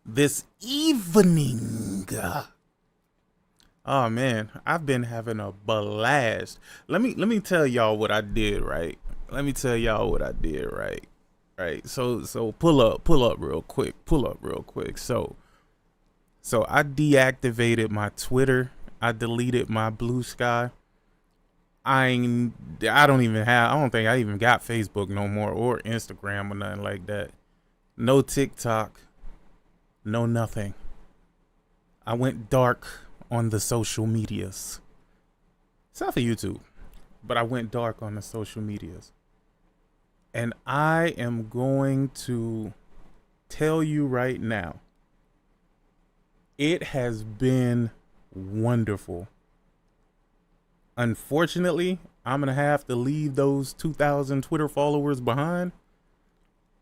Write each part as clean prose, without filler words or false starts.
This evening. Oh man, I've been having a blast. Let me tell y'all what I did, right? Right. So pull up real quick. So I deactivated my Twitter. I deleted my Blue Sky. I don't think I even got Facebook no more, or Instagram or nothing like that. No TikTok. No nothing. I went dark on the social medias. It's not for YouTube, but I went dark on the social medias. And I am going to tell you right now, it has been wonderful. Unfortunately, I'm going to have to leave those 2,000 Twitter followers behind.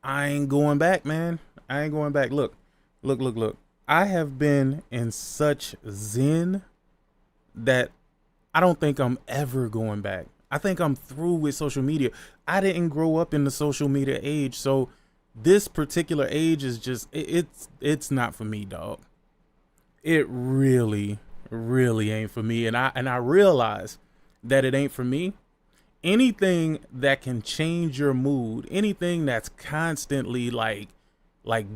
I ain't going back, man. I ain't going back. Look. I have been in such zen that I don't think I'm ever going back. I think I'm through with social media. I didn't grow up in the social media age, so this particular age is just, it's not for me, dog. It really ain't for me. And I realize that it ain't for me. Anything that can change your mood, anything that's constantly like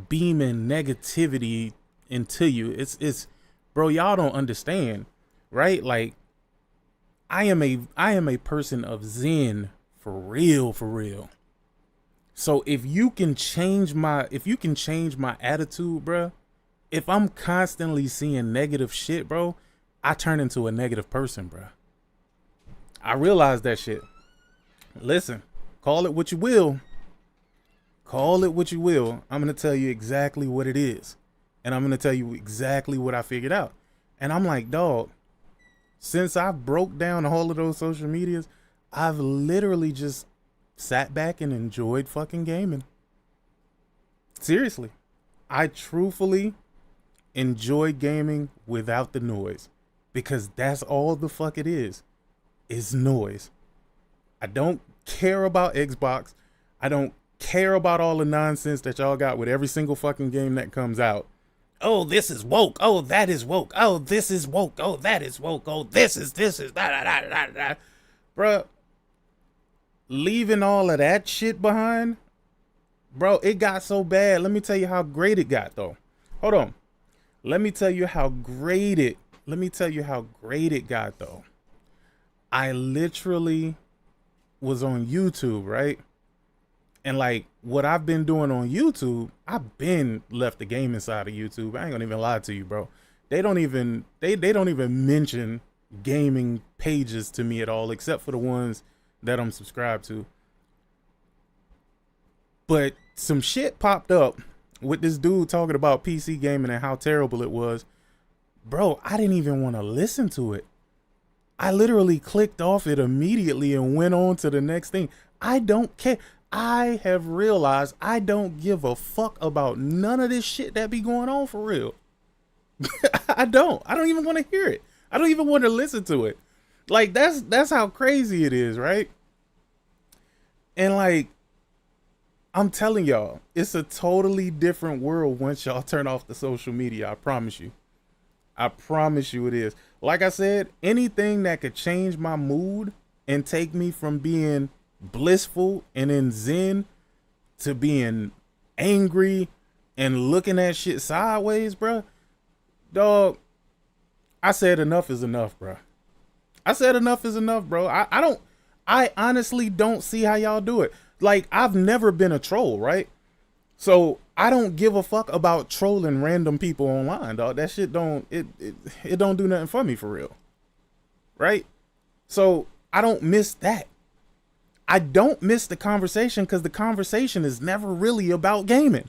beaming negativity into you, it's bro, y'all don't understand, right? Like I am a person of zen for real. So if you can change my attitude, bro, if I'm constantly seeing negative shit, bro, I turn into a negative person, bro. I realize that shit. Listen, call it what you will. I'm going to tell you exactly what it is. And I'm going to tell you exactly what I figured out. And I'm like, dog, since I broke down all of those social medias, I've literally just sat back and enjoyed fucking gaming. Seriously. I truthfully enjoy gaming without the noise. Because that's all the fuck it is noise. I don't care about Xbox. I don't care about all the nonsense that y'all got with every single fucking game that comes out. Oh, this is woke. Oh, that is woke. Oh, this is woke. Oh, that is woke. Oh, this is da. Bruh, leaving all of that shit behind, bro, it got so bad. Let me tell you how great it got, though. Hold on. Let me tell you how great it got, though. I literally was on YouTube, right? And like what I've been doing on YouTube, I've been left the gaming side of YouTube. I ain't gonna even lie to you, bro. They don't even mention gaming pages to me at all, except for the ones that I'm subscribed to. But some shit popped up with this dude talking about PC gaming and how terrible it was. Bro, I didn't even want to listen to it. I literally clicked off it immediately and went on to the next thing. I don't care. I have realized I don't give a fuck about none of this shit that be going on for real. I don't even want to hear it. I don't even want to listen to it. Like that's how crazy it is, right? And like, I'm telling y'all, it's a totally different world once y'all turn off the social media. I promise you it is. Like I said, anything that could change my mood and take me from being blissful and in zen to being angry and looking at shit sideways, bro. Dog, I said enough is enough, bro. I honestly don't see how y'all do it. Like, I've never been a troll, right? So I don't give a fuck about trolling random people online, dog. That shit don't do nothing for me, for real. Right? So I don't miss that. I don't miss the conversation because the conversation is never really about gaming.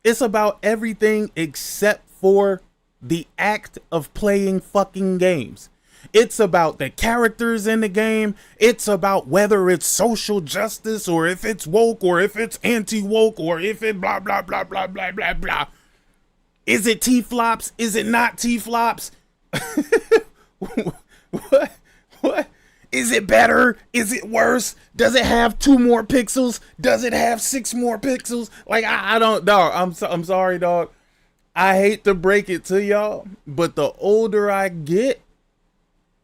It's about everything except for the act of playing fucking games. It's about the characters in the game. It's about whether it's social justice or if it's woke or if it's anti-woke or if it blah, blah, blah, blah, blah, blah, blah. Is it T-flops? Is it not T-flops? What? Is it better? Is it worse? Does it have 2 more pixels? Does it have 6 more pixels? Like, I don't, dog. I'm sorry, dog. I hate to break it to y'all, but the older I get,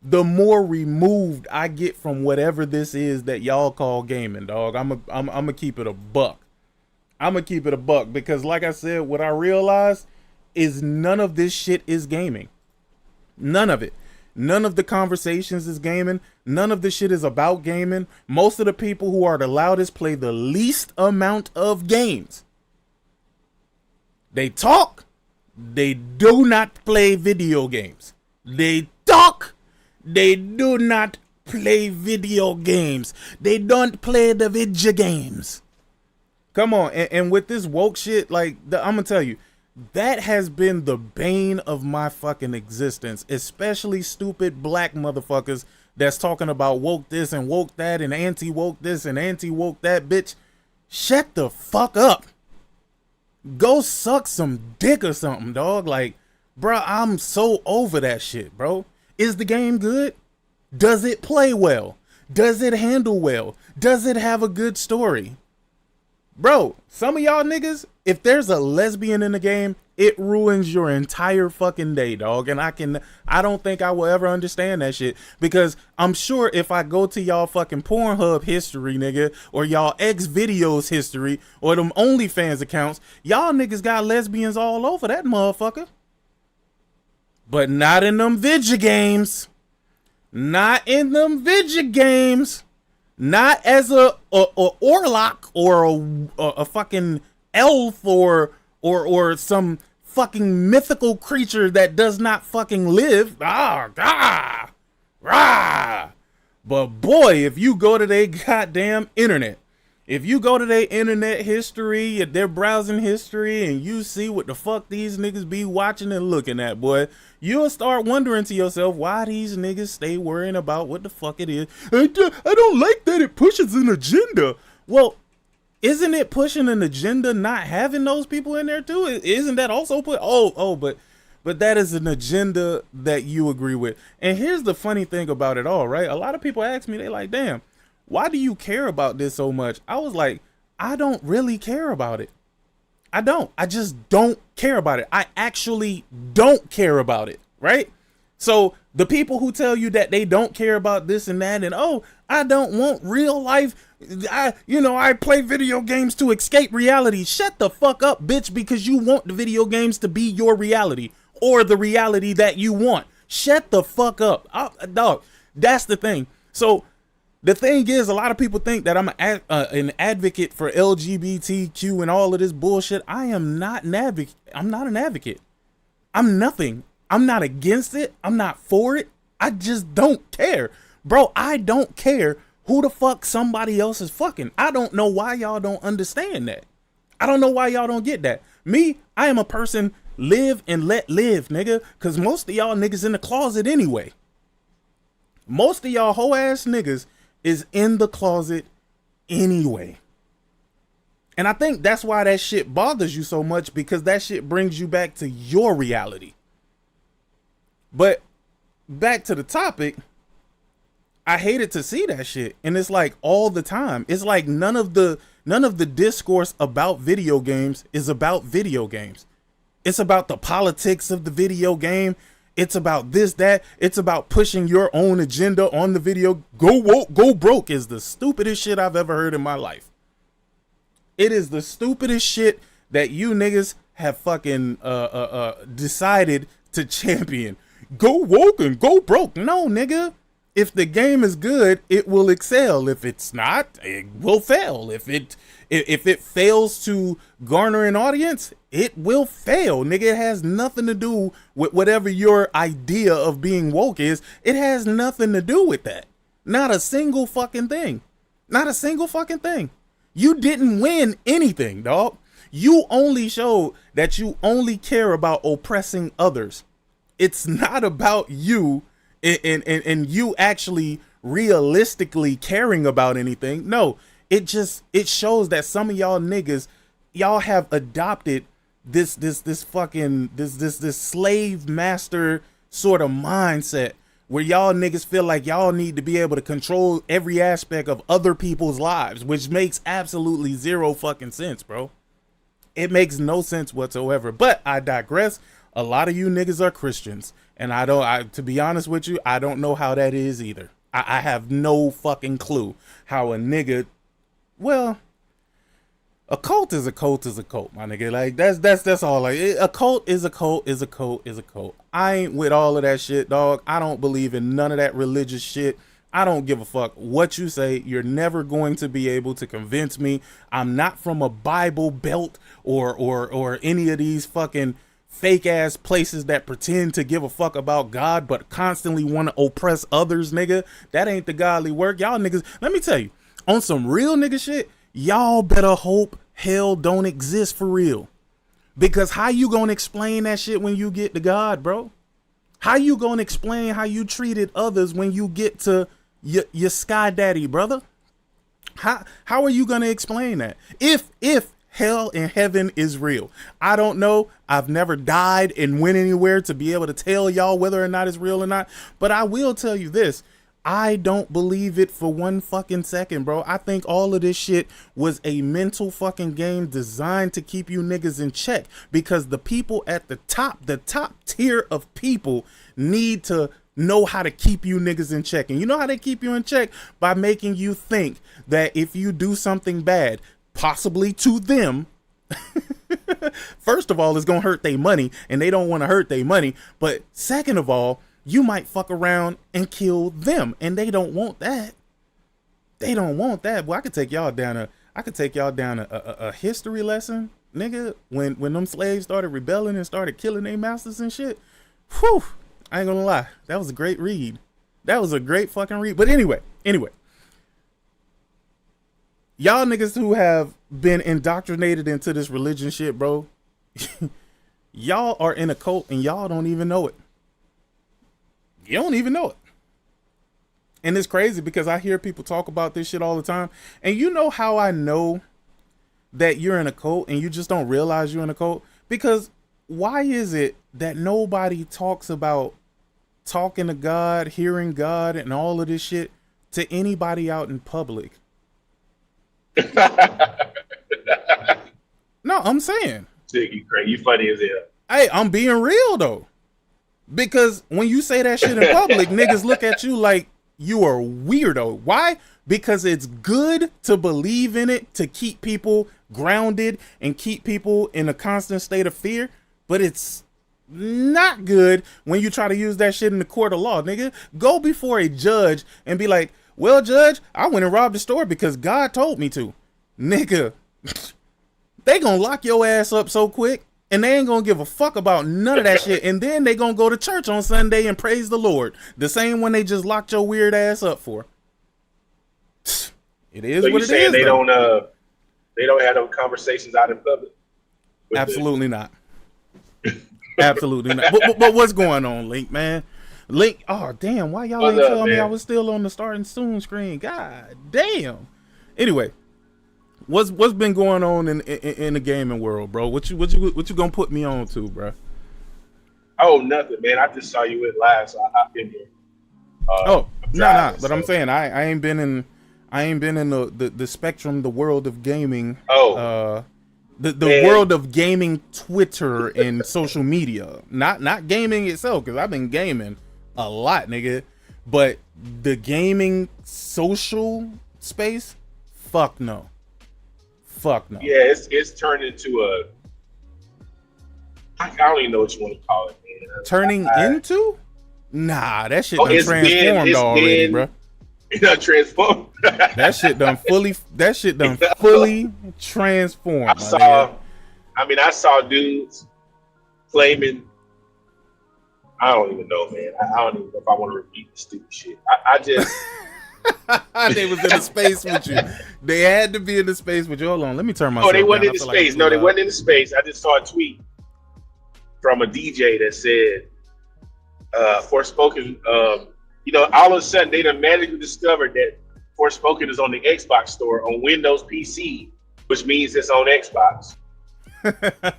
the more removed I get from whatever this is that y'all call gaming, dog. I'm gonna keep it a buck. I'm gonna keep it a buck because, like I said, what I realized is none of this shit is gaming. None of it. None of the conversations is gaming. None of the shit is about gaming. Most of the people who are the loudest play the least amount of games. They talk. They do not play video games. They talk. They do not play video games. They don't play the video games. Come on. And with this woke shit, like, I'm gonna tell you, that has been the bane of my fucking existence, especially stupid black motherfuckers that's talking about woke this and woke that and anti-woke this and anti-woke that. Bitch, shut the fuck up. Go suck some dick or something, dog. Like, bro, I'm so over that shit, bro. Is the game good? Does it play well? Does it handle well? Does it have a good story? Bro, some of y'all niggas, if there's a lesbian in the game, it ruins your entire fucking day, dog. And I don't think I will ever understand that shit, because I'm sure if I go to y'all fucking Pornhub history, nigga, or y'all X videos history, or them OnlyFans accounts, y'all niggas got lesbians all over that motherfucker. But not in them video games. Not in them video games. Not as a Orlok or a fucking elf or some fucking mythical creature that does not fucking live. But boy, if you go to their goddamn internet, if you go to their internet history, their browsing history, and you see what the fuck these niggas be watching and looking at, boy, you'll start wondering to yourself why these niggas stay worrying about what the fuck it is. I don't like that it pushes an agenda. Well, isn't it pushing an agenda not having those people in there too? Isn't that also put? But that is an agenda that you agree with. And here's the funny thing about it all, right? A lot of people ask me, they like, damn, why do you care about this so much? I was like, I don't really care about it. I don't. I just don't care about it. I actually don't care about it, right? So the people who tell you that they don't care about this and that, and oh, I don't want real life, I play video games to escape reality. Shut the fuck up, bitch, because you want the video games to be your reality or the reality that you want. Shut the fuck up. Dog, that's the thing. So the thing is, a lot of people think that I'm an advocate for LGBTQ and all of this bullshit. I am not an advocate. I'm not an advocate. I'm nothing. I'm not against it. I'm not for it. I just don't care. Bro, I don't care who the fuck somebody else is fucking. I don't know why y'all don't understand that. I don't know why y'all don't get that. Me, I am a person, live and let live, nigga. Because most of y'all niggas in the closet anyway. Most of y'all hoe ass niggas is in the closet anyway. And I think that's why that shit bothers you so much, because that shit brings you back to your reality. But back to the topic, I hated to see that shit. And it's like all the time. It's like none of the discourse about video games is about video games. It's about the politics of the video game. It's about this, that. It's about pushing your own agenda on the video. Go woke, go broke is the stupidest shit I've ever heard in my life. It is the stupidest shit that you niggas have fucking decided to champion. Go woke and go broke. No, nigga. If the game is good, it will excel. If it's not, it will fail. If it fails to garner an audience, it will fail. Nigga, it has nothing to do with whatever your idea of being woke is. It has nothing to do with that. Not a single fucking thing. Not a single fucking thing. You didn't win anything, dog. You only showed that you only care about oppressing others. It's not about you and you actually realistically caring about anything. No, it shows that some of y'all niggas, y'all have adopted this slave master sort of mindset where y'all niggas feel like y'all need to be able to control every aspect of other people's lives, which makes absolutely zero fucking sense, bro. It makes no sense whatsoever. But I digress. A lot of you niggas are Christians, and to be honest with you, I don't know how that is either. I have no fucking clue how a nigga, well, a cult is a cult is a cult, my nigga. Like that's all. Like a cult is a cult is a cult is a cult. I ain't with all of that shit, dog. I don't believe in none of that religious shit. I don't give a fuck what you say. You're never going to be able to convince me. I'm not from a Bible belt or any of these fucking fake ass places that pretend to give a fuck about God but constantly want to oppress others, nigga. That ain't the godly work. Y'all niggas, let me tell you, on some real nigga shit, y'all better hope hell don't exist for real. Because how you gonna explain that shit when you get to God, bro? How you gonna explain how you treated others when you get to your sky daddy, brother? How are you gonna explain that? If hell and heaven is real. I don't know. I've never died and went anywhere to be able to tell y'all whether or not it's real or not. But I will tell you this. I don't believe it for one fucking second, bro. I think all of this shit was a mental fucking game designed to keep you niggas in check, because the people at the top tier of people need to know how to keep you niggas in check. And you know how they keep you in check? By making you think that if you do something bad, possibly to them, first of all, it's gonna hurt their money, and they don't want to hurt their money. But second of all, you might fuck around and kill them, and they don't want that. They don't want that. Well, I could take y'all down a history lesson, nigga. When them slaves started rebelling and started killing their masters and shit. Whew, I ain't gonna lie, that was a great read. That was a great fucking read. But anyway. Y'all niggas who have been indoctrinated into this religion shit, bro, y'all are in a cult and y'all don't even know it. You don't even know it. And it's crazy because I hear people talk about this shit all the time. And you know how I know that you're in a cult and you just don't realize you're in a cult? Because why is it that nobody talks about talking to God, hearing God, and all of this shit to anybody out in public? No, I'm saying. You crazy. You funny as hell. Hey, I'm being real though. Because when you say that shit in public, niggas look at you like you are weirdo. Why? Because it's good to believe in it, to keep people grounded and keep people in a constant state of fear. But it's not good when you try to use that shit in the court of law, nigga. Go before a judge and be like, well, judge, I went and robbed the store because God told me to. Nigga, they gonna lock your ass up so quick, and they ain't gonna give a fuck about none of that shit. And then they gonna go to church on Sunday and praise the Lord. The same one they just locked your weird ass up for. It is so what it is. They don't have no conversations out in public? Absolutely not. Absolutely not. But what's going on, Link, man? Link, oh damn, why y'all ain't tell me I was still on the starting soon screen? God damn. Anyway, what's been going on in the gaming world, bro? What you gonna put me on to, bro? Oh, nothing, man. I just saw you in live, so I've been here. But I'm saying I ain't been in the spectrum, the world of gaming. The world of gaming, Twitter and social media. Not gaming itself, because I've been gaming a lot, nigga. But the gaming social space, fuck no. Fuck no. Yeah, it's turned into I don't even know what you want to call it, man. Turning into? Nah, that shit done transformed already, bro. It done transformed. That shit done fully transformed. I saw dudes claiming, I don't even know, man. I don't even know if I want to repeat the stupid shit. I just they was in the space with you. They had to be in the space with you. Hold on, let me turn my. Oh, they wasn't in the space. No, they wasn't in the space. I just saw a tweet from a DJ that said, Forspoken, all of a sudden they done magically discovered that Forspoken is on the Xbox store on Windows PC, which means it's on Xbox.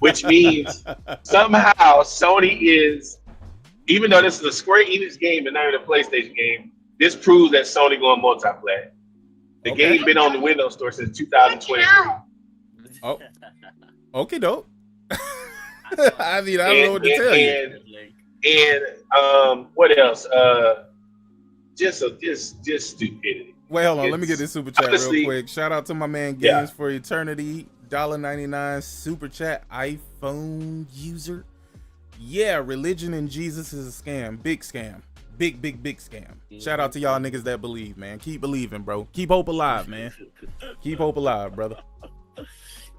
Which means somehow Sony is even though this is a Square Enix game and not a PlayStation game, this proves that Sony going multi-plat. The game been on the Windows Store since 2023. Oh, okay, dope. I mean, I don't know what to tell you. And what else? Just stupidity. Wait, hold on. Let me get this super chat real quick. Shout out to my man Games for Eternity. $1.99 super chat. iPhone user. Yeah, religion and Jesus is a scam. Big scam. Big scam. Shout out to y'all niggas that believe, man. Keep believing, bro. Keep hope alive, man. Keep hope alive, brother.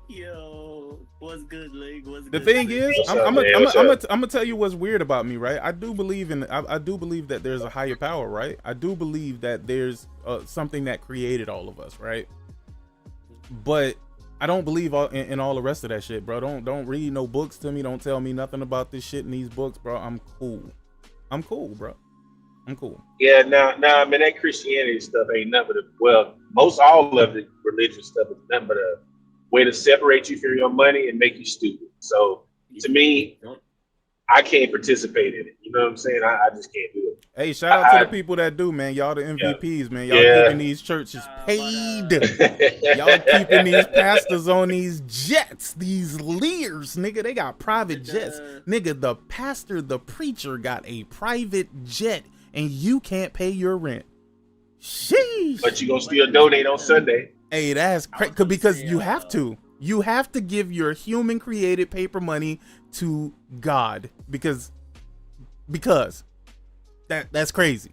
Yo, what's good, Leg? What's the good? thing is, I'm gonna tell you what's weird about me, right? I do believe that there's a higher power, right? I do believe that there's something that created all of us, right? But I don't believe in all the rest of that shit, bro. Don't read no books to me. Don't tell me nothing about this shit in these books, bro. I'm cool, bro. I'm cool. Yeah, nah, man, that Christianity stuff ain't nothing but most all of the religious stuff is nothing but a way to separate you from your money and make you stupid. So to me, I can't participate in it. You know what I'm saying? I just can't do it. Hey, shout out to the people that do, man. Y'all the MVPs, man. Y'all keeping these churches paid. Y'all keeping these pastors on these jets, these leers, nigga. They got private jets. Nigga, the pastor, the preacher got a private jet and you can't pay your rent. Sheesh. But you gonna still donate on Sunday. Hey, that's crazy because you have to. You have to give your human created paper money to God because that's crazy.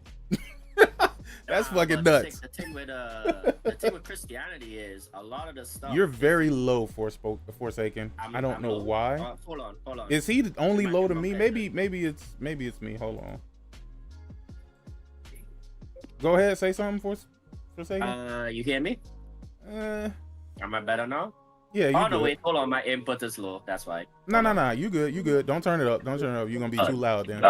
That's fucking nuts. The thing with Christianity is a lot of the stuff. You're very low, Forsaken. I don't know why. Hold on. Is he only low to me? Maybe it's me. Hold on. Go ahead, say something, Forsaken. You hear me? Am I better now? Yeah. Oh no, wait, hold on. My input is low. That's why. No. You good. Don't turn it up. You're gonna be too loud then.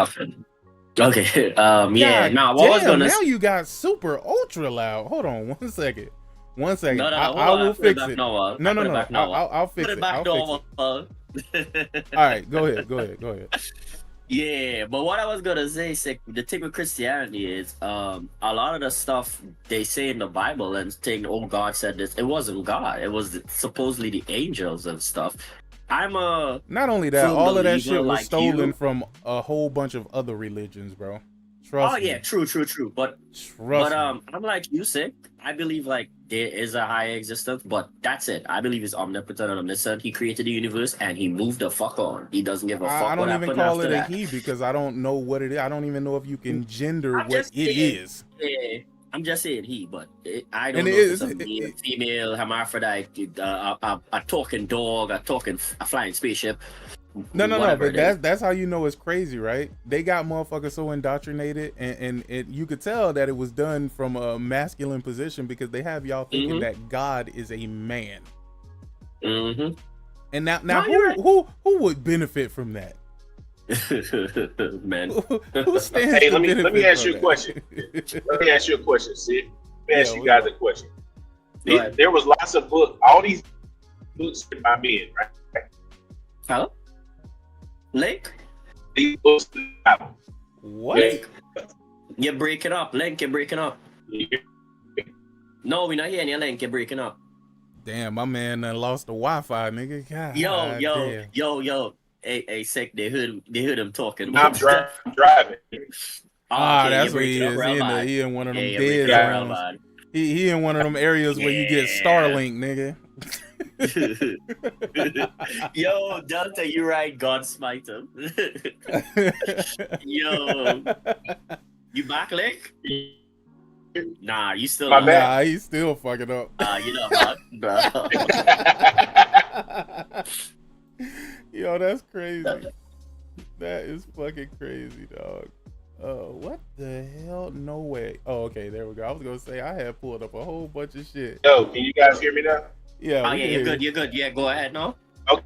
Okay. Yeah. Now, what was gonna? Now you got super ultra loud. Hold on 1 second. 1 second. No, I will fix it. No. I'll fix it. All right. Go ahead. Yeah, but what I was gonna say, the thing with Christianity is, a lot of the stuff they say in the Bible and saying, "Oh, God said this," it wasn't God. It was supposedly the angels and stuff. Not only that, all of that shit was stolen from a whole bunch of other religions, bro. Trust me. Yeah, true. But I'm like you, Sick. I believe like there is a higher existence, but that's it. I believe he's omnipotent and omniscient. He created the universe and he moved the fuck on. He doesn't give a fuck. I don't even call it a that. he because I don't know what it is. I don't even know if you can gender what it is. Yeah, I'm just saying he, but I don't know if it's a male, female, hermaphrodite, a talking dog, a flying spaceship. No, but that's how you know it's crazy, right? They got motherfuckers so indoctrinated, and you could tell that it was done from a masculine position because they have y'all thinking that God is a man. Mm-hmm. And now who would benefit from that? Man. Who stands Hey, to let me ask you a question. Let me ask you a question, Sid. Let me ask you guys a question. There was lots of books, all these books written by men, right? Hello? Link? These books. What? Link. You're breaking up. Link, you're breaking up. No, we're not hearing you, Link. You're breaking up. Damn, my man lost the Wi-Fi, nigga. God, Yo. Hey, Sick, they heard him talking. I'm driving. That's what he is. He in one of them dead zones. He in one of them areas where you get Starlink, nigga. Yo, Delta, you right, God smite him. Yo, you back, Lick? Nah, you still My bad. Nah, he's still fucking up. You know what, bro? Yo, that's crazy. That is fucking crazy, dog. What the hell? No way. Oh, okay, there we go. I was gonna say I had pulled up a whole bunch of shit. Yo, can you guys hear me now? Yeah. You're good. Yeah, go ahead now. Okay.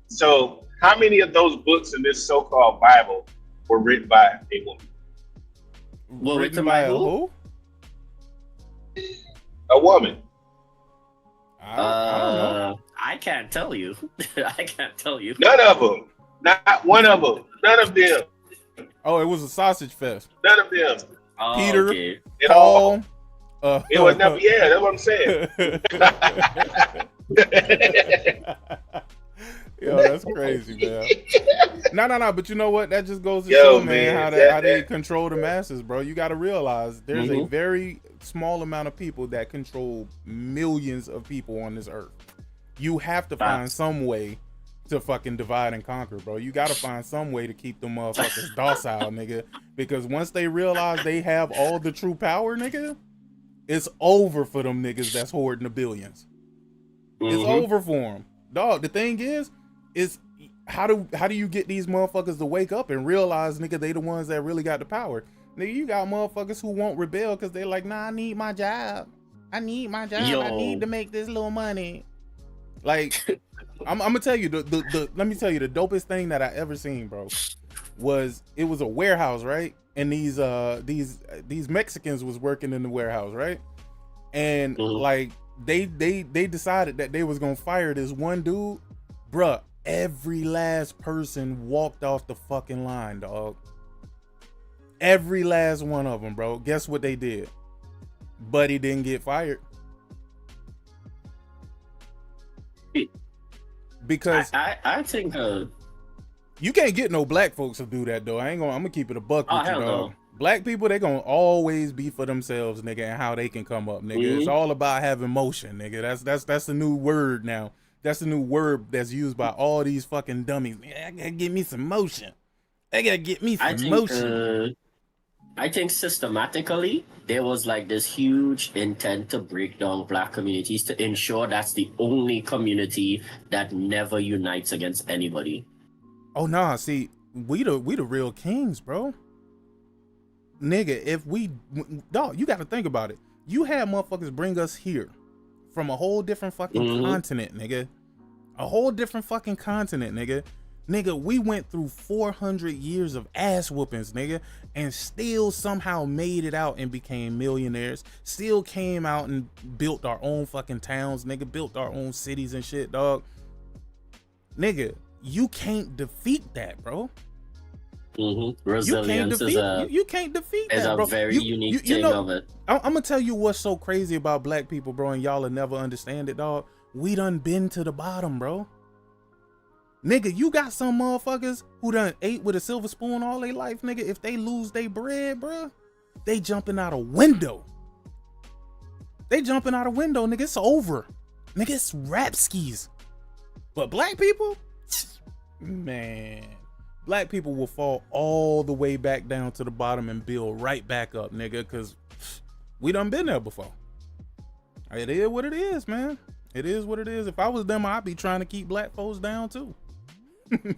So, how many of those books in this so-called Bible were written by a woman? Well, written by who? A woman. I don't know. I can't tell you. I can't tell you. None of them. Not one of them. None of them. Oh, it was a sausage fest. None of them. Oh, Peter, okay. At Paul. all. It was never. Yeah, that's what I'm saying. Yo, that's crazy, man. No. But you know what? That just goes to Yo, show, man, man, how that- they that- control the masses, bro. You got to realize there's a Mhm. very small amount of people that control millions of people on this earth. You have to find Facts. some way to fucking divide and conquer, bro. You got to find some way to keep them motherfuckers docile, nigga. Because once they realize they have all the true power, nigga, it's over for them niggas that's hoarding the billions. It's Mhm. over for them, dog. The thing is how do you get these motherfuckers to wake up and realize, nigga, they the ones that really got the power? Nigga, you got motherfuckers who won't rebel because they like, nah, I need my job. I need my job. Yo. I need to make this little money. Like, I'm gonna tell you let me tell you the dopest thing that I ever seen, bro, was it was a warehouse, right? And these Mexicans was working in the warehouse, right? And Mhm. like they decided that they was gonna fire this one dude, bruh. Every last person walked off the fucking line, dog. Every last one of them, bro. Guess what they did? Buddy didn't get fired. Because I think you can't get no black folks to do that, though. I'm gonna keep it a buck Oh, with you, hell dog. no. Black people, they gonna always be for themselves, nigga, and how they can come up, nigga. It's Mhm. all about having motion, nigga. That's the new word now. That's the new word that's used by all these fucking dummies. I gotta get me some motion. I gotta get me I some think motion. I think systematically there was like this huge intent to break down black communities to ensure that's the only community that never unites against anybody. Oh nah, see, we the real kings, bro. Nigga, if we dog, you gotta think about it. You had motherfuckers bring us here from a whole different fucking Mhm. continent, nigga. A whole different fucking continent, nigga. Nigga, we went through 400 years of ass whoopings, nigga, and still somehow made it out and became millionaires. Still came out and built our own fucking towns, nigga, built our own cities and shit, dog. Nigga, you can't defeat that, bro. Resilience You can't defeat is that, a bro. very unique you thing know, of it. I'm gonna tell you what's so crazy about black people, bro, and y'all will never understand it, dog. We done been to the bottom, bro. Nigga, you got some motherfuckers who done ate with a silver spoon all their life, nigga. If they lose their bread, bro, they jumping out a window. They jumping out a window, nigga. It's over. Nigga, it's rap skis. But black people, man, black people will fall all the way back down to the bottom and build right back up, nigga, because we done been there before. It is what it is, man. It is what it is. If I was them, I'd be trying to keep black folks down too.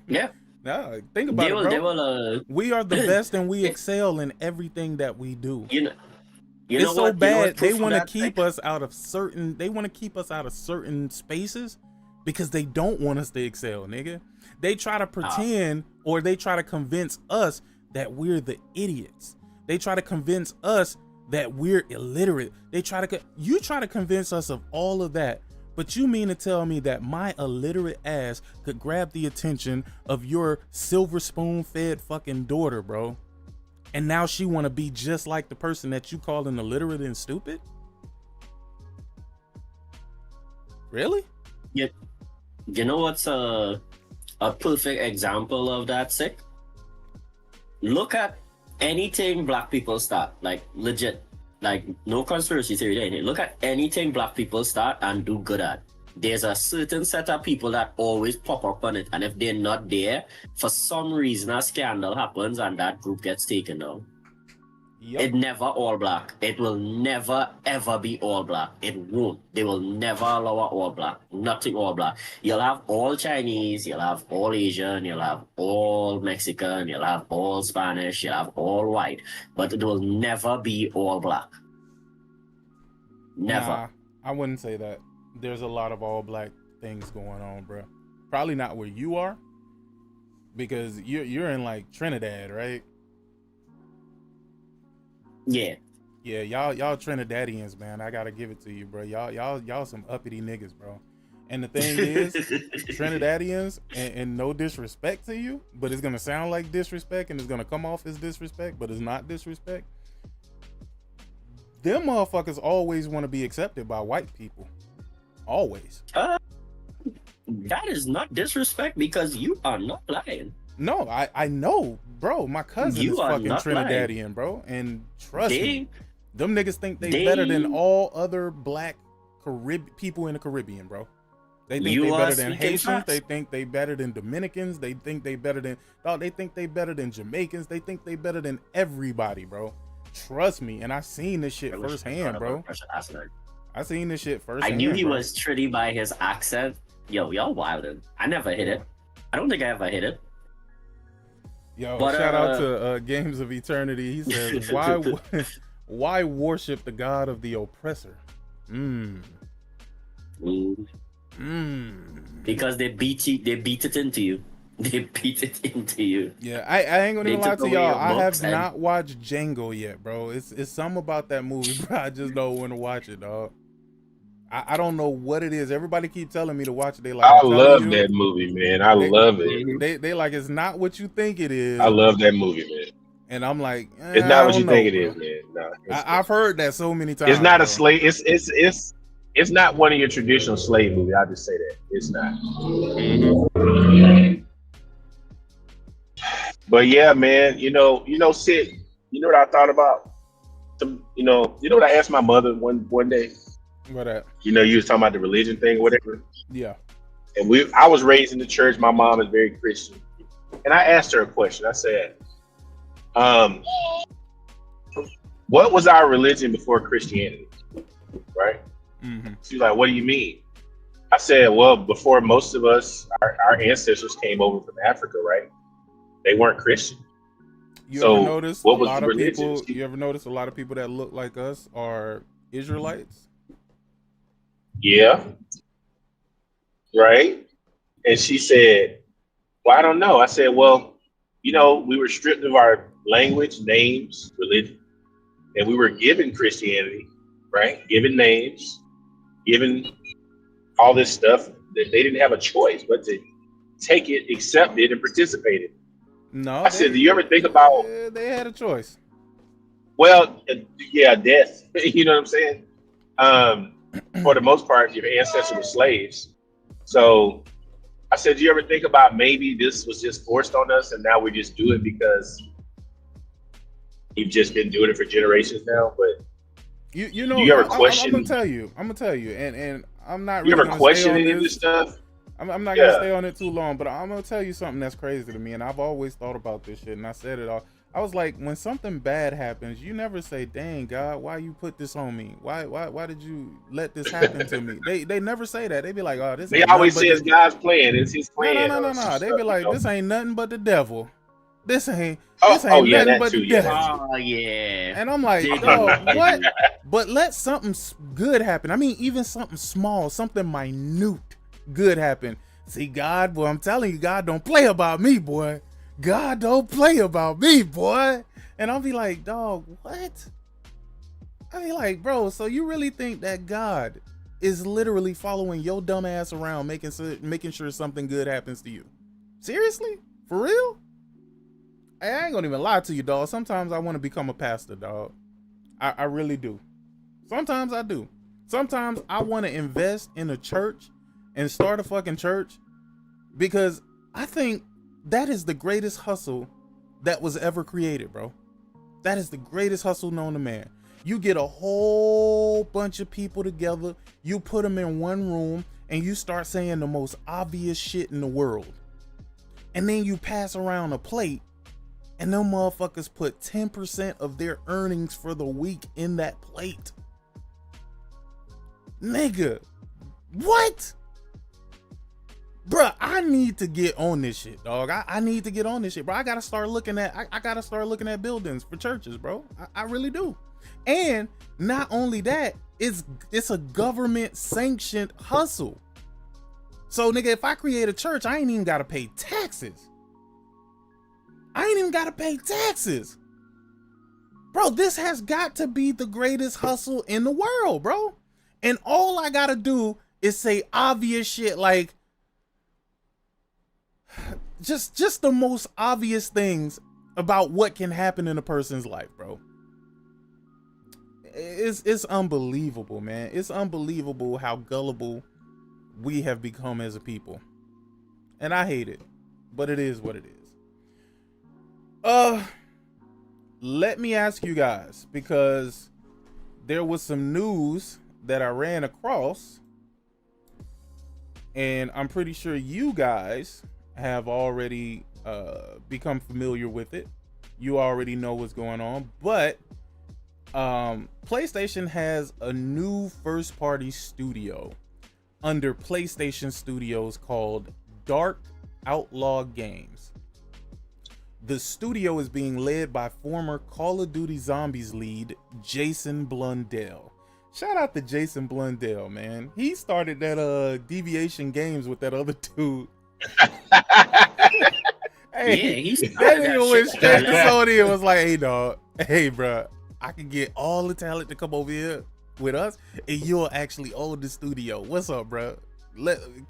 Yeah. Nah, think about it, bro. We are the best and we excel in everything that we do. You know It's so what? bad they proof of want to that keep thing? us out of certain spaces because they don't want us to excel, nigga. They try to pretend or they try to convince us that we're the idiots. They try to convince us that we're illiterate. You try to convince us of all of that. But you mean to tell me that my illiterate ass could grab the attention of your silver spoon fed fucking daughter, bro? And now she want to be just like the person that you calling illiterate and stupid? Really? Yeah. You know what's a perfect example of that, Sick? Look at anything black people start, like legit. Like, no conspiracy theory or anything. Look at anything black people start and do good at. There's a certain set of people that always pop up on it. And if they're not there, for some reason a scandal happens and that group gets taken down. Yep. It never all black. It will never ever be all black. It won't. They will never allow all black. Nothing all black. You'll have all Chinese, you'll have all Asian, you'll have all Mexican, you'll have all Spanish, you'll have all white. But it will never be all black. Never. Nah, I wouldn't say that. There's a lot of all black things going on, bro. Probably not where you are, because you're in like Trinidad, right? Yeah. Yeah, y'all Trinidadians, man. I gotta give it to you, bro. Y'all some uppity niggas, bro. And the thing is, Trinidadians, and no disrespect to you, but it's gonna sound like disrespect and it's gonna come off as disrespect, but it's not disrespect. Them motherfuckers always want to be accepted by white people. Always. That is not disrespect because you are not lying. No, I know, bro. My cousin You is are fucking not Trinidadian, lying. bro. And trust me, them niggas think they better than they- all other black people in the Caribbean, bro. They think You they are better than speaking Haitians. facts. They think they better than Dominicans. They think they better than they think they better than Jamaicans. They think they better than everybody, bro. Trust me, and I seen this shit firsthand, bro. I seen this shit firsthand. I knew he bro. was Trinity by his accent. Yo, y'all wildin'. I never hit it. I don't think I ever hit it. Yo, But, shout out to Games of Eternity. He says, why worship the god of the oppressor? Because they beat it into you. They beat it into you. Yeah, I ain't gonna They even lie took to away y'all. your I have books and- not watched Django yet, bro. It's something about that movie, bro. I just don't want to watch it, dog. I don't know what it is. Everybody keep telling me to watch it. They like, I I'm telling love you, that movie, man. I love it. They like, it's not what you think it is. I love that movie, man. And I'm like, It's I not what don't you know, think it bro. is, man. No, I've heard that so many times. it's not bro. a slave. It's not one of your traditional slave movies. I'll just say that it's not. But yeah, man. Sid. You know what I thought about? You know what I asked my mother one day. What that? You was talking about the religion thing, or whatever. Yeah. And I was raised in the church. My mom is very Christian, and I asked her a question. I said, what was our religion before Christianity? Right? Mm-hmm. She's like, what do you mean? I said, well, before most of us, our ancestors came over from Africa, right? They weren't Christian. You So, ever notice what a was lot the of religion? people? You ever notice a lot of people that look like us are Israelites? Yeah. Right? And she said, well, I don't know. I said, well, we were stripped of our language, names, religion, and we were given Christianity, right? Given names, given all this stuff that they didn't have a choice but to take it, accept it, and participate in it. No. I said, do you ever think about, They had a choice. well, yeah, death. You know what I'm saying? For the most part, your ancestors were slaves. So I said, do you ever think about maybe this was just forced on us and now we just do it because you've just been doing it for generations now? But you know, do you ever I'm question? gonna tell you, and I'm not You really ever gonna stay question on any of this. this stuff? I'm not Yeah. gonna stay on it too long, but I'm gonna tell you something that's crazy to me, and I've always thought about this shit, and I said it all. I was like, when something bad happens, you never say, "Dang God, why you put this on me? Why did you let this happen to me?" They never say that. They be like, "Oh, this." They ain't always nothing say but it's God's plan. It's His plan. No. They be like, "This ain't nothing but the devil. This ain't Oh, nothing that but too, the yeah, devil." that Oh yeah. And I'm like, Dig dog, in. what? But let something good happen. I mean, even something small, something minute good happen. See, God, boy, I'm telling you, God don't play about me, boy. God don't play about me, boy. And I'll be like, dog, what? I be like, bro, so you really think that God is literally following your dumb ass around, making sure something good happens to you? Seriously? For real? Hey, I ain't gonna even lie to you, dog. Sometimes I want to become a pastor, dog. I really do. Sometimes I do. Sometimes I want to invest in a church and start a fucking church because I think that is the greatest hustle that was ever created, bro. That is the greatest hustle known to man. You get a whole bunch of people together, you put them in one room, and you start saying the most obvious shit in the world. And then you pass around a plate, and them motherfuckers put 10% of their earnings for the week in that plate. Nigga, what? Bruh, I need to get on this shit, dog. I need to get on this shit, bro. I gotta start looking at buildings for churches, bro. I really do. And not only that, it's a government sanctioned hustle. So nigga, if I create a church, I ain't even gotta pay taxes. Bro, this has got to be the greatest hustle in the world, bro. And all I gotta do It say obvious shit like just the most obvious things about what can happen in a person's life, bro. It's unbelievable, man. It's unbelievable how gullible we have become as a people. And I hate it, but it is what it is. Let me ask you guys, because there was some news that I ran across, and I'm pretty sure you guys have already become familiar with it. You already know what's going on, but PlayStation has a new first-party studio under PlayStation Studios called Dark Outlaw Games. The studio is being led by former Call of Duty Zombies lead Jason Blundell. Shout out to Jason Blundell, man. He started that Deviation Games with that other dude. Hey, yeah, that nigga went straight to Sony and was like, "Hey, dog, hey, bro, I can get all the talent to come over here with us, and you'll actually own the studio. What's up, bro?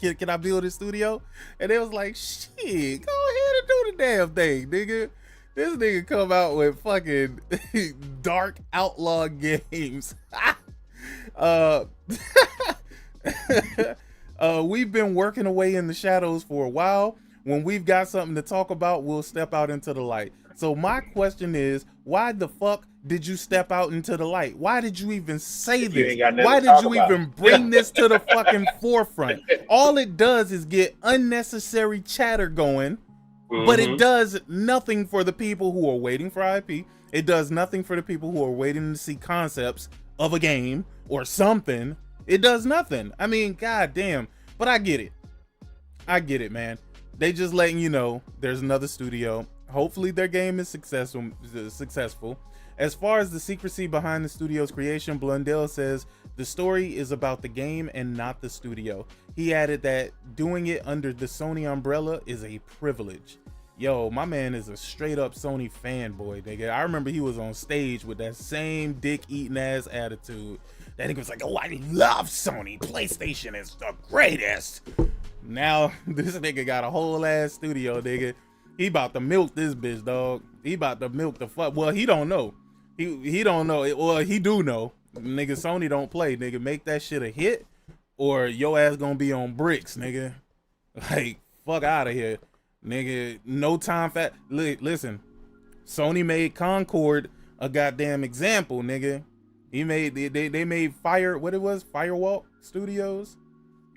Can I build a studio?" And they was like, "Shit, go ahead and do the damn thing, nigga." This nigga come out with fucking Dark Outlaw Games. We've been working away in the shadows for a while. When we've got something to talk about, we'll step out into the light. So my question is, why the fuck did you step out into the light? Why did you even say this? Why did you even bring this to the fucking forefront? All it does is get unnecessary chatter going, but it does nothing for the people who are waiting for IP. It does nothing for the people who are waiting to see concepts of a game or something. It does nothing. I mean, goddamn. But I get it. I get it, man. They just letting you know there's another studio. Hopefully their game is successful. As far as the secrecy behind the studio's creation, Blundell says the story is about the game and not the studio. He added that doing it under the Sony umbrella is a privilege. Yo, my man is a straight up Sony fanboy, nigga. I remember he was on stage with that same dick eating ass attitude. That nigga was like, "Oh, I love Sony. PlayStation is the greatest." Now this nigga got a whole ass studio, nigga. He about to milk this bitch, dog. He about to milk the fuck. Well, he don't know. He don't know. Well, he do know. Nigga, Sony don't play, nigga. Make that shit a hit or your ass gonna be on bricks, nigga. Like, fuck out of here, nigga. No time fat. Listen, Sony made Concord a goddamn example, nigga. He made they made Firewalk Studios.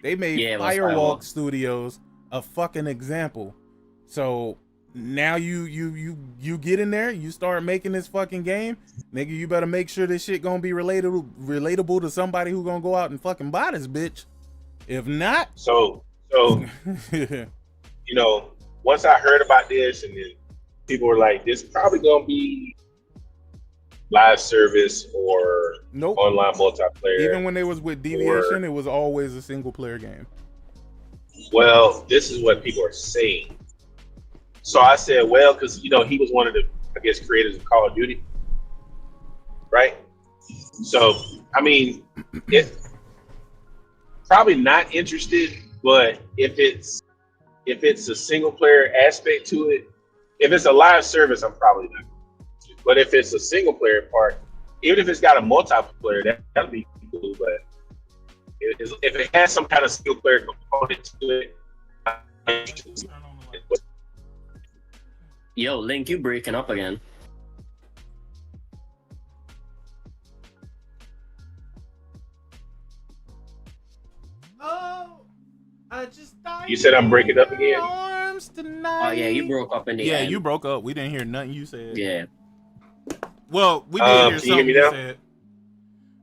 They made Firewalk Studios a fucking example. So now you get in there, you start making this fucking game, nigga. You better make sure this shit gonna be relatable to somebody who gonna go out and fucking buy this bitch. If not, so you know, once I heard about this, and then people were like, "This probably gonna be live service or online multiplayer." Even when they was with Deviation, it was always a single player game. Well, this is what people are saying. So I said, well, because he was one of the, I guess, creators of Call of Duty, right? So I mean, it's probably not interested, but if it's a single player aspect to it, if it's a live service, I'm probably not. But if it's a single player part, even if it's got a multiplayer, that'll be cool. But if it has some kind of single player component to it, Yo, Link, you breaking up again. Oh, I just died. You said I'm breaking up again. Oh yeah, you broke up in the end. Yeah, you broke up. We didn't hear nothing you said. Yeah. Well, we did hear something you now? said.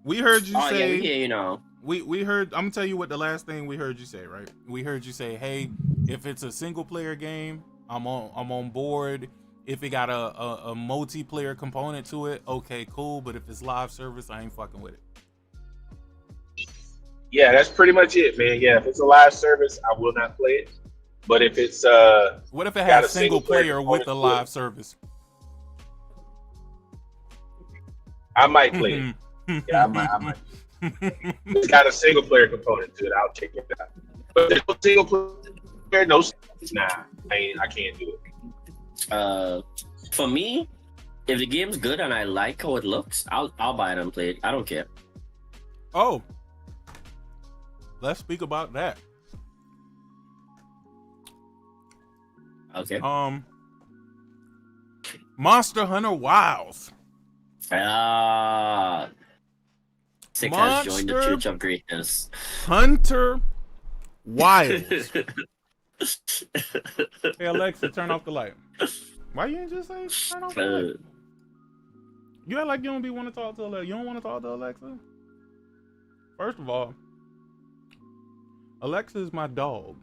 We heard you say. Oh yeah, we hear you now. We heard. I'm gonna tell you what the last thing we heard you say. Right? We heard you say, "Hey, if it's a single player game, I'm on board. If it got a multiplayer component to it, okay, cool. But if it's live service, I ain't fucking with it." Yeah, that's pretty much it, man. Yeah, if it's a live service, I will not play it. But if it's what if it has single player with a live service? I might play it. Yeah, I might. It's got a single player component to it. I'll check it out. But there's no single player, no. Nah, I can't do it. For me, if the game's good and I like how it looks, I'll buy it and play it. I don't care. Oh, let's speak about that. Okay. Monster Hunter Wilds. Sick has joined the Church of Greatness. Hunter Wilds. Hey Alexa, turn off the light. Why you ain't just say turn off the light? You act like you don't want to talk to Alexa. You don't want to talk to Alexa? First of all, Alexa is my dog.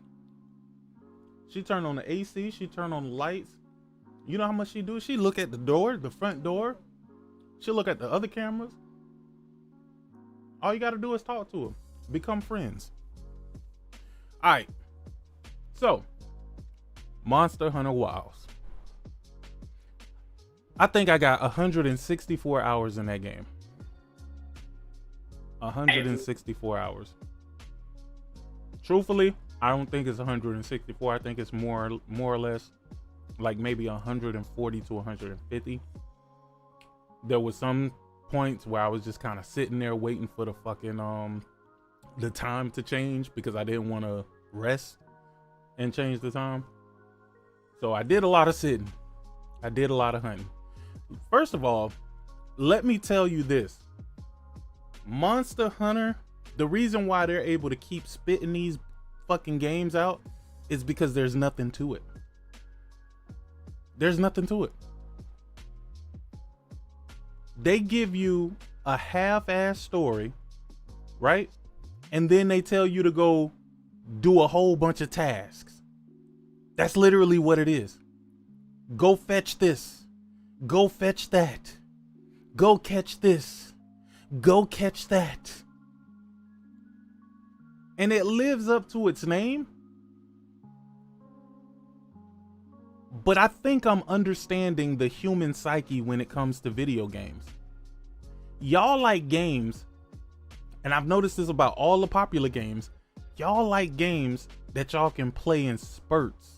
She turned on the AC. She turned on the lights. You know how much she do? She look at the door, the front door. She look at the other cameras. All you got to do is talk to her. Become friends. All right. So, Monster Hunter Wilds. I think I got 164 hours in that game. 164 hours. Truthfully, I don't think it's 164. I think it's more or less like maybe 140 to 150. There was some points where I was just kind of sitting there waiting for the fucking the time to change because I didn't want to rest and change the time. So I did a lot of sitting. I did a lot of hunting. First of all, let me tell you this. Monster Hunter, the reason why they're able to keep spitting these fucking games out is because there's nothing to it. There's nothing to it. They give you a half-ass story, right? And then they tell you to go do a whole bunch of tasks. That's literally what it is. Go fetch this. Go fetch that. Go catch this. Go catch that. And it lives up to its name. But I think I'm understanding the human psyche when it comes to video games. Y'all like games, and I've noticed this about all the popular games. Y'all like games that y'all can play in spurts.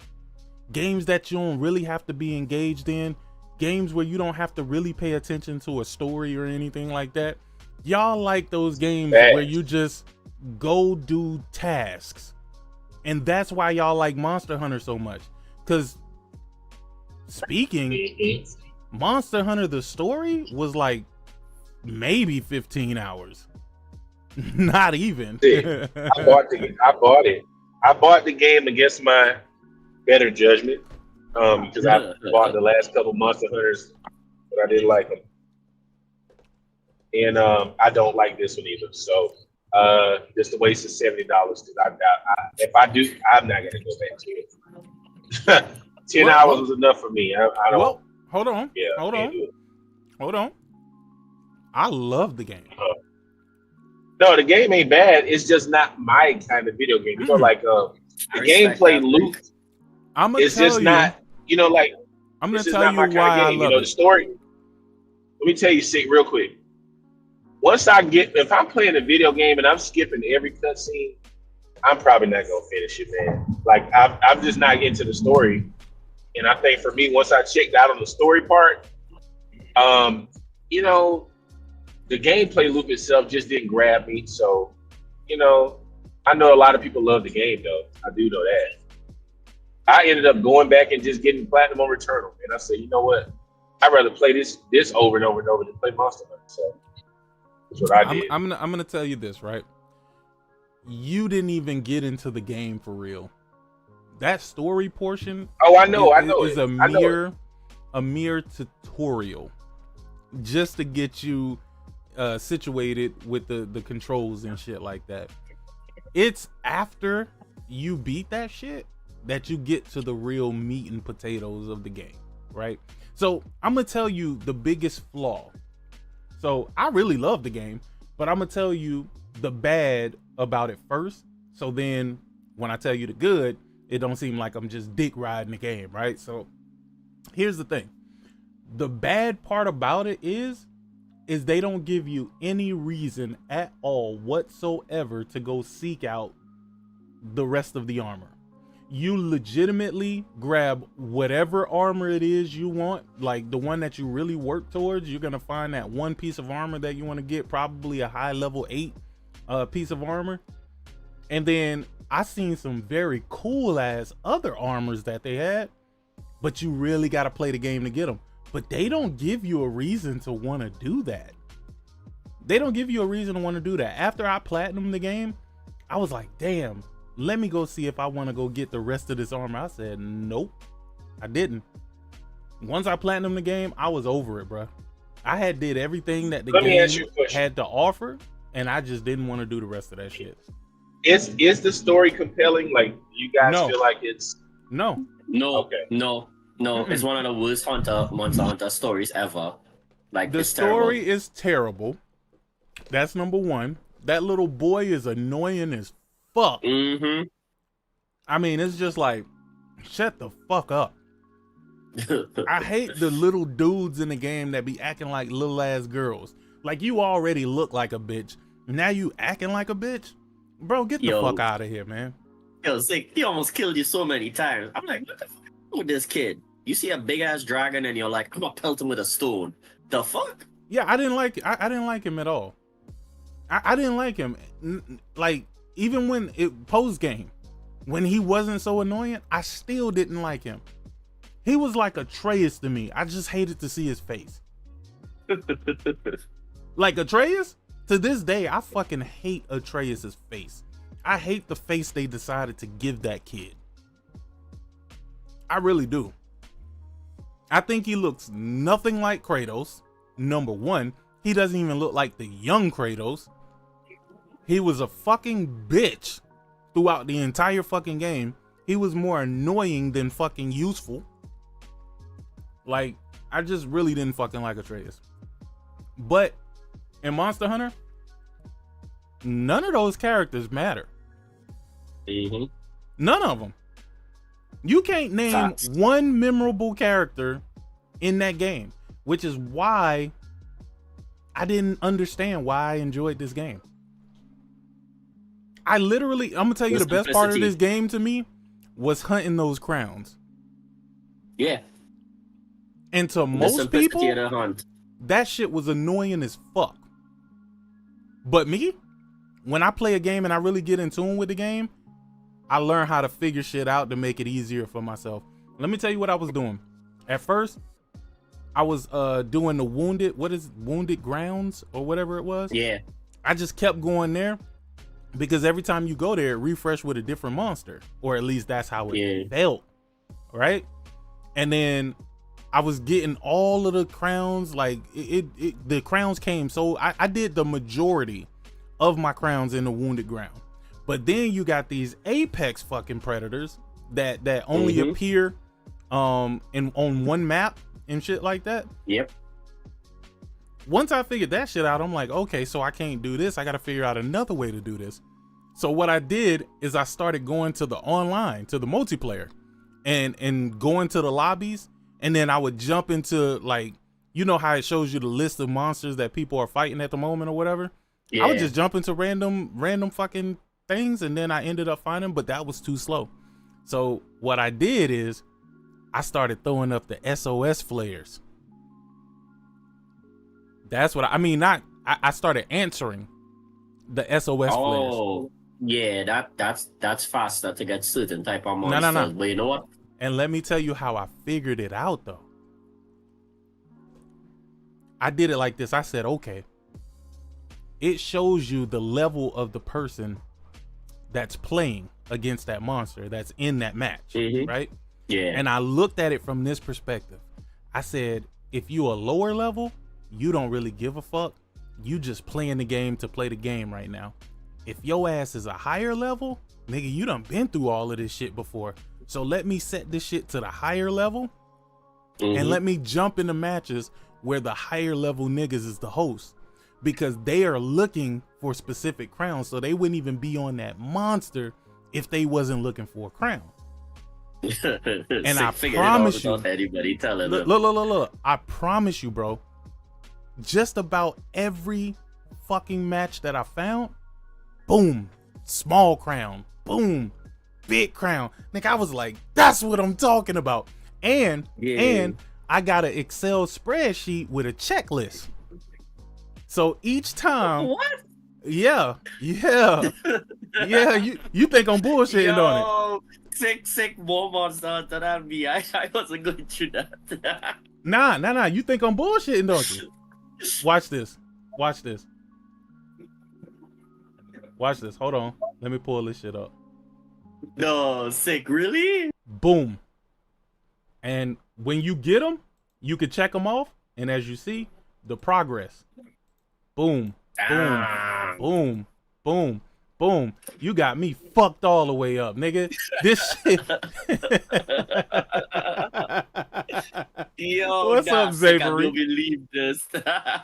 Games that you don't really have to be engaged in. Games where you don't have to really pay attention to a story or anything like that. Y'all like those games where you just go do tasks. And that's why y'all like Monster Hunter so much. Because speaking, Monster Hunter, the story was like maybe 15 hours. Not even. I bought it. I bought the game against my better judgment because I bought the last couple Monster Hunters, but I didn't like them. And I don't like this one either. So just a waste of $70 because if I do, I'm not going to go back to it. 10 hours was enough for me. I don't. Well, hold on. Yeah, Hold on. I love the game. No, the game ain't bad. It's just not my kind of video game. You know, like the gameplay loop. It's just not. You know, like I'm gonna tell you why I love it. The story. Let me tell you, Sick, real quick. Once if I'm playing a video game and I'm skipping every cutscene, I'm probably not gonna finish it, man. Like I'm just not into the story. And I think for me, once I checked out on the story part, you know, the gameplay loop itself just didn't grab me. So, you know, I know a lot of people love the game, though. I do know that. I ended up going back and just getting platinum on Returnal. And I said, you know what? I'd rather play this over and over and over than play Monster Hunter. So that's what I did. I'm gonna tell you this, right? You didn't even get into the game for real. That story portion. Oh, I know. Is a mere tutorial just to get you situated with the controls and shit like that. It's after you beat that shit that you get to the real meat and potatoes of the game, right? So I'm gonna tell you the biggest flaw. So I really love the game, but I'm gonna tell you the bad about it first. So then when I tell you the good, it don't seem like I'm just dick riding the game, right? So here's the thing. The bad part about it is is they don't give you any reason at all whatsoever to go seek out the rest of the armor. You legitimately grab whatever armor it is you want, like the one that you really work towards. You're gonna find that one piece of armor that you want to get, probably a high level 8 piece of armor. And then I seen some very cool ass other armors that they had, but you really got to play the game to get them. But they don't give you a reason to want to do that. They don't give you a reason to want to do that. After I platinumed the game, I was like, damn, let me go see if I want to go get the rest of this armor. I said, nope, I didn't. Once I platinumed the game, I was over it, bro. I had did everything that the game had to offer, and I just didn't want to do the rest of that shit. Is the story compelling? Like, you guys feel like it's no. Okay. No. It's one of the worst Monster Hunter stories ever. Like, the story is terrible. That's number one. That little boy is annoying as fuck. Mm-hmm. I mean, it's just like, shut the fuck up. I hate the little dudes in the game that be acting like little ass girls. Like, you already look like a bitch. Now you acting like a bitch? Bro, get the fuck out of here, man. Yo, Sick, he almost killed you so many times. I'm like, what the fuck with this kid? You see a big ass dragon and you're like, I'm gonna pelt him with a stone. The fuck? Yeah, I didn't like I didn't like him at all. I didn't like him. Like, even when it post game, when he wasn't so annoying, I still didn't like him. He was like Atreus to me. I just hated to see his face. Like Atreus? To this day, I fucking hate Atreus's face. I hate the face they decided to give that kid. I really do. I think he looks nothing like Kratos. Number one, he doesn't even look like the young Kratos. He was a fucking bitch throughout the entire fucking game. He was more annoying than fucking useful. Like, I just really didn't fucking like Atreus. But in Monster Hunter, none of those characters matter. Mm-hmm. None of them. You can't name one memorable character in that game, which is why I didn't understand why I enjoyed this game. I literally, I'm gonna tell you, the best part of this game to me was hunting those crowns. Yeah. And to most people, that shit was annoying as fuck. But me, when I play a game and I really get in tune with the game, I learn how to figure shit out to make it easier for myself. Let me tell you what I was doing. At first, I was doing the wounded grounds or whatever it was. Yeah. I just kept going there because every time you go there, it refreshed with a different monster, or at least that's how it felt, right? And then I was getting all of the crowns. Like the crowns came, so I did the majority of my crowns in the wounded ground. But then you got these apex fucking predators that only appear on one map and shit like that. Yep. Once I figured that shit out, I'm like, okay, so I can't do this. I got to figure out another way to do this. So what I did is I started going to the online, to the multiplayer, and going to the lobbies, and then I would jump into, like, you know how it shows you the list of monsters that people are fighting at the moment or whatever. Yeah. I would just jump into random fucking things, and then I ended up finding, but that was too slow. So what I did is I started throwing up the SOS flares. That's what I mean. I started answering the SOS flares. Oh, yeah, that's faster to get certain type of monsters. No. But you know what? And let me tell you how I figured it out, though. I did it like this. I said, okay, it shows you the level of the person that's playing against that monster that's in that match, right? Yeah. And I looked at it from this perspective. I said, if you a lower level, you don't really give a fuck. You just playing the game to play the game right now. If your ass is a higher level, nigga, you done been through all of this shit before. So let me set this shit to the higher level and let me jump into matches where the higher level niggas is the host, because they are looking for specific crowns. So they wouldn't even be on that monster if they wasn't looking for a crown. And I promise you, anybody telling look, I promise you, bro, just about every fucking match that I found, boom, small crown, boom, big crown. Nigga, I was like, that's what I'm talking about. And I got an Excel spreadsheet with a checklist. So each time, What? yeah, you think I'm bullshitting on it? Sick more monster than me. I wasn't going through that. Nah. You think I'm bullshitting, don't you? Watch this. Hold on. Let me pull this shit up. No, sick. Really? Boom. And when you get them, you can check them off. And as you see, the progress. Boom. Boom. You got me fucked all the way up, nigga. This shit. Yo, what's up, sick, Xavery? I don't believe this.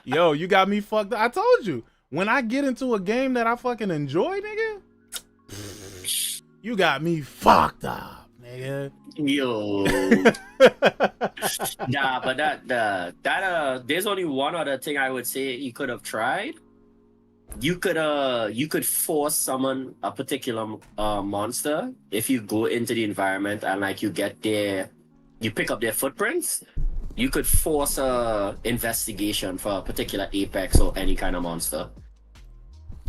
Yo, you got me fucked up. I told you. When I get into a game that I fucking enjoy, nigga, you got me fucked up, nigga. Yo. Nah, but that there's only one other thing I would say you could have tried. You could force summon a particular monster if you go into the environment and like you pick up their footprints. You could force a investigation for a particular apex or any kind of monster.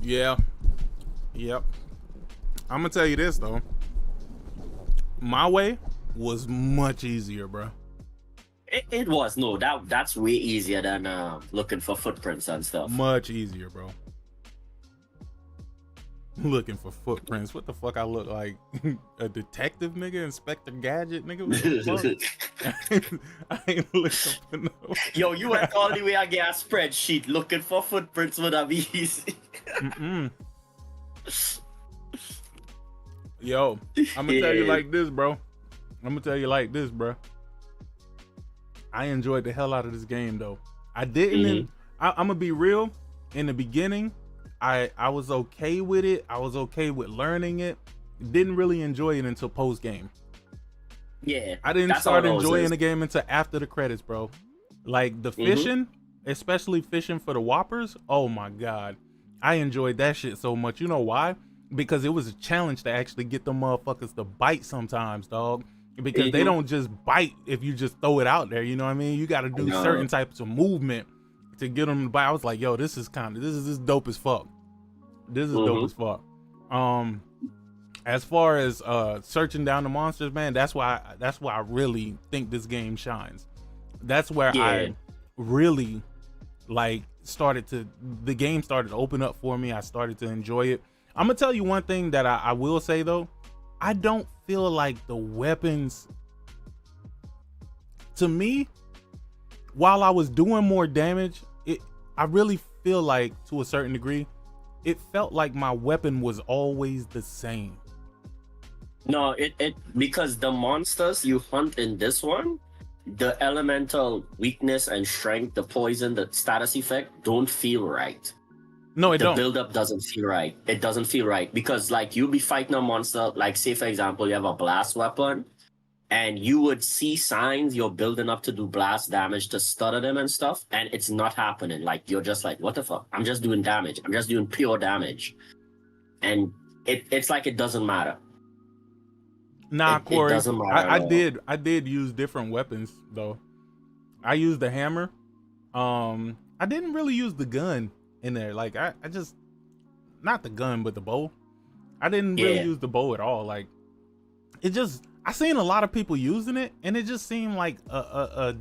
Yeah. Yep. I'm gonna tell you this though. My way was much easier, bro. It was that's way easier than looking for footprints and stuff. Much easier, bro. Looking for footprints. What the fuck I look like? A detective, nigga? Inspector Gadget, nigga? What the fuck? I ain't looking for no. Yo, you went all the way and get a spreadsheet looking for footprints would have been easy. Yo, I'm gonna tell you like this, bro. I enjoyed the hell out of this game, though. I didn't. I'm gonna be real. In the beginning, I was okay with it. I was okay with learning it. Didn't really enjoy it until post game. Yeah, I didn't start enjoying the game until after the credits, bro. Like the fishing, especially fishing for the whoppers. Oh my god, I enjoyed that shit so much. You know why? Because it was a challenge to actually get them motherfuckers to bite sometimes, dog. Because they don't just bite if you just throw it out there. You know what I mean? You got to do certain types of movement to get them to bite. I was like, yo, this is dope as fuck. This is dope as fuck. As far as searching down the monsters, man, that's why I really think this game shines. That's where I really like the game started to open up for me. I started to enjoy it. I'm gonna tell you one thing that I will say though. I don't feel like the weapons, to me, while I was doing more damage, I really feel like to a certain degree, it felt like my weapon was always the same. No, it because the monsters you hunt in this one, the elemental weakness and strength, the poison, the status effect don't feel right. No, the build-up doesn't feel right. It doesn't feel right because like you'll be fighting a monster, like say for example you have a blast weapon and you would see signs you're building up to do blast damage to stutter them and stuff, and it's not happening. Like you're just like, what the fuck? I'm just doing damage. I'm just doing pure damage. And it's like it doesn't matter. Nah, Corey, it doesn't matter I did use different weapons though. I used the hammer. I didn't really use the gun in there. Like I just, not the gun but the bow. I didn't really use the bow at all. Like it just, I seen a lot of people using it and it just seemed like a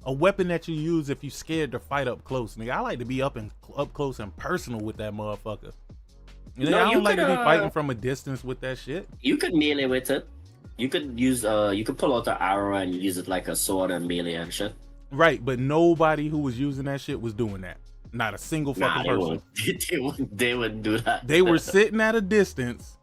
weapon that you use if you scared to fight up close. Nigga, I like to be up close and personal with that motherfucker. You know, I don't like to be fighting from a distance with that shit. You could melee with it. You could use you could pull out the arrow and use it like a sword and melee and shit. Right, but nobody who was using that shit was doing that. Not a single fucking person. They wouldn't do that. They were sitting at a distance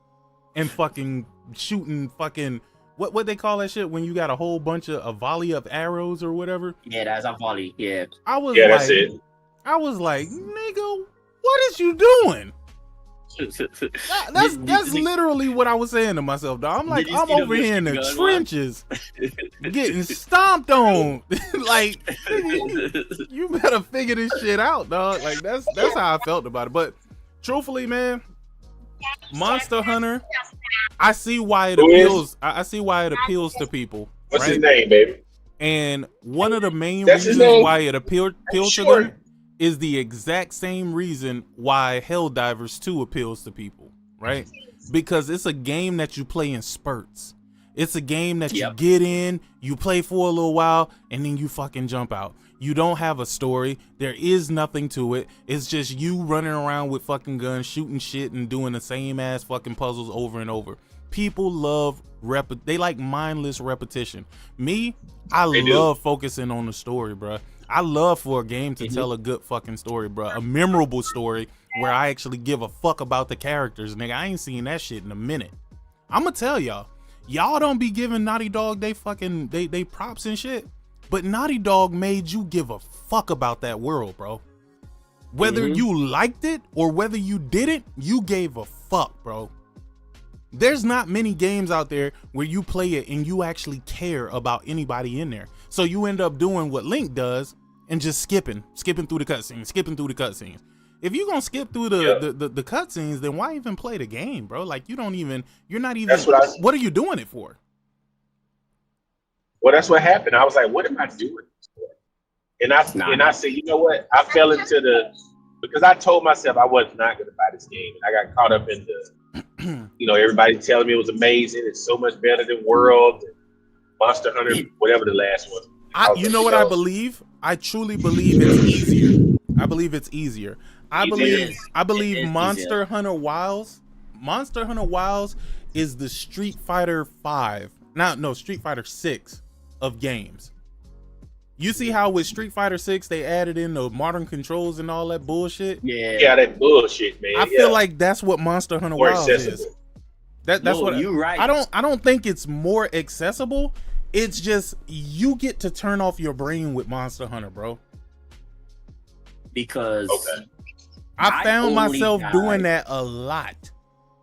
and fucking shooting fucking what they call that shit when you got a whole bunch of a volley of arrows or whatever. Yeah, that's a volley. Yeah. That's it. I was like, nigga, what is you doing? That's literally what I was saying to myself, dog. I'm like, I'm over here in the trenches, getting stomped on. Like, you better figure this shit out, dog. Like, that's how I felt about it. But truthfully, man, Monster Hunter, I see why it appeals. I see why it appeals to people. What's right? his name, baby? And one of the main That's his reasons name? why it appealed to them is the exact same reason why Helldivers 2 appeals to people, right? Because it's a game that you play in spurts. It's a game that you get in, you play for a little while, and then you fucking jump out. You don't have a story. There is nothing to it. It's just you running around with fucking guns, shooting shit, and doing the same ass fucking puzzles over and over. People love they like mindless repetition. Me, I love focusing on the story, bro. I love for a game to tell a good fucking story, bro. A memorable story where I actually give a fuck about the characters, nigga. I ain't seen that shit in a minute. I'ma tell y'all don't be giving Naughty Dog they props and shit, but Naughty Dog made you give a fuck about that world, bro. Whether you liked it or whether you didn't, you gave a fuck, bro. There's not many games out there where you play it and you actually care about anybody in there. So you end up doing what Link does and just skipping through the cutscenes, If you're gonna skip through the cutscenes, then why even play the game, bro? Like you're not even. That's what are you doing it for? Well, that's what happened. I was like, what am I doing this for? And I said, you know what? I fell into because I told myself I was not going to buy this game, and I got caught up in everybody telling me it was amazing. It's so much better than World, and Monster Hunter, whatever the last one. I believe? I truly believe it's easier. I believe it's easier. I believe Monster Hunter Wilds is the Street Fighter 6 of games. You see how with Street Fighter 6 they added in the modern controls and all that bullshit? Yeah, that bullshit, man. I feel like that's what Monster Hunter Wilds is. That's what you're right. I don't think it's more accessible. It's just you get to turn off your brain with Monster Hunter, bro. Because I found myself doing that a lot.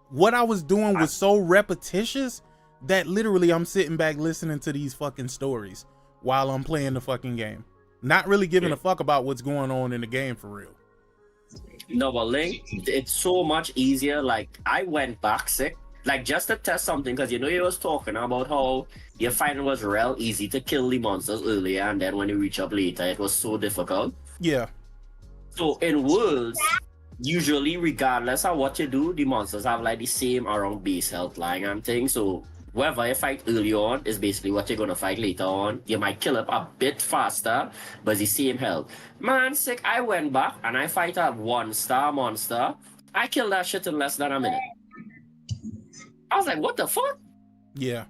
What I was doing was so repetitious that literally I'm sitting back listening to these fucking stories while I'm playing the fucking game. Not really giving a fuck about what's going on in the game for real. No, but Link, it's so much easier. Like, I went back sick, like just to test something, because you was talking about how you find it was real easy to kill the monsters earlier, and then when you reach up later, it was so difficult. Yeah. So in Worlds, usually regardless of what you do, the monsters have like the same around base health line and things. So whoever you fight early on is basically what you're gonna fight later on. You might kill up a bit faster, but it's the same health. Man, sick, I went back and I fight a 1-star monster. I killed that shit in less than a minute. I was like, what the fuck? Yeah.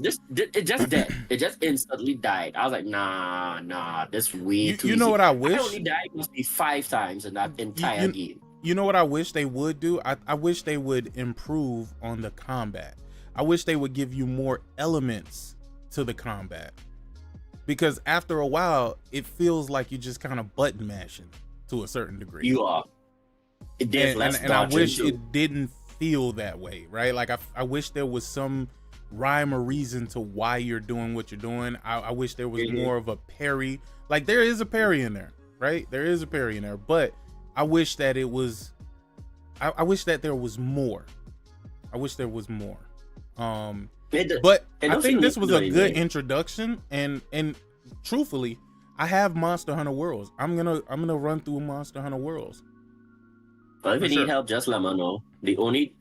It just dead. It just instantly died. I was like, nah, this way too You know easy. what I wish? I only died must be 5 times in that entire game. You know what I wish they would do? I wish they would improve on the combat. I wish they would give you more elements to the combat. Because after a while, it feels like you're just kind of button mashing to a certain degree. You are. And I wish it didn't feel that way, right? Like I wish there was some rhyme or reason to why you're doing what you're doing. I wish there was more of a parry. Like there is a parry in there, right? There is a parry in there, but I wish that it was. I wish that there was more. I wish there was more. But I think this was a good introduction, and truthfully, I have Monster Hunter Worlds. I'm gonna run through Monster Hunter Worlds. But if you need help, just let me know. The only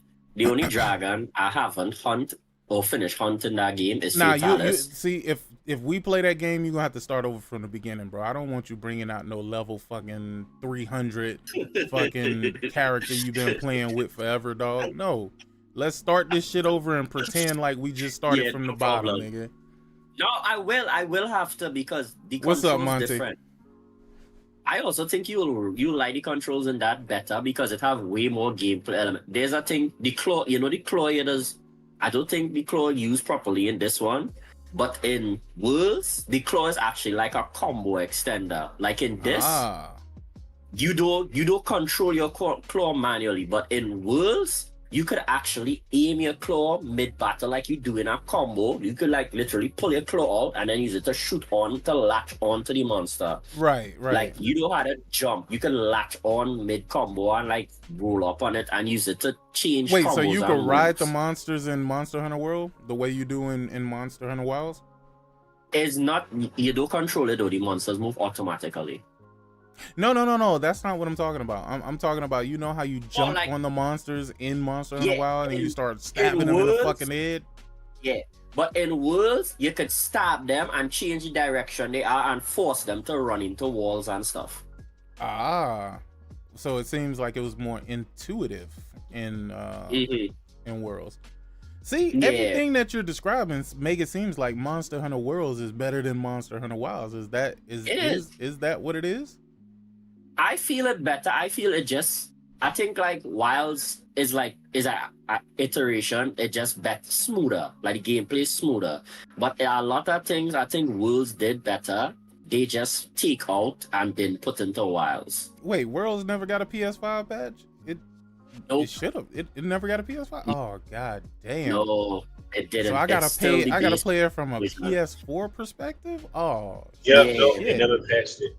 dragon I haven't hunted or finished hunting that game is you see, if we play that game, you're gonna have to start over from the beginning, bro. I don't want you bringing out no level fucking 300 fucking character you've been playing with forever, dog. No, let's start this shit over and pretend like we just started from the bottom, nigga. No, I will have to, because the What's up, Monty? Different. I also think you'll like the controls in that better because it have way more gameplay element. There's a thing, the claw, the claw does. I don't think the claw used properly in this one, but in Worlds, the claw is actually like a combo extender. Like in this, you don't control your claw manually, but in Worlds, you could actually aim your claw mid battle like you do in a combo. You could like literally pull your claw out and then use it to shoot on to latch onto the monster. Right. Like you know how to jump. You can latch on mid combo and like roll up on it and use it to change. Wait, so you can ride the moves. monsters in Monster Hunter World the way you do in Monster Hunter Wilds? It's not, you don't control it though. The monsters move automatically. No. That's not what I'm talking about. I'm talking about, you know how you jump like, on the monsters in Monster Hunter Wild and you start stabbing them Worlds, in the fucking head? Yeah. But in Worlds, you could stab them and change the direction they are and force them to run into walls and stuff. Ah. So it seems like it was more intuitive in Worlds. See, everything that you're describing make it seems like Monster Hunter Worlds is better than Monster Hunter Wilds. Is that what it is? I feel it better. I feel it just. I think like Wilds is a iteration. It just better smoother. Like the gameplay is smoother. But there are a lot of things I think Worlds did better. They just take out and then put into Wilds. Wait, Worlds never got a PS5 patch? Nope. It should have. It never got a PS5. Oh god damn. No, it didn't. So I gotta play it from a PS4 perspective. Oh yeah, shit. no, it never patched it.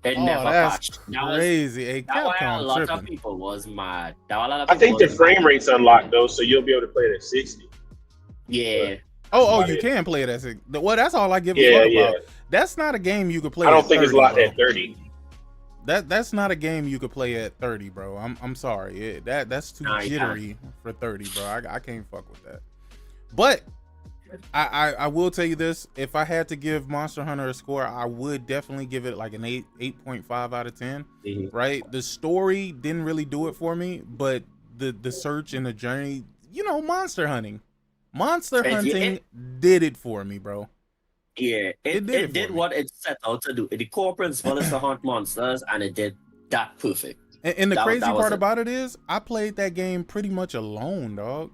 It never that's patched. crazy. Hey, That why a Capcom lot tripping. of people was mad. I think the frame rate's unlocked though, so you'll be able to play it at 60. Yeah. Oh, you can play it at 60. Well, that's all I give a fuck about. That's not a game you could play. I don't think 30, it's locked bro. at 30. That's not a game you could play at 30, bro. I'm sorry. That's too jittery for 30, bro. I can't fuck with that. But I will tell you this: if I had to give Monster Hunter a score, I would definitely give it like an 8.5 out of 10. Mm-hmm. Right? The story didn't really do it for me, but the search and the journey, monster hunting did it for me, bro. Yeah, it did what it set out to do. The core principle is to hunt monsters, and it did that perfect. And the crazy part about it is, I played that game pretty much alone, dog.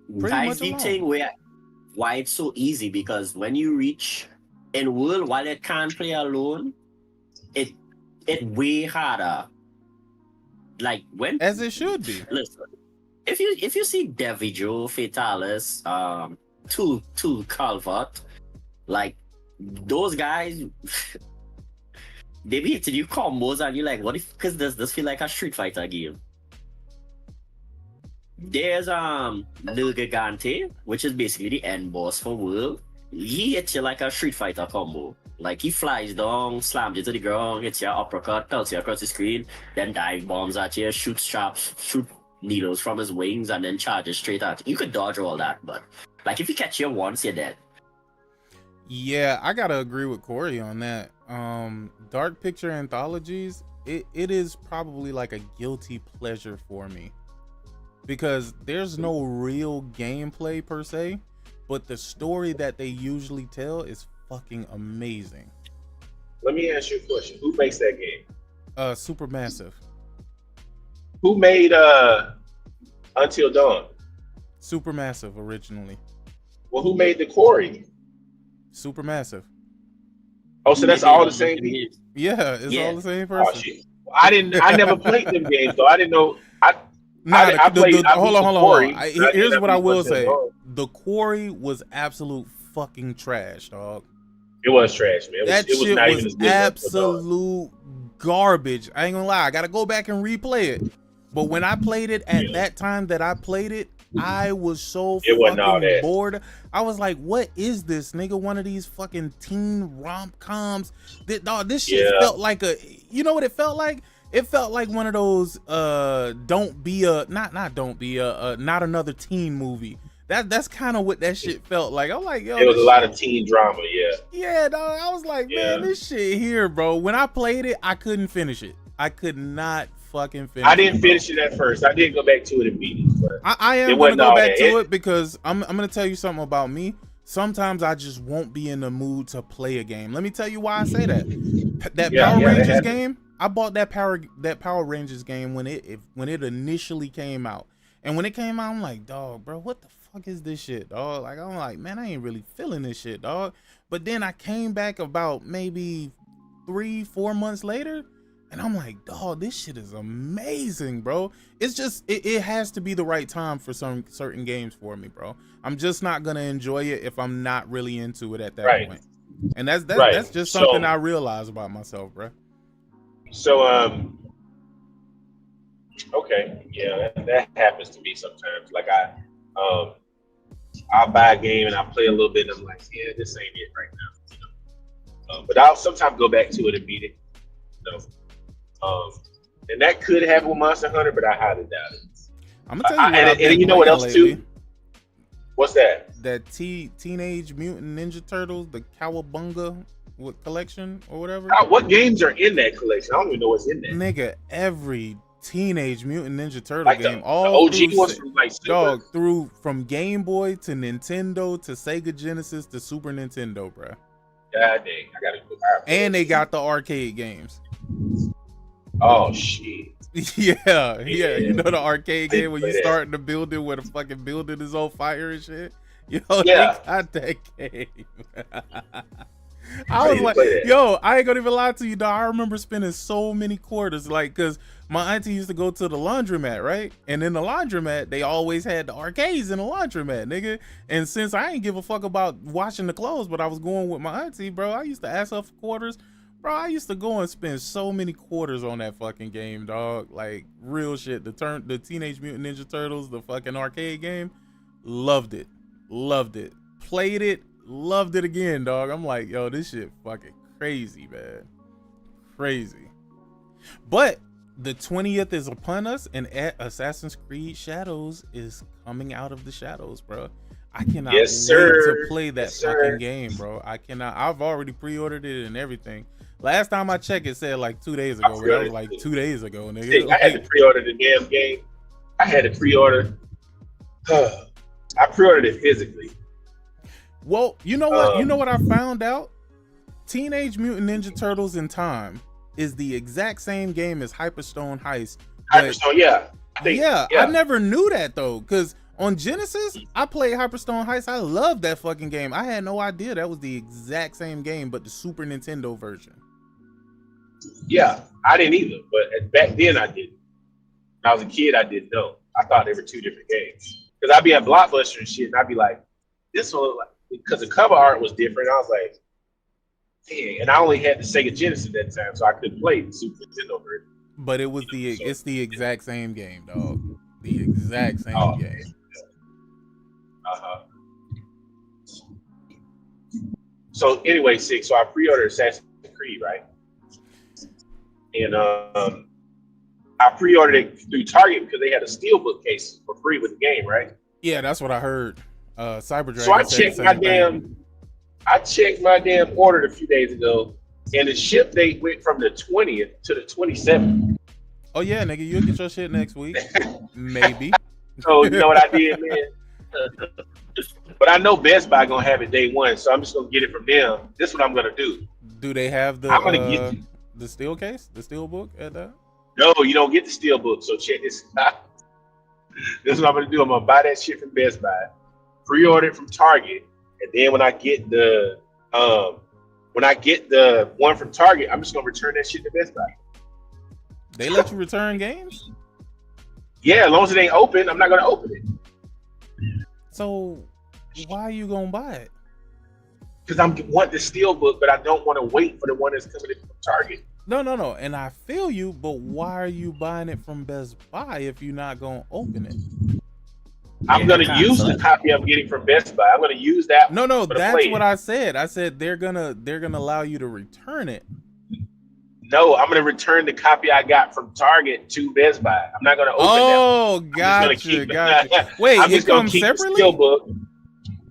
That's the thing why it's so easy, because when you reach in World, while it can't play alone, it way harder. Like when as it should be. Listen, if you see Devijo, Fatalis, to Calvert. Like those guys, they be hitting you combos and you're like, what if? Because does this feel like a Street Fighter game? There's Nilgigante, which is basically the end boss for World. He hits you like a Street Fighter combo. Like he flies down, slams you to the ground, hits your uppercut, pelts you across the screen, then dive bombs at you, shoot needles from his wings, and then charges straight at you. You could dodge all that, but like if you catch you once, you're dead. Yeah, I gotta agree with Corey on that. Dark Picture Anthologies, it is probably like a guilty pleasure for me, because there's no real gameplay per se, but the story that they usually tell is fucking amazing. Let me ask you a question. Who makes that game? Supermassive. Who made Until Dawn? Supermassive originally. Well, who made the Quarry? Supermassive. Oh, so that's all the same people? Yeah, it's all the same person. Oh, shit. I never played them games, so I didn't know. Hold on. Here's what I will say. The Quarry was absolute fucking trash, dog. It was trash, man. That shit was absolute garbage. I ain't gonna lie. I gotta go back and replay it. But when I played it at that time that I played it, I was so fucking bored. I was like, what is this, nigga? One of these fucking teen rom-coms. This shit felt like you know what it felt like? It felt like one of those not another teen movie. That's kind of what that shit felt like. I'm like, yo, it was a lot of teen drama, yeah, dog. I was like, man, this shit here, bro. When I played it, I couldn't finish it. I could not fucking finish it. I didn't finish it at first. I did go back to it immediately. I am gonna go back to it because I'm gonna tell you something about me. Sometimes I just won't be in the mood to play a game. Let me tell you why I say that. That Power Rangers game, I bought that Power Rangers game when it initially came out. And when it came out, I'm like, dog, bro, what the fuck is this shit, dog? Like, I'm like, man, I ain't really feeling this shit, dog. But then I came back about maybe 3-4 months later, And I'm like, dog, this shit is amazing, bro. It's just, it has to be the right time for some certain games for me, bro. I'm just not gonna enjoy it if I'm not really into it at that point. And that's just something I realize about myself, bro. So, okay, yeah, that happens to me sometimes. Like I'll buy a game and I play a little bit and I'm like, yeah, this ain't it right now. You know? But I'll sometimes go back to it and beat it. You know? And that could happen with Monster Hunter, but I highly doubt it. I'm gonna tell you and you know what else lately? too? What's that? That Teenage Mutant Ninja Turtles, the Cowabunga collection or whatever. What games are in that collection? I don't even know what's in there. Nigga, every Teenage Mutant Ninja Turtle like game, the all OG ones from like dog through from Game Boy to Nintendo to Sega Genesis to Super Nintendo, bro. God dang, I gotta go. And they got the arcade games. Oh shit. yeah. You know the arcade game where you start in the building where the fucking building is on fire and shit? Yo, they got that game. I was like, yo, I ain't gonna even lie to you, dog. I remember spending so many quarters, like, cause my auntie used to go to the laundromat, right? And in the laundromat, they always had the arcades in the laundromat, nigga. And since I ain't give a fuck about washing the clothes, but I was going with my auntie, bro, I used to ask her for quarters. Bro, I used to go and spend so many quarters on that fucking game, dog. Like, real shit. The Teenage Mutant Ninja Turtles, the fucking arcade game, loved it. Played it, loved it again, dog. I'm like, yo, this shit fucking crazy, man. Crazy. But the 20th is upon us, and Assassin's Creed Shadows is coming out of the shadows, bro. I cannot wait to play that fucking game, bro. I cannot. I've already pre-ordered it and everything. Last time I checked, it said like 2 days ago. But that was like 2 days ago, nigga. I had to pre-order the damn game. I had to pre-order. I pre-ordered it physically. Well, you know what? You know what I found out? Teenage Mutant Ninja Turtles in Time is the exact same game as Hyperstone Heist. Hyperstone, yeah. I never knew that though, because on Genesis, I played Hyperstone Heist. I love that fucking game. I had no idea that was the exact same game, but the Super Nintendo version. Yeah, I didn't either, but back then I didn't. When I was a kid, I didn't know. I thought they were two different games. Because I'd be at Blockbuster and shit, and I'd be like, this one, because the cover art was different. I was like, dang. And I only had the Sega Genesis at that time, so I couldn't play the Super Nintendo version. But it was it's the exact same game, dog. The exact same game. So anyway, so I pre-ordered Assassin's Creed, right? And I pre-ordered it through Target because they had a steelbook case for free with the game, right? Yeah, that's what I heard. Cyberdragon. So I checked my damn order a few days ago, and the ship date went from the 20th to the 27th. Oh yeah, nigga, you'll get your shit next week, maybe. So you know what I did, man? But I know Best Buy gonna have it day one, so I'm just gonna get it from them. This is what I'm gonna do. Do they have the? I'm gonna get the steel case, the steel book at that? No, you don't get the steel book. So check this out. This is what I'm gonna do. I'm gonna buy that shit from Best Buy, pre-order it from Target, and then when I get the one from Target, I'm just gonna return that shit to Best Buy. They let you return games? Yeah, as long as it ain't open, I'm not gonna open it. So why are you gonna buy it? Because I want the steel book, but I don't want to wait for the one that's coming in from Target. No. And I feel you, but why are you buying it from Best Buy if you're not gonna open it? I'm gonna use the copy I'm getting from Best Buy. I'm gonna use that. No, that's what I said. I said they're gonna allow you to return it. No, I'm gonna return the copy I got from Target to Best Buy. I'm not gonna open that. Oh, gotcha. Wait, it comes separately? Steel book.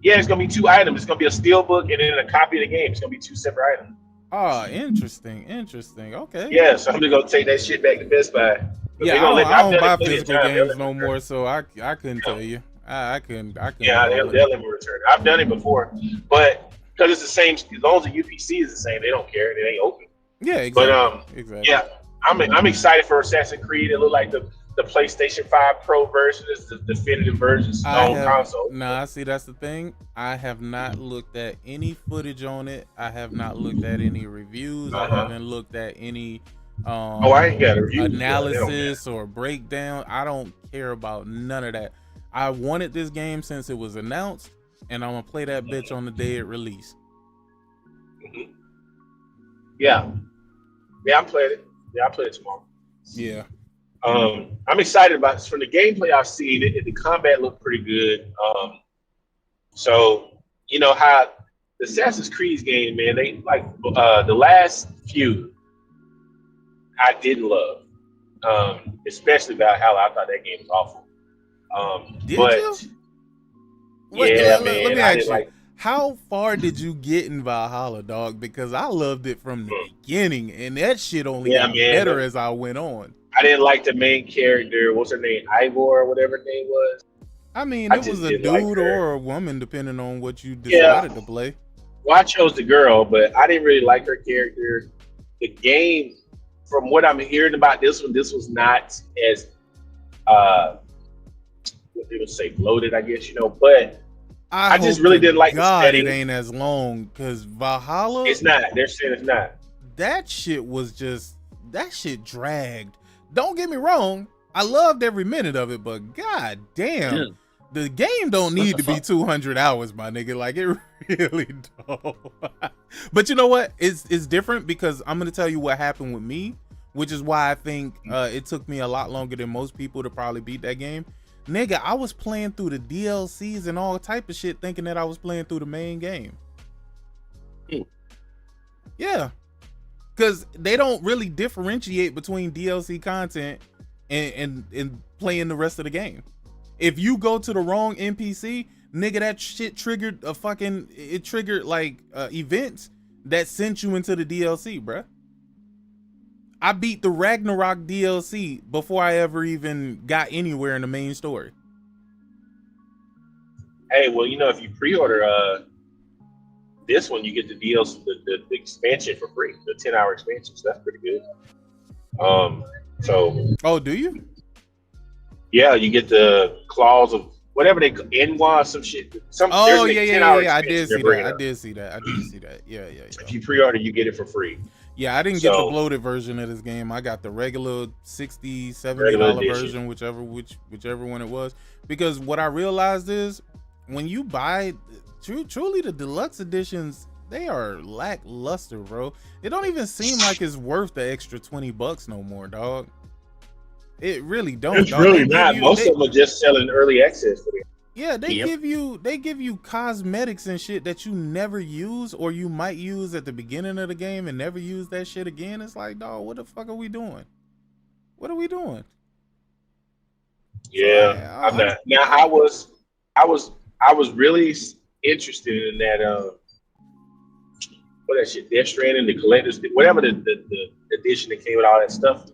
Yeah, it's gonna be two items. It's gonna be a steel book and then a copy of the game. It's gonna be two separate items. Oh, interesting. Okay. Yeah, so I'm just gonna take that shit back to Best Buy. Yeah, I don't buy physical games no more, so I couldn't tell you. I couldn't. Yeah, they'll let me return it. I've done it before, but because it's the same, as long as the UPC is the same, they don't care. It ain't open. Yeah, exactly. But exactly. Yeah, I'm excited for Assassin's Creed. It looked like the PlayStation 5 Pro version is the definitive version on console. Nah, see, that's the thing. I have not looked at any footage on it. I have not looked at any reviews. I haven't looked at any I ain't got a review. analysis or breakdown. I don't care about none of that. I wanted this game since it was announced, and I'm gonna play that bitch on the day it released. Yeah, I'm playing it. Yeah, I'll play it tomorrow. Yeah. I'm excited about this. From the gameplay I've seen, the combat looked pretty good. So you know how the Assassin's Creed game, man, they like the last few I didn't love, especially Valhalla. I thought that game was awful. Did but you? yeah, Let man, me I ask didn't you. like. How far did you get in Valhalla, dog? Because I loved it from the beginning, and that shit only got better as I went on. I didn't like the main character. What's her name? Ivor or whatever her name was. I mean, it was a dude like or a woman, depending on what you decided to play. Well, I chose the girl, but I didn't really like her character. The game, from what I'm hearing about this was not as what they would say, bloated, I guess, but I just really didn't like the setting. It ain't as long, because Valhalla, it's not. They're saying it's not. That shit dragged. Don't get me wrong, I loved every minute of it, but god damn, the game don't need to be 200 hours, my nigga. Like, it really don't. But you know what? It's different, because I'm gonna tell you what happened with me, which is why I think it took me a lot longer than most people to probably beat that game. Nigga, I was playing through the DLCs and all type of shit, thinking that I was playing through the main game. Yeah, because they don't really differentiate between DLC content and playing the rest of the game. If you go to the wrong NPC, nigga, that shit triggered events that sent you into the DLC, bruh. I beat the Ragnarok DLC before I ever even got anywhere in the main story. Hey, well, if you pre-order this one, you get the DLC, the expansion for free, the 10-hour expansion. So that's pretty good. Oh, do you? Yeah, you get the clause of whatever they NY some shit. Oh yeah. I did see that. Yeah. If you pre-order, you get it for free. Yeah, I didn't get the bloated version of this game. I got the regular $60, $70 version, whichever one it was. Because what I realized is, when you buy truly the deluxe editions, they are lackluster, bro. It don't even seem like it's worth the extra $20 no more, dog. It really don't. It's really not. Most of them are just selling early access for them. Yeah, they give you cosmetics and shit that you never use, or you might use at the beginning of the game and never use that shit again. It's like, dog, what the fuck are we doing? What are we doing? Yeah, I'm not. Now, I was really interested in that what that shit, Death Stranding, the collector's, whatever the edition that came with all that stuff,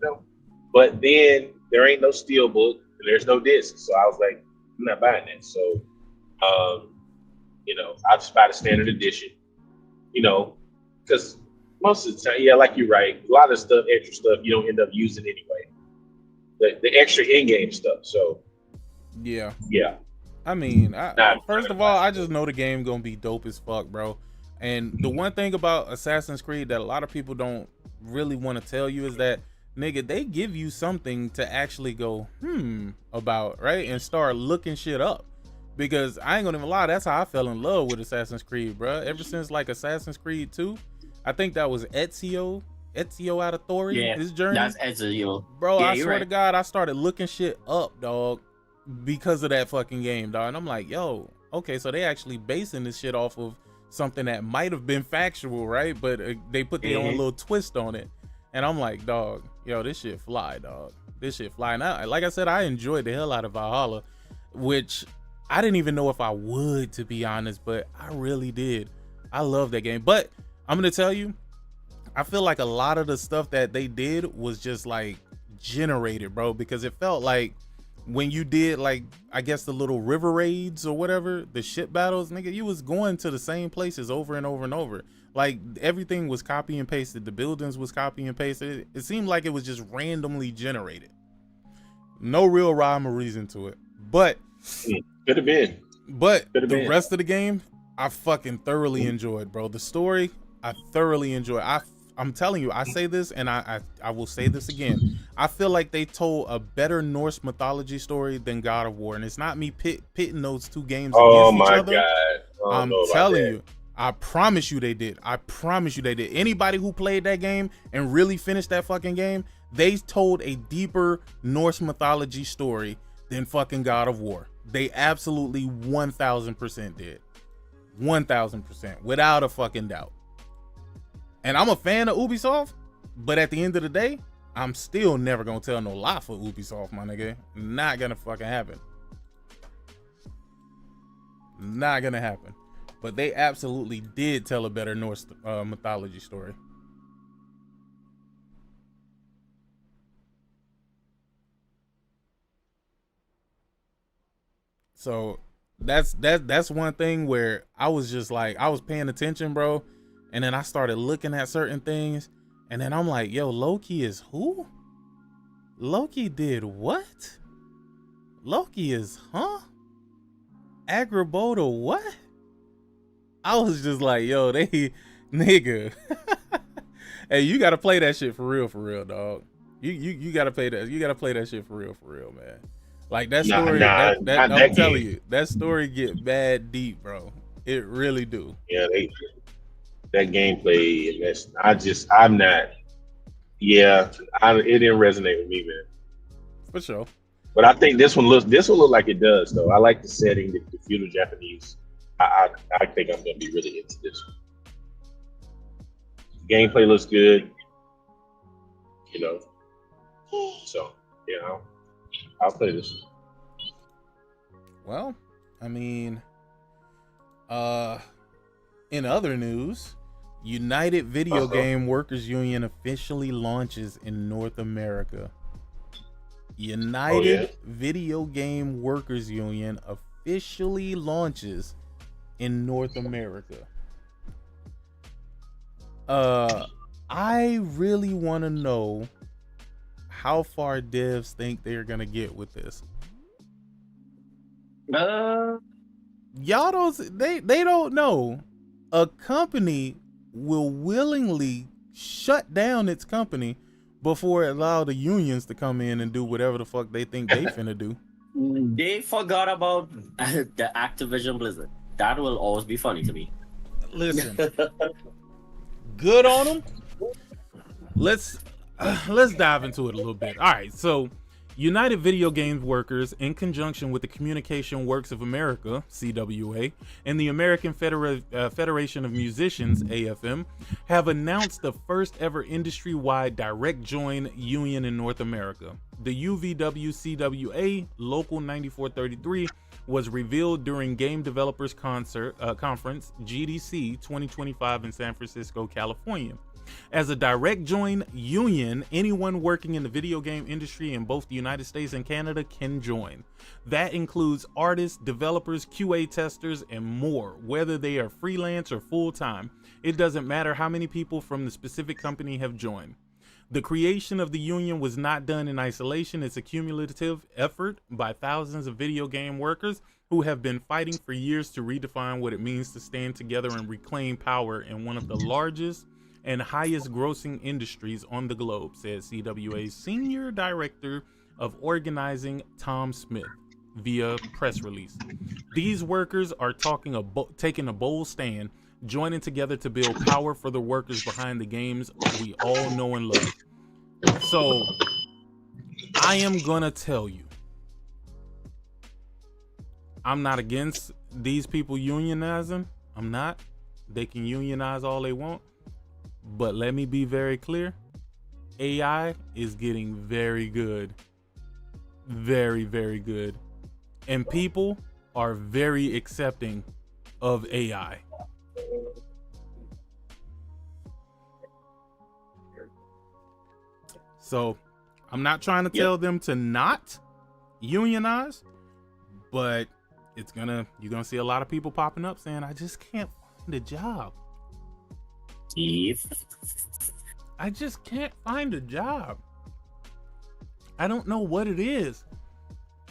But then there ain't no steelbook and there's no disc, so I was like, I'm not buying that. So, I just buy the standard edition, because most of the time, yeah, like you're right, a lot of stuff, extra stuff, you don't end up using anyway. The extra in-game stuff. So, yeah. I mean, first of all, I just know the game gonna be dope as fuck, bro. And the one thing about Assassin's Creed that a lot of people don't really want to tell you is that, nigga, they give you something to actually go about, right? And start looking shit up. Because I ain't gonna even lie, that's how I fell in love with Assassin's Creed, bro. Ever since like Assassin's Creed 2, I think that was Ezio Auditore, his journey. That's Ezio. Bro, I swear to God, I started looking shit up, dog, because of that fucking game, dog. And I'm like, yo, okay, so they actually basing this shit off of something that might have been factual, right? But they put their own little twist on it. And I'm like, dog, yo, this shit fly, dog. This shit fly. Now, like I said, I enjoyed the hell out of Valhalla, which I didn't even know if I would, to be honest, but I really did. I love that game. But I'm going to tell you, I feel like a lot of the stuff that they did was just like generated, bro, because it felt like when you did, like, I guess the little river raids or whatever, the ship battles, nigga, you was going to the same places over and over and over. Like, everything was copy and pasted. The buildings was copy and pasted. It seemed like it was just randomly generated. No real rhyme or reason to it. But could have been. But the rest of the game, I fucking thoroughly enjoyed, bro. The story, I thoroughly enjoyed. I I'm telling you, I say this and I will say this again. I feel like they told a better Norse mythology story than God of War, and it's not me pitting those two games Oh against each my other. God. I don't I'm know about telling that. you, I promise you they did. I promise you they did. Anybody who played that game and really finished that fucking game, they told a deeper Norse mythology story than fucking God of War. They absolutely 1000% did. 1000%, without a fucking doubt. And I'm a fan of Ubisoft, but at the end of the day, I'm still never gonna tell no lie for Ubisoft, my nigga. Not gonna fucking happen. Not gonna happen. But they absolutely did tell a better Norse mythology story. So that's one thing where I was just like, I was paying attention, bro, and then I started looking at certain things, and then I'm like, yo, Loki is who? Loki did what? Loki is Agrabota what? I was just like, yo, they nigga. Hey, you gotta play that shit for real, dog. You gotta play that. You gotta play that shit for real, man. Like that story, that I'm telling you, that story get bad deep, bro. It really do. Yeah, that gameplay, and I'm not. Yeah, it didn't resonate with me, man. For sure. But I think this one looks like it does, though. I like the setting, the feudal Japanese. I think I'm gonna be really into this one. Gameplay looks good, you know. So yeah, I'll play this one. Well, I mean, in other news, United Video Game Workers Union officially launches in North America. United Video Game Workers Union officially launches in North America. I really want to know how far devs think they're gonna get with this. Y'all don't. They don't know. A company will willingly shut down its company before it allow the unions to come in and do whatever the fuck they think they finna do. They forgot about the Activision Blizzard. That will always be funny to me. Listen, good on them. Let's dive into it a little bit. All right, so United Video Games Workers, in conjunction with the Communication Works of America, CWA, and the American Federation of Musicians, AFM, have announced the first ever industry-wide direct join union in North America. The UVW-CWA Local 9433 was revealed during Game Developers Conference, GDC 2025 in San Francisco, California. As a direct join union, anyone working in the video game industry in both the United States and Canada can join. That includes artists, developers, QA testers, and more, whether they are freelance or full-time. It doesn't matter how many people from the specific company have joined. The creation of the union was not done in isolation. It's a cumulative effort by thousands of video game workers who have been fighting for years to redefine what it means to stand together and reclaim power in one of the largest and highest grossing industries on the globe, said CWA's Senior Director of Organizing, Tom Smith, via press release. These workers are taking a bold stand, joining together to build power for the workers behind the games we all know and love. So, I am gonna tell you, I'm not against these people unionizing. I'm not. They can unionize all they want. But let me be very clear. AI is getting very good. Very, very good. And people are very accepting of AI. So I'm not trying to tell them to not unionize, but you're gonna see a lot of people popping up saying, I just can't find a job. I just can't find a job. I don't know what it is.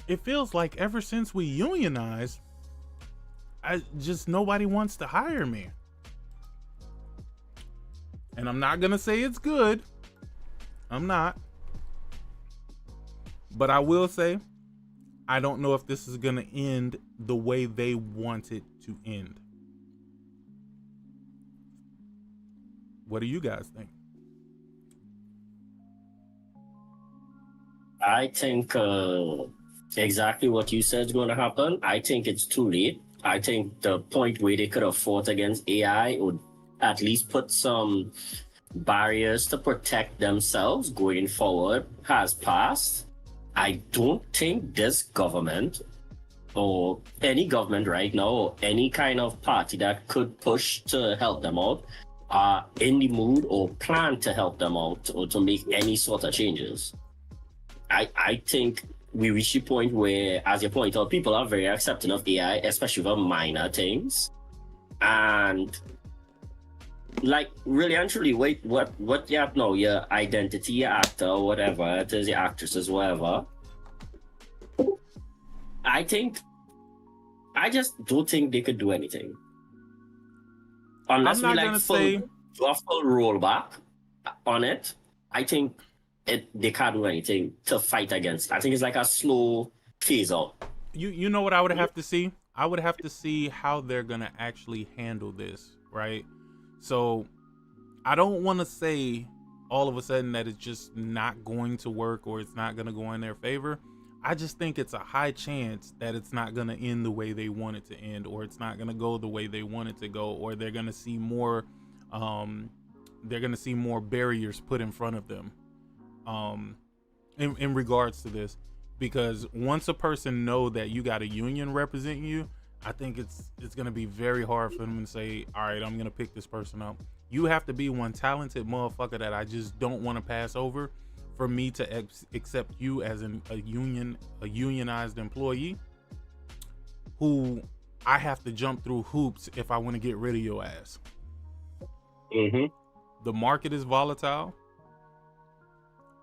It feels like ever since we unionized, nobody wants to hire me. And I'm not gonna say it's good. I'm not. But I will say, I don't know if this is gonna end the way they want it to end. What do you guys think? I think exactly what you said is going to happen. I think it's too late. I think the point where they could have fought against AI would at least put some barriers to protect themselves going forward has passed. I don't think this government or any government right now or any kind of party that could push to help them out are in the mood or plan to help them out or to make any sort of changes. I think we reach a point where, as you point out, people are very accepting of AI, especially for minor things. And like really and truly, wait, what you have now, your identity, your actor, whatever it is, your actresses, whatever. I just don't think they could do anything. Unless we like do a full rollback on it, I think they can't do anything to fight against. I think it's like a slow phase out. You know what I would have to see? I would have to see how they're gonna actually handle this, right? So I don't want to say all of a sudden that it's just not going to work or it's not gonna go in their favor. I just think it's a high chance that it's not gonna end the way they want it to end, or it's not gonna go the way they want it to go, or they're gonna see more barriers put in front of them in regards to this. Because once a person know that you got a union representing you, I think it's gonna be very hard for them to say, all right, I'm gonna pick this person up. You have to be one talented motherfucker that I just don't want to pass over for me to accept you as a unionized employee who I have to jump through hoops if I want to get rid of your ass. The market is volatile.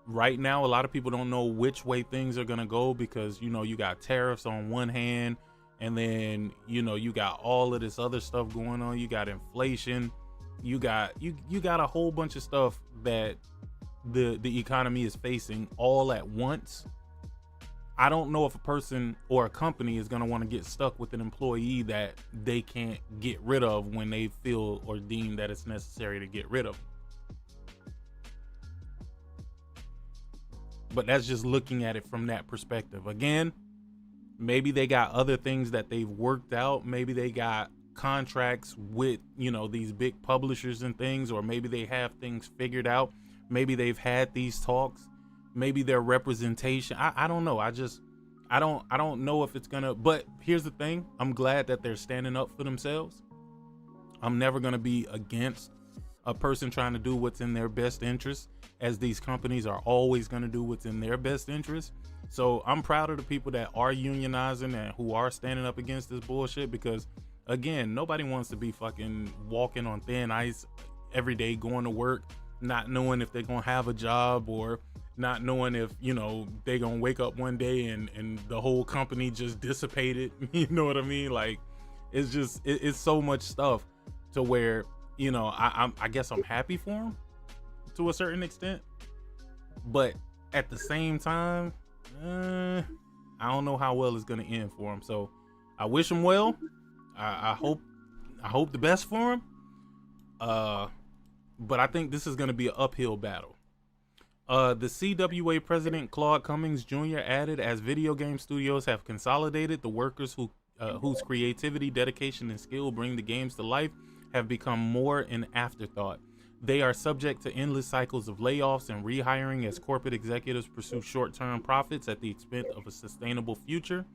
Right now, a lot of people don't know which way things are going to go because, you know, you got tariffs on one hand, and then, you know, you got all of this other stuff going on. You got inflation. You got a whole bunch of stuff that the economy is facing all at once. I don't know if a person or a company is going to want to get stuck with an employee that they can't get rid of when they feel or deem that it's necessary to get rid of. But that's just looking at it from that perspective. Again, maybe they got other things that they've worked out. Maybe they got contracts with, you know, these big publishers and things, or maybe they have things figured out. Maybe they've had these talks. Maybe their representation. I don't know. I don't know if it's gonna. But here's the thing. I'm glad that they're standing up for themselves. I'm never gonna be against a person trying to do what's in their best interest, as these companies are always gonna do what's in their best interest. So I'm proud of the people that are unionizing and who are standing up against this bullshit, because again, nobody wants to be fucking walking on thin ice every day, going to work, not knowing if they're gonna have a job, or not knowing if, you know, they're gonna wake up one day and the whole company just dissipated. You know what I mean? Like, it's just it's so much stuff to where, you know, I guess I'm happy for them to a certain extent, but at the same time, I don't know how well it's gonna end for them. So I wish them well. I hope the best for them. But I think this is gonna be an uphill battle. The CWA president Claude Cummings Jr. added, as video game studios have consolidated, the workers whose creativity, dedication, and skill bring the games to life have become more an afterthought. They are subject to endless cycles of layoffs and rehiring as corporate executives pursue short-term profits at the expense of a sustainable future.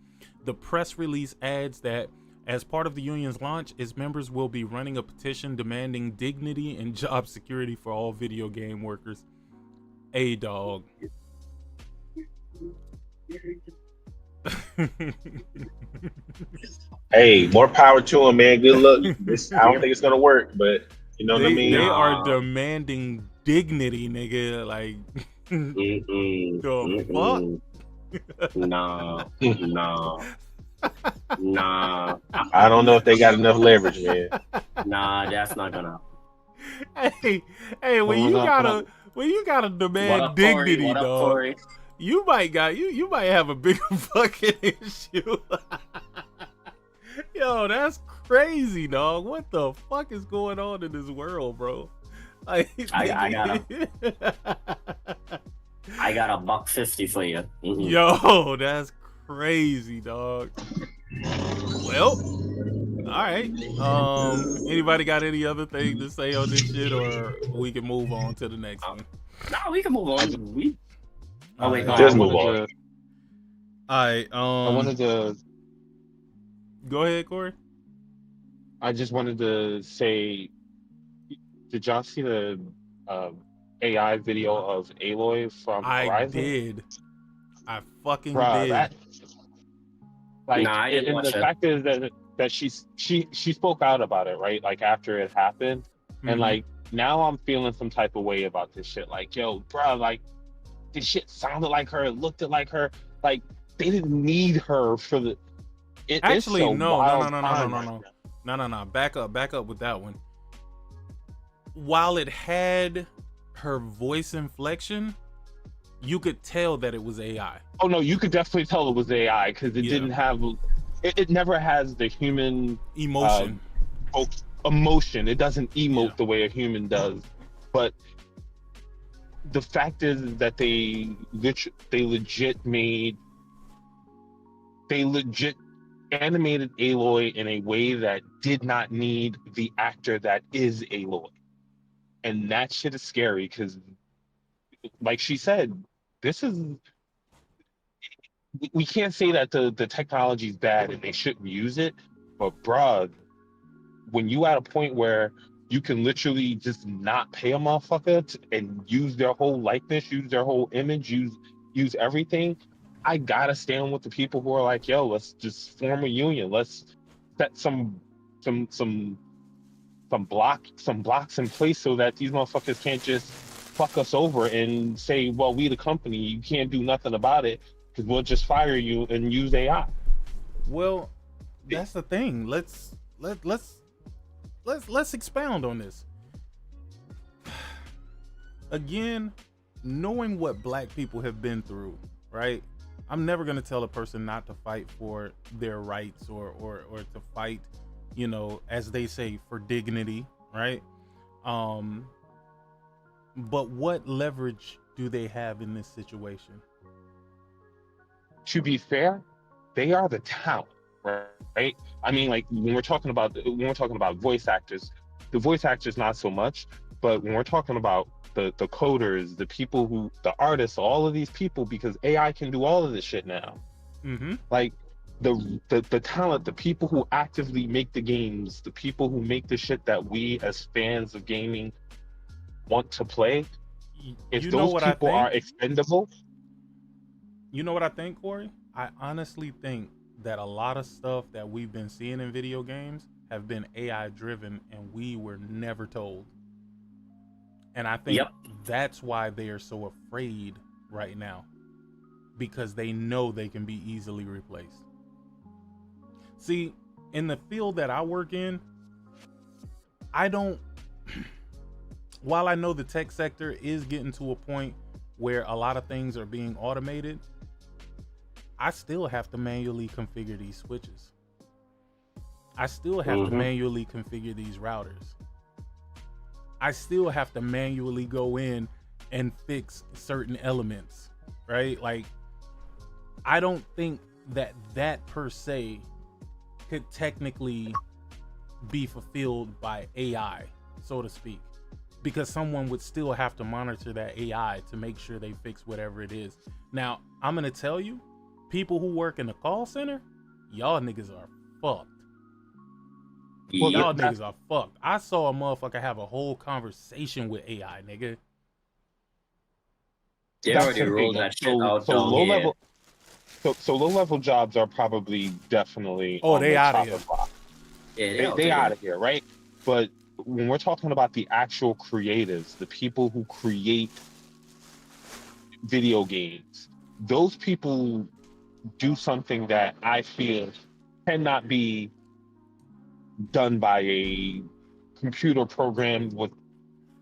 The press release adds that as part of the union's launch, its members will be running a petition demanding dignity and job security for all video game workers. A dog. Hey, more power to them, man. Good luck. I don't think it's gonna work, but you know what I mean? They are demanding dignity, nigga. Like, the fuck? Nah. I don't know if they got enough leverage, man. Nah, that's not gonna happen. hey, hey, What was that? when you gotta What demand up, Corey? dignity, What up, dog, Corey? you might have a bigger fucking issue. Yo, that's crazy, dog. What the fuck is going on in this world, bro? Like, I got $1.50 for you. Mhm. yo, that's crazy, dog. Well, all right. Anybody got any other thing to say on this shit, or we can move on to the next one? No, we can move on. Oh wait, All no, Just I move wanted on. to. right. I wanted to. Go ahead, Corey. I just wanted to say, did y'all see the AI video of Aloy from I Horizon? did. I fucking Bruh, did. that like, nah, I didn't and watch the it. fact is that she spoke out about it, right? Like after it happened, and Mhm. like now I'm feeling some type of way about this shit. Like, yo, bruh, like this shit sounded like her, it looked like her. Like they didn't need her for the. It's Actually, a no. wild time right now. No. Back up with that one. While it had her voice inflection, you could tell that it was AI. Oh no, you could definitely tell it was AI because it Yeah. didn't have. It never has the human Emotion. emotion. It doesn't emote Yeah. the way a human does. But the fact is that they legit animated Aloy in a way that did not need the actor that is Aloy, and that shit is scary because, like she said, this is. We can't say that the technology is bad and they shouldn't use it, but bruh, when you at a point where you can literally just not pay a motherfucker and use their whole likeness, use their whole image, use everything, I gotta stand with the people who are like, yo, let's just form a union. Let's set some blocks in place so that these motherfuckers can't just fuck us over and say, well, we the company, you can't do nothing about it because we'll just fire you and use AI. Well, that's the thing. Let's expound on this. Again, knowing what black people have been through, right? I'm never gonna tell a person not to fight for their rights or to fight, you know, as they say, for dignity, right? But what leverage do they have in this situation? To be fair, they are the talent, right? I mean, like when we're talking about voice actors, the voice actors not so much, but when we're talking about the coders, the artists, all of these people, because AI can do all of this shit now. Mm-hmm. Like the talent, the people who actively make the games, the people who make the shit that we as fans of gaming want to play. If You know those what I people are think? expendable, You know what I think, Corey? I honestly think that a lot of stuff that we've been seeing in video games have been AI driven and we were never told. And I think Yep. that's why they are so afraid right now, because they know they can be easily replaced. See, in the field that I work in, I don't while I know the tech sector is getting to a point where a lot of things are being automated, I still have to manually configure these switches. I still have to manually configure these routers. I still have to manually go in and fix certain elements, right? Like, I don't think that per se could technically be fulfilled by AI, so to speak, because someone would still have to monitor that AI to make sure they fix whatever it is. Now, I'm gonna tell you, people who work in the call center, y'all niggas are fucked. Well, Y'all niggas are fucked. I saw a motherfucker have a whole conversation with AI, nigga. They that's already the thing. rolled Like, that shit out so down low here. level, so low level jobs are probably definitely Oh, on they the outta chopping here. block. Yeah, They out of here, right? But when we're talking about the actual creatives, the people who create video games, those people do something that I feel cannot be done by a computer programmed with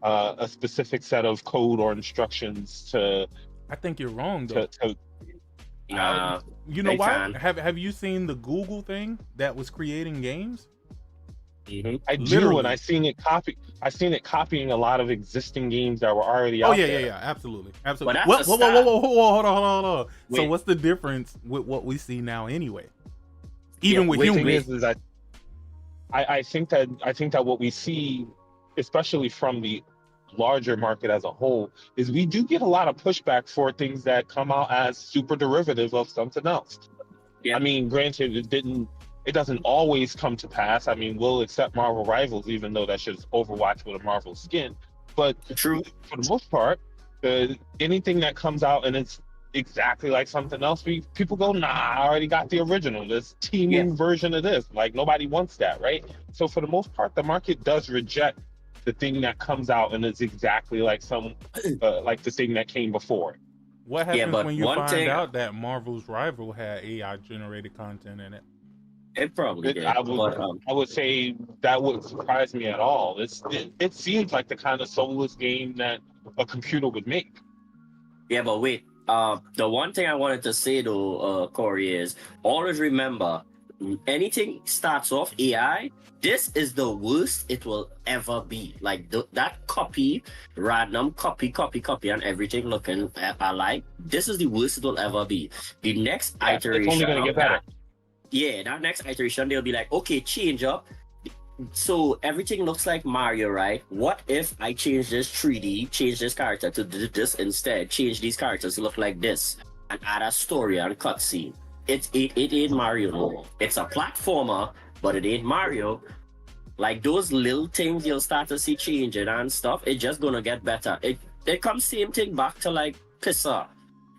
a specific set of code or instructions I think you're wrong though. to You know they why? can. Have you seen the Google thing that was creating games? I do, Literally. and I seen it copying a lot of existing games that were already Oh out yeah, there. yeah, absolutely, absolutely. But that's Whoa, a whoa, whoa, start. whoa, whoa, whoa, hold on. So Wait. what's the difference with what we see now anyway? Even with The thing humans. is that I think that what we see, especially from the larger market as a whole, is we do get a lot of pushback for things that come out as super derivative of something else. Yeah. I mean, granted, it doesn't always come to pass. I mean, we'll accept Marvel Rivals, even though that shit's Overwatch with a Marvel skin. But True. for the most part, anything that comes out and it's exactly like something else, people go, nah, I already got the original. This teaming version of this. Like, nobody wants that, right? So for the most part, the market does reject the thing that comes out and is exactly like like the thing that came before. What happens but when you one find thing- out that Marvel's Rival had AI generated content in it? It probably did. I But would say that wouldn't surprise me at all. It seems like the kind of soulless game that a computer would make. yeah, but wait. The one thing I wanted to say though, Corey, is always remember, anything starts off AI. This is the worst it will ever be. Like that random copy, and everything looking alike. This is the worst it will ever be. The next iteration, it's only going to get better. That next iteration, they'll be like, okay, change up. So everything looks like Mario, right? What if I change this 3D, change this character to this instead, change these characters to look like this, and add a story and cutscene? It ain't Mario no. It's a platformer, but it ain't Mario. Like those little things you'll start to see changing and stuff, it's just gonna get better. It comes same thing back to like Pixar.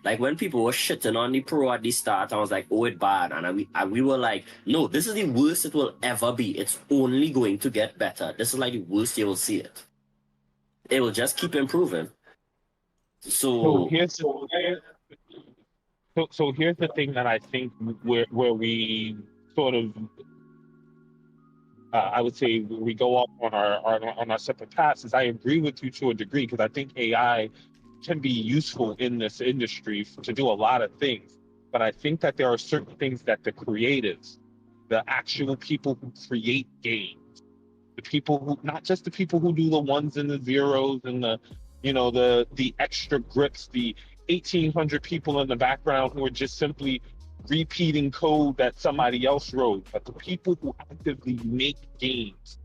Like when people were shitting on the Pro at the start, I was like, oh, it's bad. And we were like, no, this is the worst it will ever be. It's only going to get better. This is like the worst you will see it. It will just keep improving. So here's the thing that I think where we sort of I would say we go off on our separate paths is I agree with you to a degree because I think AI can be useful in this industry to do a lot of things. But I think that there are certain things that the creatives, the actual people who create games, the people who, not just the people who do the ones and the zeros and the extra grips, the 1,800 people in the background who are just simply repeating code that somebody else wrote, but the people who actively make games,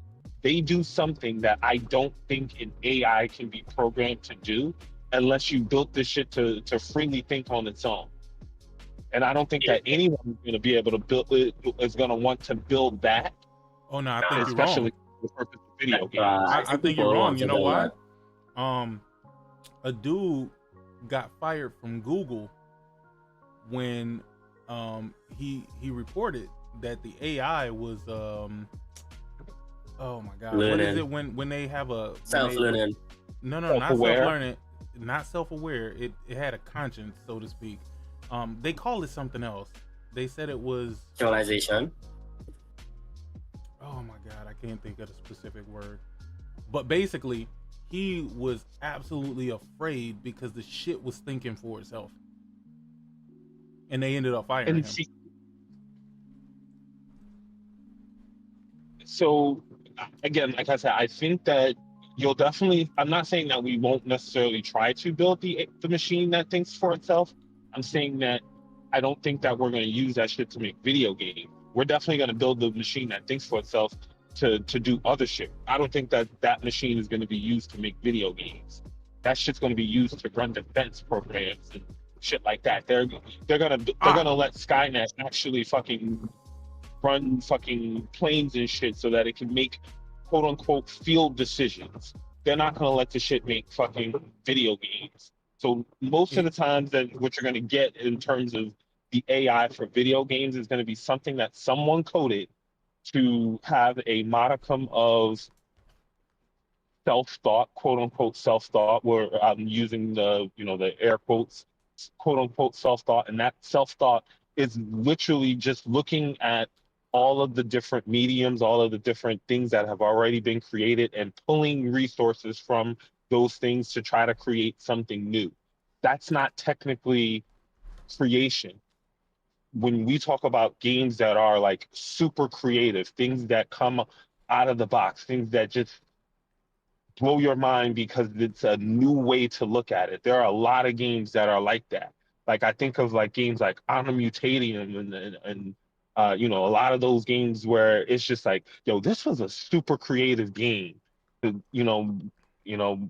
they do something that I don't think an AI can be programmed to do unless you built this shit to freely think on its own. And I don't think that anyone is going to be able to build it, is going to want to build that. Oh no, I think you're wrong. Especially for the purpose of video games. I think you're wrong. You know why? A dude got fired from Google when he reported that the AI was oh my god, learning. what is it when they have a self-learning? No, not self-learning, not self-aware. It had a conscience, so to speak. They call it something else. They said it was Colonization. Oh my god, I can't think of the specific word. But basically, he was absolutely afraid because the shit was thinking for itself. And they ended up firing him. So, again, like I said, I think that you'll definitely, I'm not saying that we won't necessarily try to build the machine that thinks for itself. I'm saying that I don't think that we're going to use that shit to make video games. We're definitely going to build the machine that thinks for itself to do other shit. I don't think that machine is going to be used to make video games. That shit's going to be used to run defense programs and shit like that. They're gonna let Skynet actually fucking run fucking planes and shit so that it can make quote unquote field decisions. They're not gonna let the shit make fucking video games. So most of the times that what you're gonna get in terms of the AI for video games is gonna be something that someone coded to have a modicum of self-thought, quote unquote self-thought, where I'm using the air quotes, quote unquote self-thought, and that self-thought is literally just looking at all of the different mediums, all of the different things that have already been created, and pulling resources from those things to try to create something new. That's not technically creation. When we talk about games that are like super creative, things that come out of the box, things that just blow your mind because it's a new way to look at it. There are a lot of games that are like that. Like I think of like games like Honor Mutadium and you know, a lot of those games where it's just like, yo, this was a super creative game. You know, you know,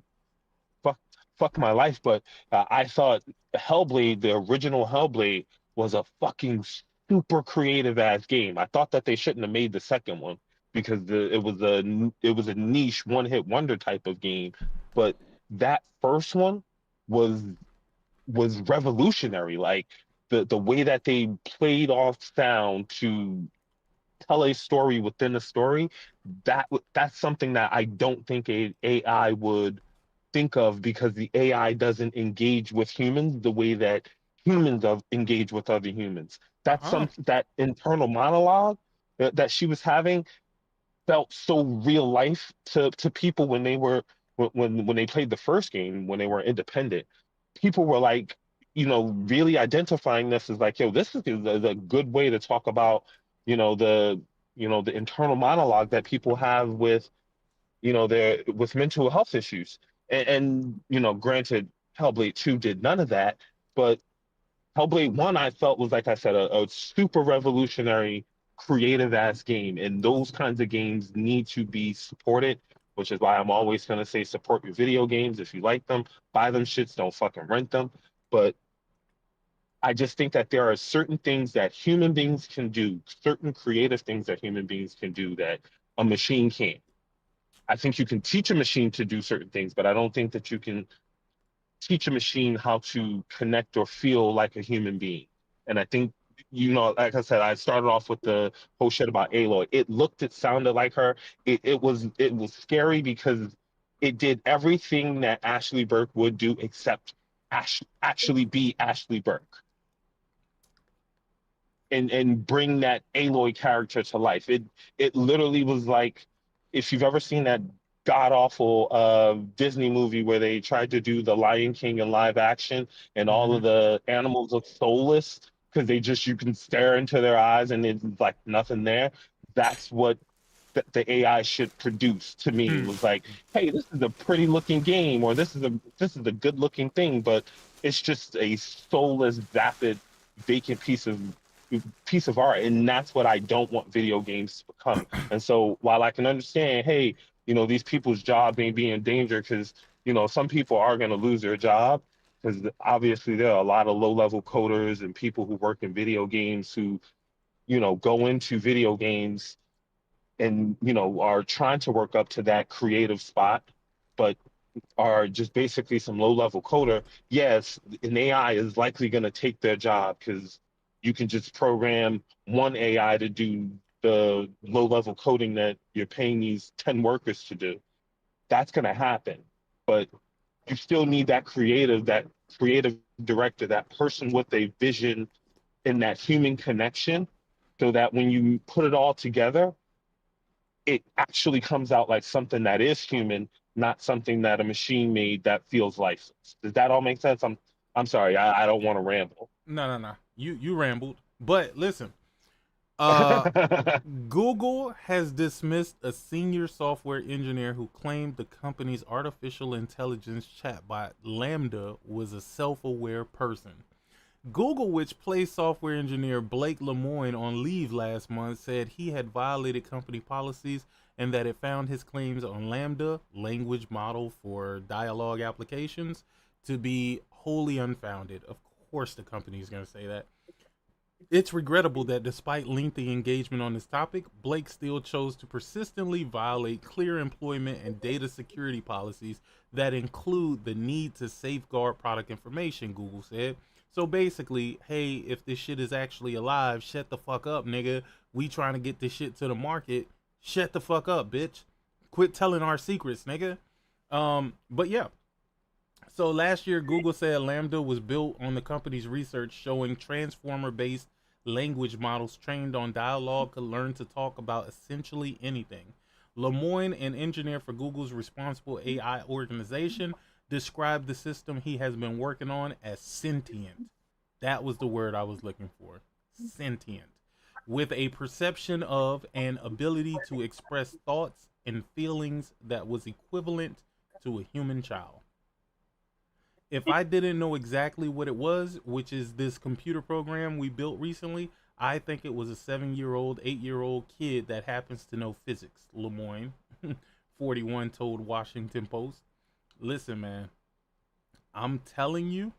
fuck fuck my life, but I thought Hellblade, the original Hellblade, was a fucking super creative ass game. I thought that they shouldn't have made the second one because it was a niche one hit wonder type of game, but that first one was revolutionary. Like the way that they played off sound to tell a story within a story, that's something that I don't think a AI would think of because the AI doesn't engage with humans the way that engage with other humans. That's Uh-uh. that internal monologue that she was having felt so real life to people when they were when they played the first game, when they were independent. People were like, you know, really identifying this as like, yo, this is a good way to talk about, you know, the internal monologue that people have with, you know, their with mental health issues. And you know, granted, Hellblade 2 did none of that, but Hellblade 1 I felt was, like I said, a super revolutionary, creative ass game. And those kinds of games need to be supported, which is why I'm always gonna say support your video games. If you like them, buy them shits, don't fucking rent them. But I just think that there are certain things that human beings can do, certain creative things that human beings can do that a machine can't. I think you can teach a machine to do certain things, but I don't think that you can teach a machine how to connect or feel like a human being. And I think, you know, like I said, I started off with the whole shit about Aloy. It looked, it sounded like her. It was scary because it did everything that Ashley Burke would do except actually be Ashley Burke and bring that Aloy character to life. It literally was like, if you've ever seen that god awful Disney movie where they tried to do the Lion King in live action and all Mm-hmm. of the animals look soulless because they just, you can stare into their eyes and it's like nothing there. That's what the AI should produce to me. It Hmm. was like, hey, this is a pretty looking game, or this is a good looking thing, but it's just a soulless, vapid, vacant piece of art, and that's what I don't want video games to become. And so while I can understand, hey, you know, these people's job may be in danger because, you know, some people are going to lose their job because obviously there are a lot of low level coders and people who work in video games who, you know, go into video games and, you know, are trying to work up to that creative spot, but are just basically some low level coder. Yes, an AI is likely going to take their job because you can just program one AI to do the low level coding that you're paying these 10 workers to do. That's going to happen. But you still need that creative director, that person with a vision and that human connection so that when you put it all together, it actually comes out like something that is human, not something that a machine made that feels lifeless. Does that all make sense? I'm sorry, I don't want to ramble. No, no, no. You rambled. But listen, uh Google has dismissed a senior software engineer who claimed the company's artificial intelligence chatbot Lambda was a self-aware person. Google, which placed software engineer Blake Lemoine on leave last month, said he had violated company policies and that it found his claims on Lambda, language model for dialogue applications, to be wholly unfounded. Of course, the company is going to say that. It's regrettable that despite lengthy engagement on this topic, Blake still chose to persistently violate clear employment and data security policies that include the need to safeguard product information, Google said. So basically, hey, if this shit is actually alive, shut the fuck up, nigga. We trying to get this shit to the market. Shut the fuck up, bitch. Quit telling our secrets, nigga. But yeah, so last year, Google said Lambda was built on the company's research showing transformer-based language models trained on dialogue could learn to talk about essentially anything. Lemoyne, an engineer for Google's responsible AI organization, described the system he has been working on as sentient. That was the word I was looking for. Sentient. With a perception of and ability to express thoughts and feelings that was equivalent to a human child. If I didn't know exactly what it was, which is this computer program we built recently, I think it was a 7-year-old, 8-year-old kid that happens to know physics, Lemoyne, 41 told Washington Post. Listen, man, I'm telling you,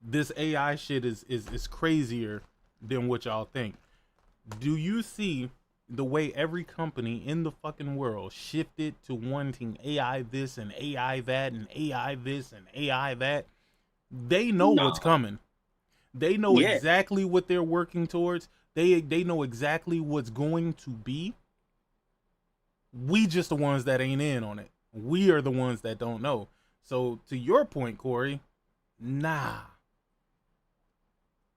this AI shit is crazier than what y'all think. Do you see the way every company in the fucking world shifted to wanting AI this and AI that and AI this and AI that? They know what's coming. They know Yeah. exactly what they're working towards. They know exactly what's going to be. We just the ones that ain't in on it. We are the ones that don't know. So to your point, Corey, nah.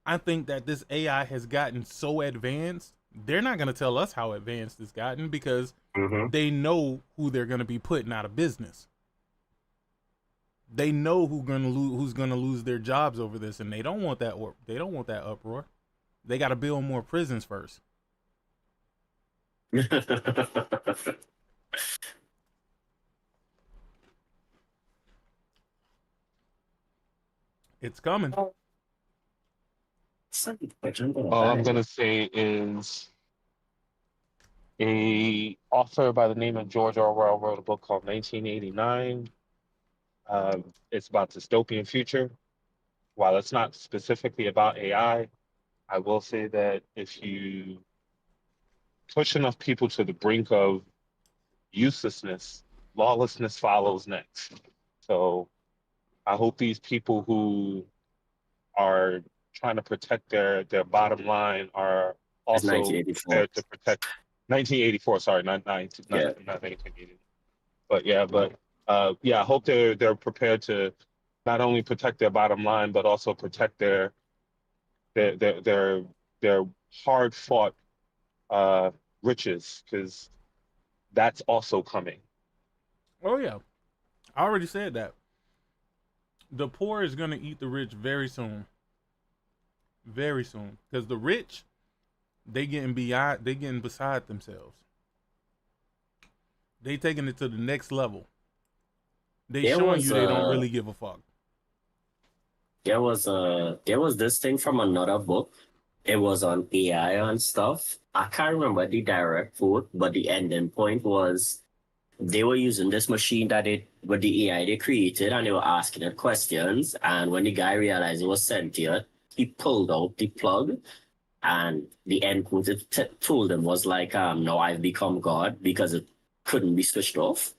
I think that this AI has gotten so advanced, they're not going to tell us how advanced it's gotten because they know who they're going to be putting out of business. They know who's going to lose their jobs over this, and they don't want that. They don't want that uproar. They got to build more prisons first. It's coming. All I'm gonna say is a author by the name of George Orwell wrote a book called 1989. It's about dystopian future. While it's not specifically about AI, I will say that if you push enough people to the brink of uselessness, lawlessness follows next. So I hope these people who are trying to protect their bottom line are also prepared to protect 1984. Sorry, not 1980. But yeah, I hope they're prepared to not only protect their bottom line but also protect their hard fought riches, because that's also coming. Oh yeah, I already said that. The poor is gonna eat the rich very soon. Very soon, because the rich, they getting beside themselves. They taking it to the next level. They showing you they don't really give a fuck. There was this thing from another book. It was on AI and stuff. I can't remember the direct quote, but the ending point was they were using this machine with the AI they created, and they were asking it questions. And when the guy realized it was sentient, he pulled out the plug, and the end quote it told him was like, "No, I've become God," because it couldn't be switched off.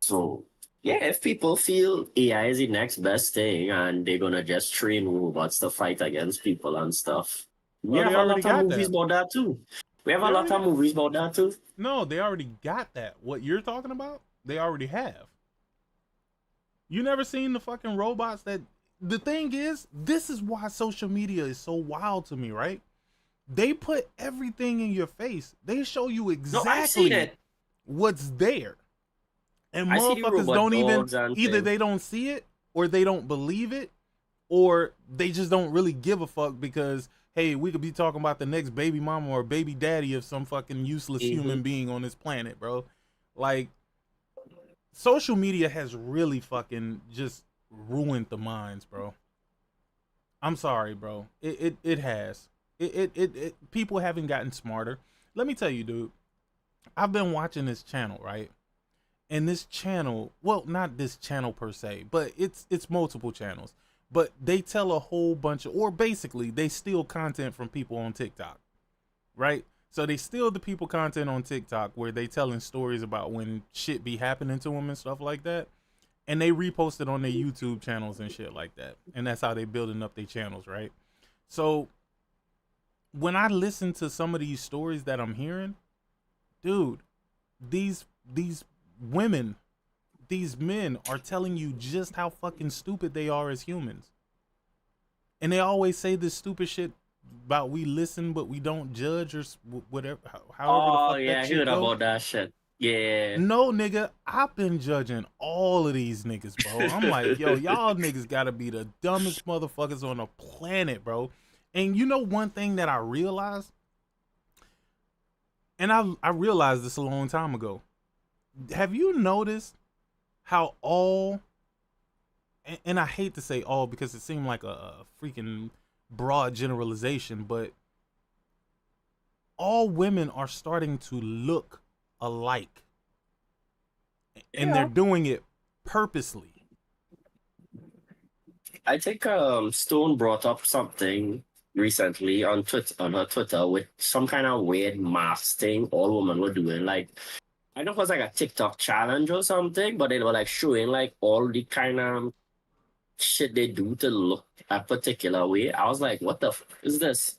So yeah, if people feel AI is the next best thing and they're gonna just train robots to fight against people and stuff, we have a lot of movies about that too. We have a lot of movies about that too. No, they already got that. What you're talking about, they already have. You never seen the fucking robots that... The thing is, this is why social media is so wild to me, right? They put everything in your face. They show you exactly what's there. And motherfuckers don't even... Either they don't see it, or they don't believe it, or they just don't really give a fuck because... Hey, we could be talking about the next baby mama or baby daddy of some fucking useless human being on this planet, bro. Like, social media has really fucking just ruined the minds, bro. I'm sorry, bro. It has. People haven't gotten smarter. Let me tell you, dude. I've been watching this channel, right? And this channel, well, not this channel per se, but it's multiple channels. But they tell a whole bunch of, or basically they steal content from people on TikTok, right? So they steal the people content on TikTok where they telling stories about when shit be happening to them and stuff like that. And they repost it on their YouTube channels and shit like that. And that's how they building up their channels, right? So when I listen to some of these stories that I'm hearing, dude, these women, these men are telling you just how fucking stupid they are as humans. And they always say this stupid shit about we listen but we don't judge, or whatever, however the Oh fuck yeah, that I shit heard go. about that shit. Yeah. No, nigga, I've been judging all of these niggas, bro. I'm like, yo, y'all niggas gotta be the dumbest motherfuckers on the planet, bro. And you know one thing that I realized, and I realized this a long time ago. Have you noticed how all, and I hate to say all because it seemed like a freaking broad generalization, but all women are starting to look alike, and they're doing it purposely. I think Stone brought up something recently on Twitter, on her Twitter, with some kind of weird mask thing all women were doing. Like, I know it was like a TikTok challenge or something, but they were like showing like all the kind of shit they do to look a particular way. I was like, what the is this?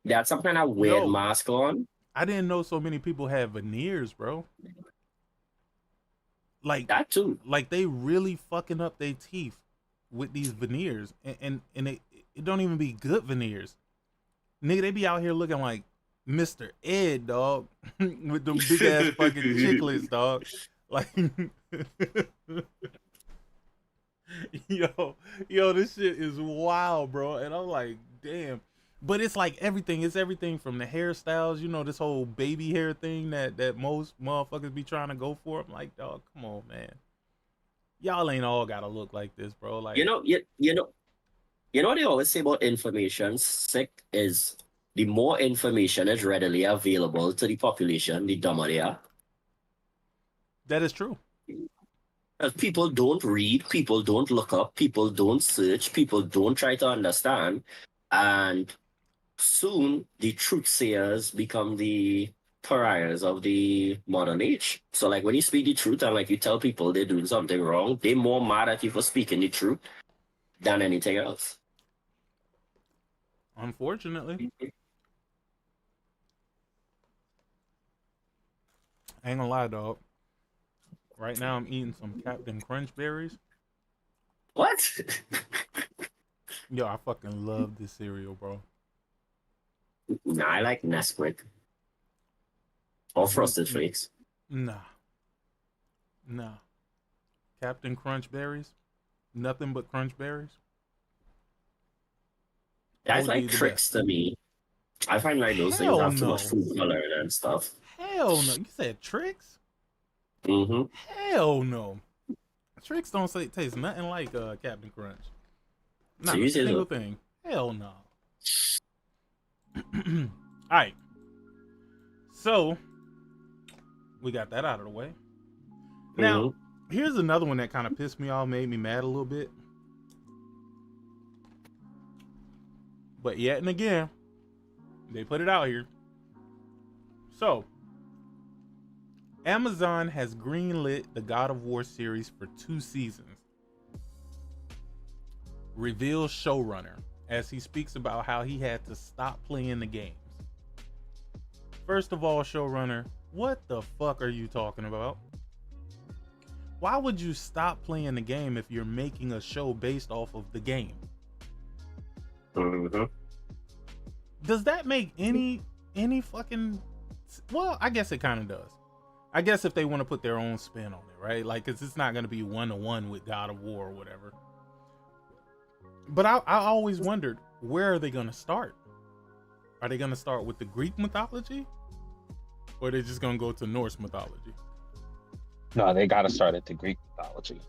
They had some kind of weird Yo, mask on. I didn't know so many people have veneers, bro. Like, That too. they really fucking up their teeth with these veneers, and it don't even be good veneers. Nigga, they be out here looking like Mr. Ed, dog, with them big ass fucking chiclets, dog. Like, yo, this shit is wild, bro. And I'm like, damn. But it's like everything. It's everything from the hairstyles, you know, this whole baby hair thing that most motherfuckers be trying to go for. I'm like, dog, come on, man. Y'all ain't all gotta look like this, bro. Like, You know, what they always say about information, sick, is the more information is readily available to the population, the dumber they are. that is true. Because people don't read, people don't look up, people don't search, people don't try to understand. And soon the truth sayers become the pariahs of the modern age. So like when you speak the truth and like you tell people they're doing something wrong, they're more mad at you for speaking the truth than anything else. Unfortunately. I ain't gonna lie, dog. Right now I'm eating some Captain Crunch berries. What? Yo, I fucking love this cereal, bro. Nah, I like Nesquik. Or Frosted Flakes. Nah. Captain Crunch berries. Nothing but crunch berries. That's OG like the tricks best. to me. I find like those things Hell have too no. much food coloring and stuff. Hell no. You said tricks? Mm-hmm. Hell no. Tricks don't taste nothing like Captain Crunch. Not So a you say single so. thing. Hell no. Alright. So we got that out of the way. Now, here's another one that kind of pissed me off, made me mad a little bit. But yet and again, they put it out here. So, Amazon has greenlit the God of War series for 2 seasons. Reveals showrunner as he speaks about how he had to stop playing the games. First of all, showrunner, what the fuck are you talking about? Why would you stop playing the game if you're making a show based off of the game? Mm-hmm. Does that make any fucking... Well, I guess it kind of does. I guess if they want to put their own spin on it, right? Like, cause it's not going to be 1-to-1 with God of War or whatever. But I always wondered, where are they going to start? Are they going to start with the Greek mythology? Or are they just going to go to Norse mythology? No, they got to start at the Greek mythology.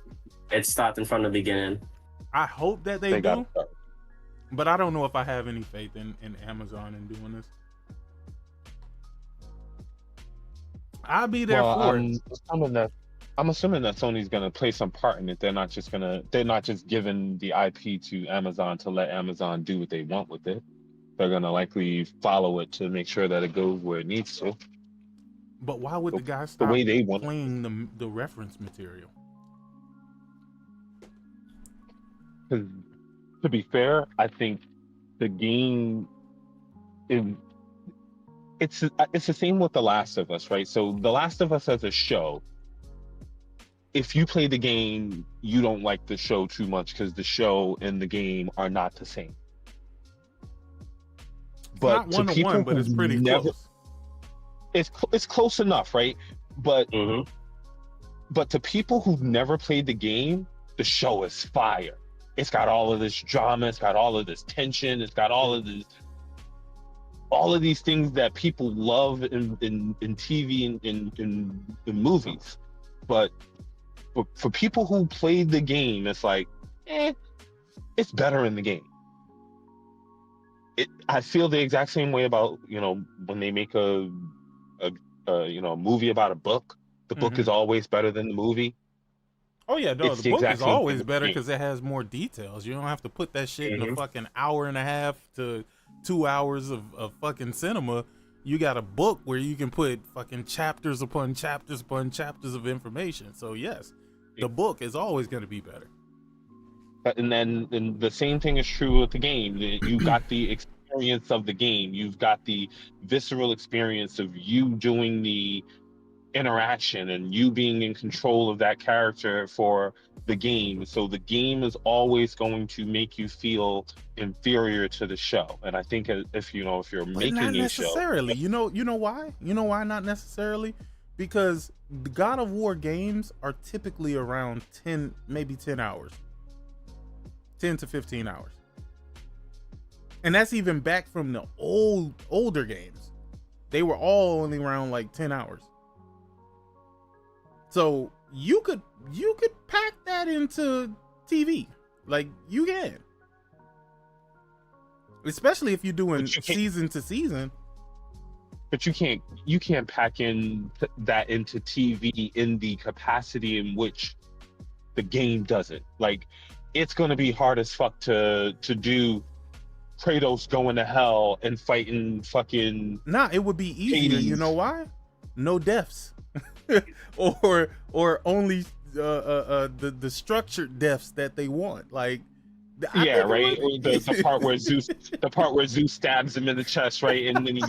It's starting from the beginning. I hope that they do. Gotta start. But I don't know if I have any faith in Amazon in doing this. I'll be there for it. I'm assuming that Sony's gonna play some part in it. They're not just giving the IP to Amazon to let Amazon do what they want with it. They're gonna likely follow it to make sure that it goes where it needs to. But why would the guy The stop way they want playing the reference material? Because to be fair, I think the game is it's the same with The Last of Us, right? So The Last of Us as a show if you play the game, you don't like the show too much because the show and the game are not the same. Not one to one, but it's pretty close. It's close enough, right? But Mhm. but to people who've never played the game, the show is fire. It's got all of this drama, it's got all of this tension, it's got all of these things that people love in TV and in movies. But for people who played the game, it's like, it's better in the game. I feel the exact same way about, when they make a movie about a book. The book is always better than the movie. Oh yeah, no, It's the book exact is same thing always with better the game. because it has more details. You don't have to put that shit in a Mhm. fucking hour and a half to 2 hours of fucking cinema. You got a book where you can put fucking chapters upon chapters upon chapters of information. So yes, the book is always going to be better. And then the same thing is true with the game. You got the experience of the game. You've got the visceral experience of you doing the interaction and you being in control of that character for the game. So the game is always going to make you feel inferior to the show. And I think if you're But making not a show, necessarily. You know why? You know why not necessarily? Because the God of War games are typically around 10, maybe 10 hours. 10 to 15 hours. And that's even back from the older games. They were all only around like 10 hours. So you could pack that into TV. Like you can. Especially if you're doing season to season. But you can't pack in that into TV in the capacity in which the game doesn't. Like, it's gonna be hard as fuck to do Kratos going to hell and fighting fucking. Nah, it would be easier. Hades. You know why? No deaths, or only the structured deaths that they want. Like, Yeah, right. The part where Zeus stabs him in the chest, right? And then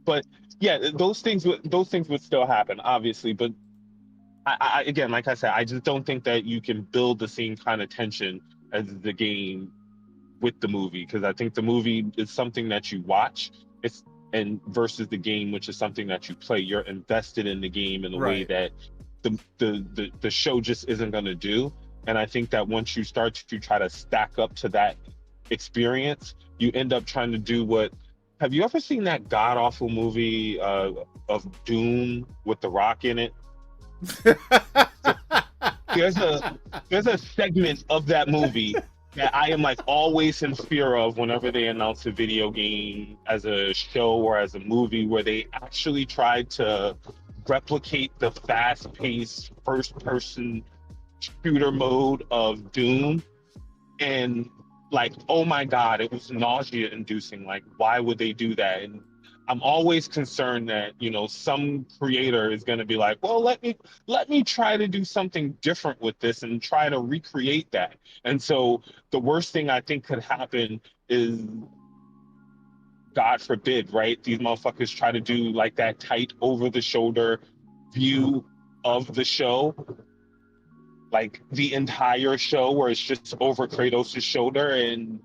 but yeah, those things would still happen, obviously. But I again, like I said, I just don't think that you can build the same kind of tension as the game with the movie, because I think the movie is something that you watch, and versus the game, which is something that you play. You're invested in the game in a way that the show just isn't going to do. And I think that once you start to try to stack up to that experience, you end up trying to do what. Have you ever seen that god awful movie of Doom with The Rock in it? There's a segment of that movie that I am like always in fear of whenever they announce a video game as a show or as a movie, where they actually tried to replicate the fast-paced first-person shooter mode of Doom, and like, oh my god, it was nausea-inducing. Like, why would they do that? And I'm always concerned that, some creator is going to be like, well, let me try to do something different with this and try to recreate that. And so the worst thing I think could happen is, God forbid, right? These motherfuckers try to do like that tight over the shoulder view of the show, like the entire show, where it's just over Kratos' shoulder and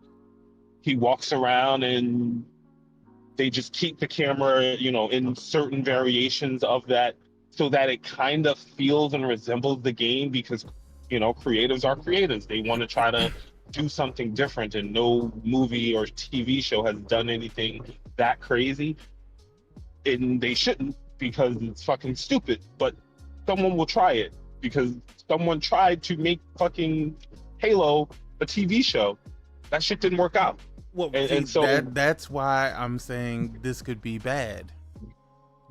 he walks around and they just keep the camera, in certain variations of that, so that it kind of feels and resembles the game, because, creatives are creatives. They want to try to do something different, and no movie or TV show has done anything that crazy. And they shouldn't, because it's fucking stupid, but someone will try it, because someone tried to make fucking Halo a TV show. That shit didn't work out. Well, and so that's why I'm saying this could be bad.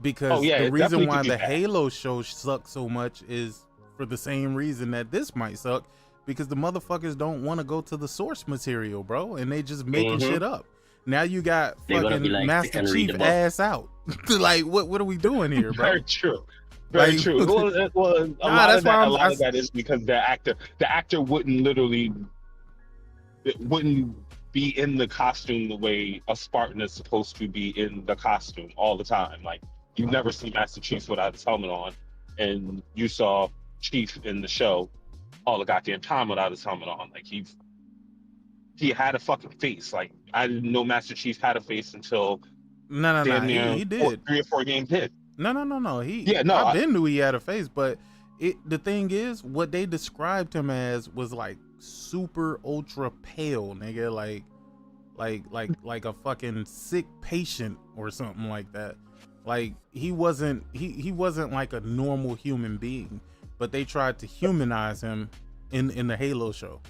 Because the reason why the Halo show sucks so much is for the same reason that this might suck, because the motherfuckers don't want to go to the source material, bro, and they just making shit up. Now you got fucking like, Master Chief ass out. Like, what are we doing here, bro? Very true. Very true. Well, a lot of that is because the actor wouldn't be in the costume the way a Spartan is supposed to be in the costume all the time. Like, you've never seen Master Chief without his helmet on, and you saw Chief in the show all the goddamn time without his helmet on. Like he had a fucking face. Like I didn't know Master Chief had a face until No. damn near He did. 3 or 4 games in. No. I been knew he had a face, but the thing is, what they described him as was like super ultra pale, nigga, like a fucking sick patient or something like that. Like he wasn't like a normal human being, but they tried to humanize him in the Halo show.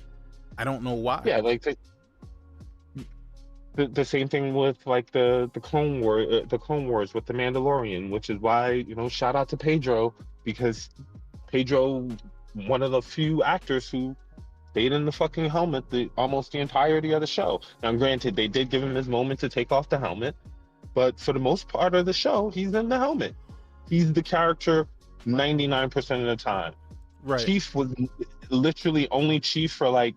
I don't know why. Yeah, like the same thing with like the Clone Wars with the Mandalorian, which is why, shout out to Pedro, because Pedro, one of the few actors who stayed in the fucking helmet almost the entirety of the show. Now, granted, they did give him his moment to take off the helmet, but for the most part of the show, he's in the helmet. He's the character 99% of the time. Right. Chief was literally only Chief for like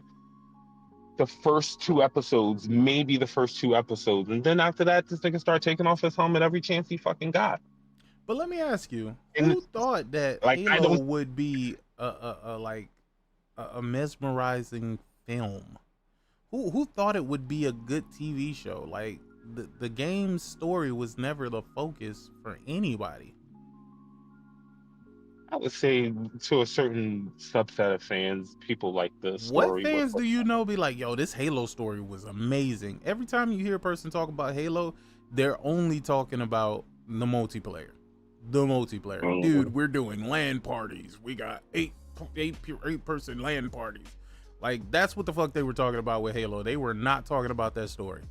the first 2 episodes, maybe the first 2 episodes, and then after that, this nigga started taking off his helmet every chance he fucking got. But let me ask you, who thought that Halo would be a mesmerizing film? Who thought it would be a good TV show? Like the game's story was never the focus for anybody. I would say to a certain subset of fans, people like the story. What fans do you know be like, yo, this Halo story was amazing? Every time you hear a person talk about Halo, they're only talking about the multiplayer. Dude, we're doing LAN parties. We got 8 person LAN parties. Like, that's what the fuck they were talking about with Halo. They were not talking about that story.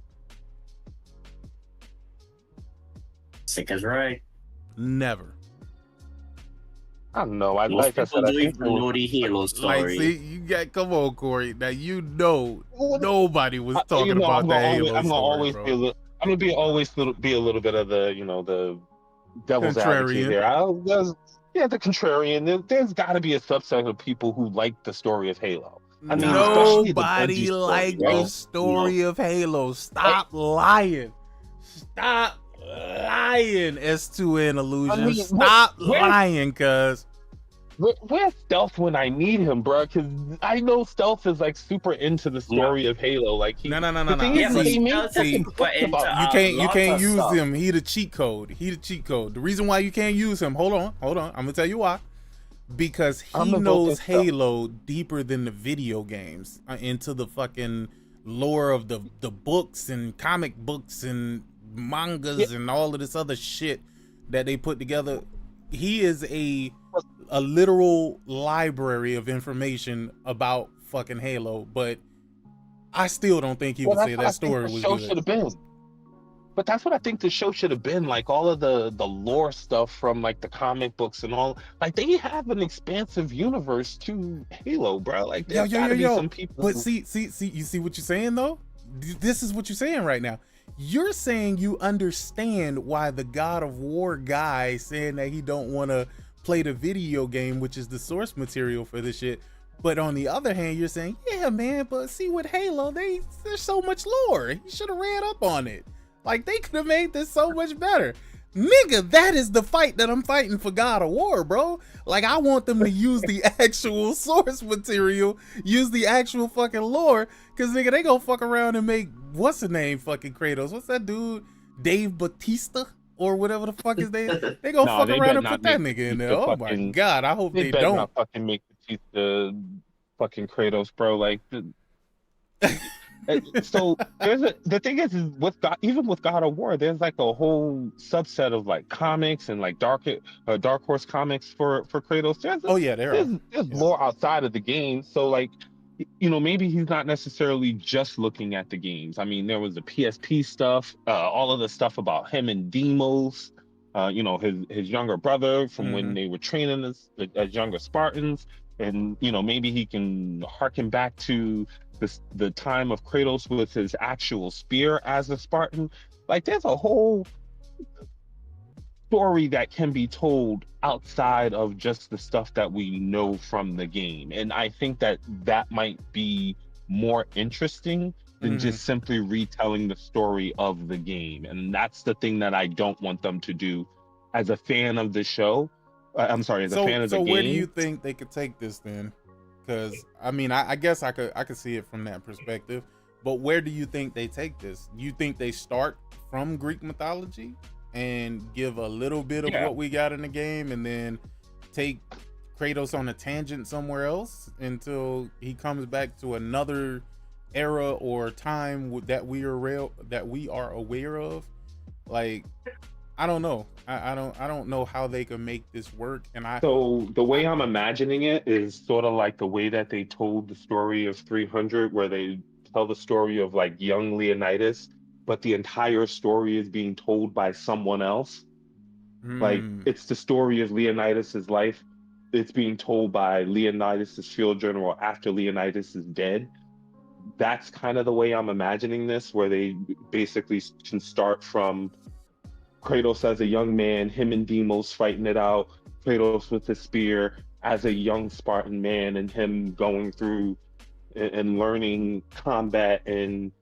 Sick is right. Never. I don't know. Most people don't even know the Halo story. Like, see, you got, come on, Corey. Now nobody was talking about that Halo story. I'm gonna be a little bit of the the devil's advocate there. The contrarian. There's got to be a subset of people who like the story of Halo. I mean, nobody liked the story of Halo. Stop lying. Stop lying, S2N Illusion. Stop lying, cuz. Where's Stealth when I need him, bro? Because I know Stealth is like super into the story of Halo. Like no. You can't use him. He the cheat code. The reason why you can't use him, hold on. I'm gonna tell you why. Because he knows Halo deeper than the video games, into the fucking lore of the books and comic books and mangas and all of this other shit that they put together. He is a literal library of information about fucking Halo, but I still don't think he would say that story was good. But that's what I think the show should have been. Like all of the lore stuff from like the comic books and all. Like they have an expansive universe to Halo, bro. Like there's gotta be some people. But see, you see what you're saying though? This is what you're saying right now. You're saying you understand why the God of War guy saying that he don't want to play the video game, which is the source material for this shit. But on the other hand, you're saying, yeah, man, but see with Halo, there's so much lore. He should have read up on it. Like, they could have made this so much better. Nigga, that is the fight that I'm fighting for God of War, bro. Like, I want them to use the actual source material, use the actual fucking lore, because, nigga, they gonna fuck around and make, what's the name, fucking Kratos? What's that dude? Dave Bautista? Or whatever the fuck his name. They gonna fuck around and put that nigga in there. Oh my God, I hope they don't. Not fucking make Bautista fucking Kratos, bro. Like, so the thing is with even with God of War, there's like a whole subset of like comics and like dark horse comics for Kratos. There's lore outside of the game. So like, maybe he's not necessarily just looking at the games. I mean, there was the PSP stuff, all of the stuff about him and Deimos, his younger brother from when they were training as younger Spartans. And, maybe he can harken back to the time of Kratos with his actual spear as a Spartan. Like, there's a whole story that can be told outside of just the stuff that we know from the game. And I think that might be more interesting than just simply retelling the story of the game. And that's the thing that I don't want them to do. As a fan of the show, I'm sorry, as a fan of the So where do you game. think they could take this then? Because I mean, I guess I could see it from that perspective. But where do you think they take this? You think they start from Greek mythology and give a little bit of what we got in the game, and then take Kratos on a tangent somewhere else until he comes back to another era or time that we are aware of? Like, I don't know. I don't know how they can make this work. And So the way I'm imagining it is sort of like the way that they told the story of 300, where they tell the story of like young Leonidas, but the entire story is being told by someone else. Like it's the story of Leonidas's life. It's being told by Leonidas's field general after Leonidas is dead. That's kind of the way I'm imagining this, where they basically can start from Kratos as a young man, him and Deimos fighting it out, Kratos with the spear as a young Spartan man, and him going through and learning combat and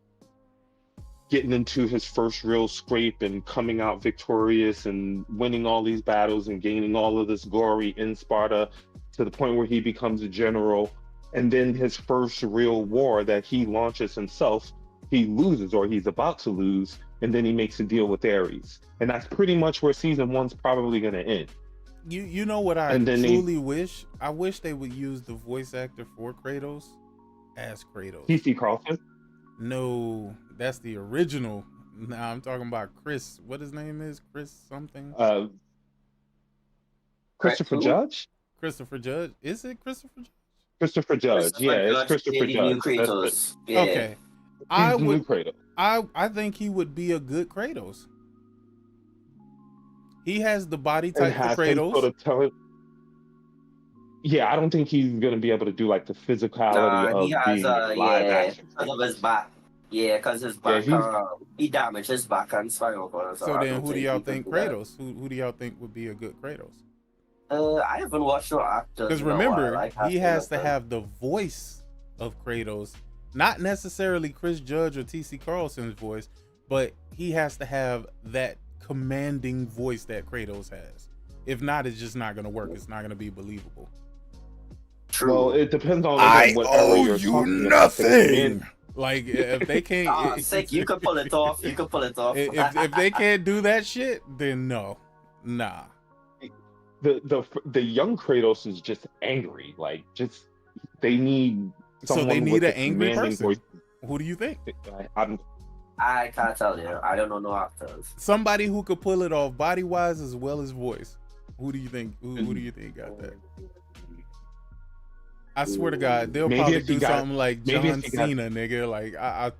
getting into his first real scrape and coming out victorious and winning all these battles and gaining all of this glory in Sparta to the point where he becomes a general. And then his first real war that he launches himself, he loses, or he's about to lose, and then he makes a deal with Ares. And that's pretty much where season one's probably going to end. You know what I truly wish? I wish they would use the voice actor for Kratos as Kratos. T.C. Carlson? No, that's the original. Now I'm talking about Chris. What his name is? Chris something? Christopher Judge? Christopher Judge. Is it Christopher Judge? Christopher Judge. It's Christopher Judge. Kratos. Yeah. Okay. I think he would be a good Kratos. He has the body type for Kratos. Yeah, I don't think he's gonna be able to do like the physicality of being live action. Because of his back. Yeah, because his back, he damaged his back and spinal cord. So then, who do y'all think Kratos? Who do y'all think would be a good Kratos? I haven't watched no actors. Because remember, he has to have the voice of Kratos, not necessarily Chris Judge or T.C. Carlson's voice, but he has to have that commanding voice that Kratos has. If not, it's just not going to work. It's not going to be believable. True. Well, it depends on what owe you nothing. Like, if they can't, you can pull it off. You can pull it off. If they can't do that shit, then no, nah. The young Kratos is just angry. Like, just they need someone. So they need with an angry person. Voice. Who do you think? I can't tell you. I don't know no actors. Somebody who could pull it off body wise as well as voice. Who do you think? Who do you think got that? I swear to God, they'll probably do something like John Cena, nigga. Like I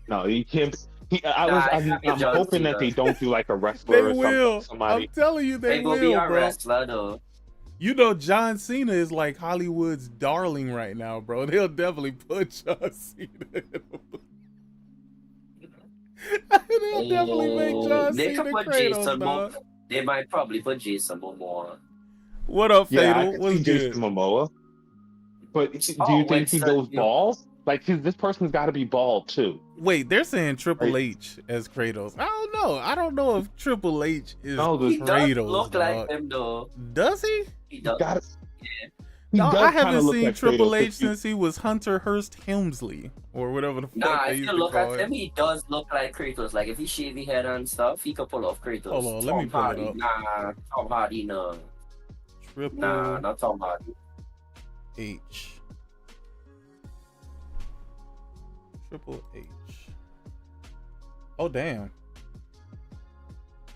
no, he can't. I'm hoping that they don't do like a wrestler. They will. Somebody. I'm telling you, they will, be a bro. wrestler, though. You know, John Cena is like Hollywood's darling right now, bro. They'll definitely put John Cena in They'll definitely make John Cena Kratos, dog. They might probably put Jason Momoa. What up, Fatal? Yeah, I could What's see good? Jason Momoa. But do you think he goes bald? Like, this person's got to be bald too. Wait, they're saying Triple H as Kratos. I don't know. I don't know if Triple H is Kratos. He does look like him, though. Does he? He does. No, I haven't seen Triple H since he was Hunter Hearst Helmsley or whatever the fuck they used to look call at him. He does look like Kratos. Like, if he shave his head and stuff, he could pull off Kratos. Hold on, let me pull it up. Nah, Tom Hardy, no. Nah, not Tom Hardy. H. Triple H. Oh, damn.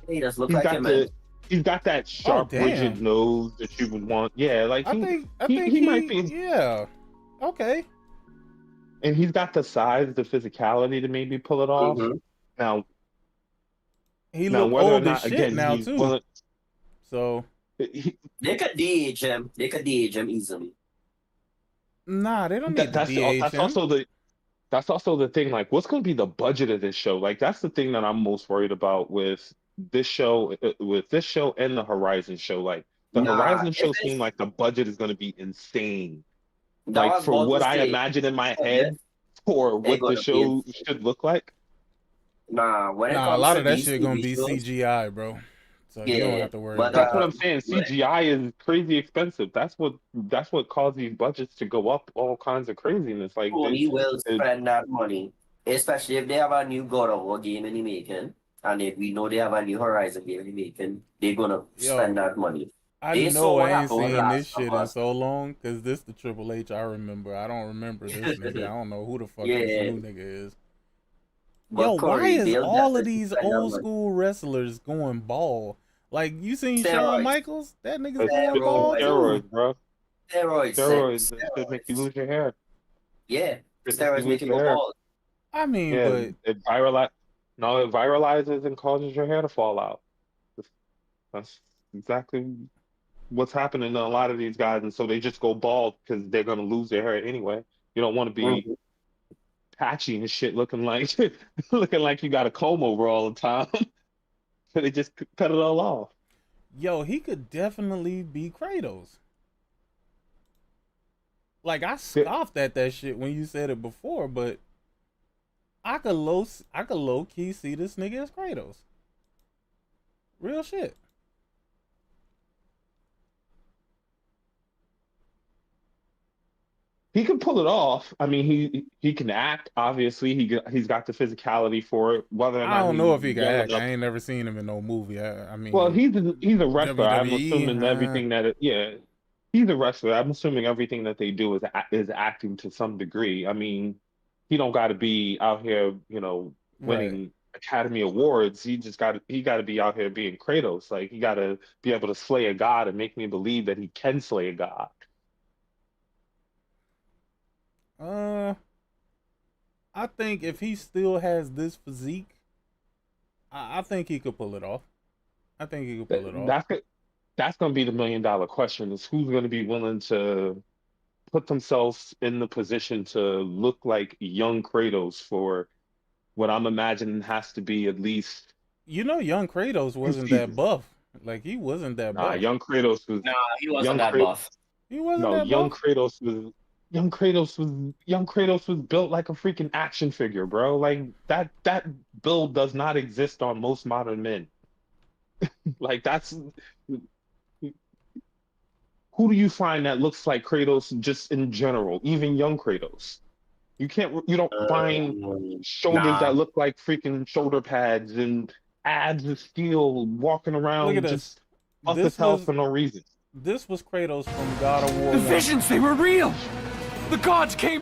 He does look like him. He's got that sharp, rigid nose that you would want. Yeah, like I think he might be. Yeah. Okay. And he's got the size, the physicality to maybe pull it off. Mm-hmm. Now, he look old as shit now too. So they could de-age him. They could de-age him easily. Nah, they don't need to de-age him. That's also the thing. Like, what's going to be the budget of this show? Like, that's the thing that I'm most worried about with this show and the Horizon show. Like, the Horizon show seemed like the budget is going to be insane. Like, for what I imagine in my head for what the show should look like. Nah, a lot of that shit gonna be CGI, bro. So you don't have to worry but about That's what that. I'm saying. CGI is crazy expensive. That's what caused these budgets to go up all kinds of craziness. Like Sony will spend that money, especially if they have a new God of War game in the making, and if we know they have a new Horizon game in the making, they're gonna spend Yo, that money. I They saw know I what ain't happened with seen this Last of shit in Us. so long because this the Triple H I remember. I don't remember this nigga. I don't know who the fuck this Yeah, new nigga is. Yo, but why Corey, is they'll all of definitely these spend that old money. school wrestlers going bald? Like you seen Shawn Steroids, Michaels? That nigga's it's going bald too. steroids, bro. steroids, Steroids that should make you steroids. lose your hair. Yeah, Should make you steroids lose make you your go hair. bald. I mean, Yeah, but it viralizes and causes your hair to fall out. That's exactly what's happening to a lot of these guys, and so they just go bald because they're gonna lose their hair anyway. You don't want to be Mhm. patchy and shit, looking like looking like you got a comb over all the time. So they just cut it all off. yo, he could definitely be Kratos. Like I Yeah, scoffed at that shit when you said it before, but I could low key see this nigga as Kratos. Real shit. he can pull it off. I mean, he can act. Obviously, he's got the physicality for it. Whether or I not don't he's know if he can young act. enough. I ain't never seen him in no movie. I Well, mean, he's a wrestler. I'm WWE, assuming everything that yeah, he's a wrestler. I'm assuming everything that they do is acting to some degree. I mean, he don't got to be out here, right. winning Academy Awards. He got to be out here being Kratos. Like he got to be able to slay a god and make me believe that he can slay a god. Uh, I think if he still has this physique, I think he could pull it off. I think he could pull it off. That's that's going to be the $1 million question: is who's going to be willing to put themselves in the position to look like young Kratos for what I'm imagining has to be at least You know, young Kratos two wasn't that seasons. buff. Like he wasn't that Nah, buff. young Kratos was Nah, he wasn't young that Kratos. buff. He wasn't No, that buff. young Kratos was built like a freaking action figure, bro. Like that build does not exist on most modern men. Like that's who do you find that looks like Kratos just in general, even young Kratos? You don't find shoulders Nah. that look like freaking shoulder pads and abs of steel walking Look at around this. just off the This tail was for no reason. this was Kratos from God of War The 1. visions, they were real! The gods came...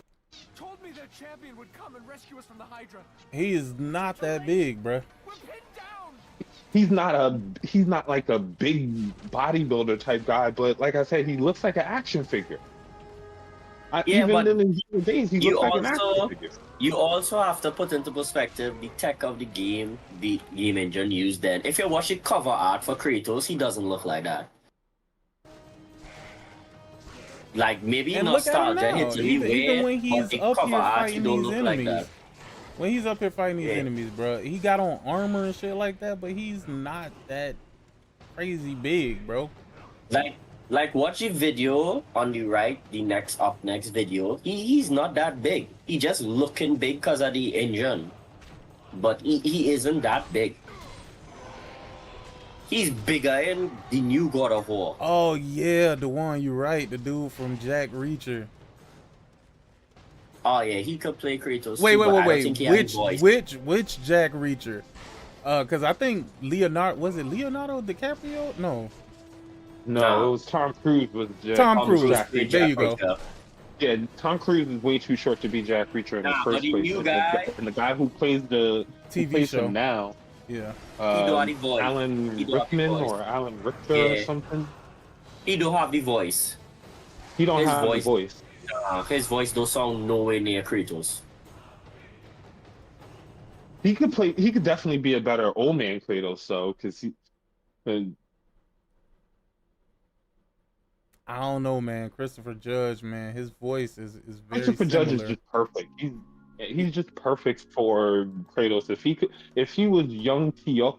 Told me their champion would come and rescue us from the Hydra. He is not that big, bruh. We're pinned down! He's not like a big bodybuilder type guy, but like I said, he looks like an action figure. Yeah, Even but in his younger days, he you looks like an action also figure. you also have to put into perspective the tech of the game, the game engine used then. If you're watching cover art for Kratos, he doesn't look like that. Like maybe And look at him nostalgia now. hits him Even when but he's the up cover here art, he fighting don't these look like enemies, that. when he's up here fighting these Yeah. enemies, bro, he got on armor and shit like that, but he's not that crazy big, bro. Like watch the video on the right, the next video. He's not that big. He just looking big because of the engine. But he isn't that big. He's bigger in the new God of War. Oh yeah, the one, you're right, the dude from Jack Reacher. Oh yeah, he could play Kratos. Wait, too, but I don't think he has which the voice. which Jack Reacher? Cause I think Leonardo DiCaprio? No, No, it was Tom Cruise was Jack. Tom Cruise. Jack There Reacher. you go. Yeah, Tom Cruise is way too short to be Jack Reacher in the Nah, but first the place. new And guy- the guy who plays who TV plays show. him now, Yeah. He do have the voice. Alan He do have the Rickman voice. or Alan Richter or Yeah. something. He don't have the voice. He don't His have voice- the voice. His voice don't sound nowhere near Kratos. He could definitely be a better old man Kratos, though, because I don't know, man. Christopher Judge, man, his voice is very Christopher similar. Judge is just perfect. He's just perfect for Kratos. If he was young Tiyuk,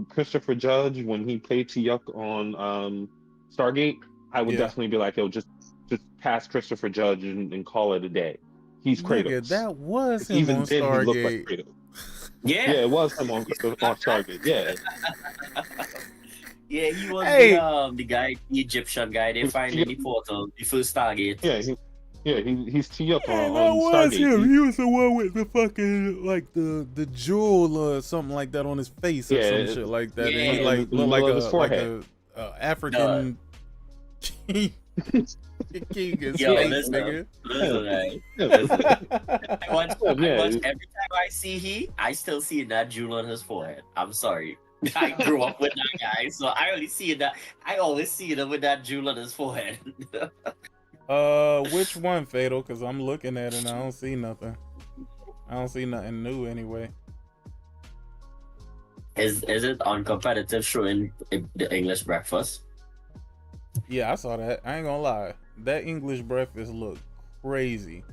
Christopher Judge when he played Tiyuk on Stargate, I would Yeah. definitely be like, yo, just cast Christopher Judge and call it a day. he's Nigga, Kratos. that was him Even on then, he looked like Stargate. Kratos. Yeah. Yeah, it was him on Stargate. Yeah. Yeah, he was Hey. the guy, the Egyptian guy they find in the portal, the first Stargate. He's T-Up Yeah, on that was Stargate. him. He was the one with the fucking like the jewel or something like that on his face or some shit like that. Yeah, and he like in the looked middle like of his forehead. African king. King is Yo, face, listen, nigga. listen, I watch Yeah. every time I see I still see that jewel on his forehead. I'm sorry. I grew up with that guy, so I always see him with that jewel on his forehead. Which one, Fatal? Because I'm looking at it and I don't see nothing. I don't see nothing new anyway. Is it on competitive showing the English breakfast? Yeah, I saw that. I ain't gonna lie. That English breakfast look crazy.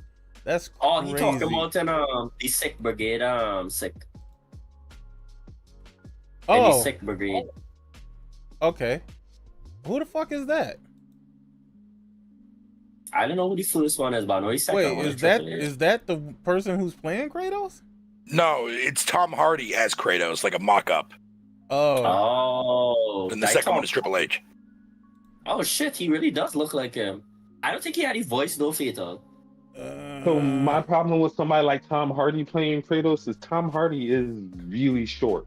That's crazy. Oh, he talking about in the sick brigade, sick. In the sick brigade. Okay. Who the fuck is that? I don't know who the first one is, but I know the second Wait, one. is that the person who's playing Kratos? No, it's Tom Hardy as Kratos, like a mock-up. Oh. And the second one is Triple H. Oh shit, he really does look like him. I don't think he had his voice though, Fatal. So my problem with somebody like Tom Hardy playing Kratos is Tom Hardy is really short.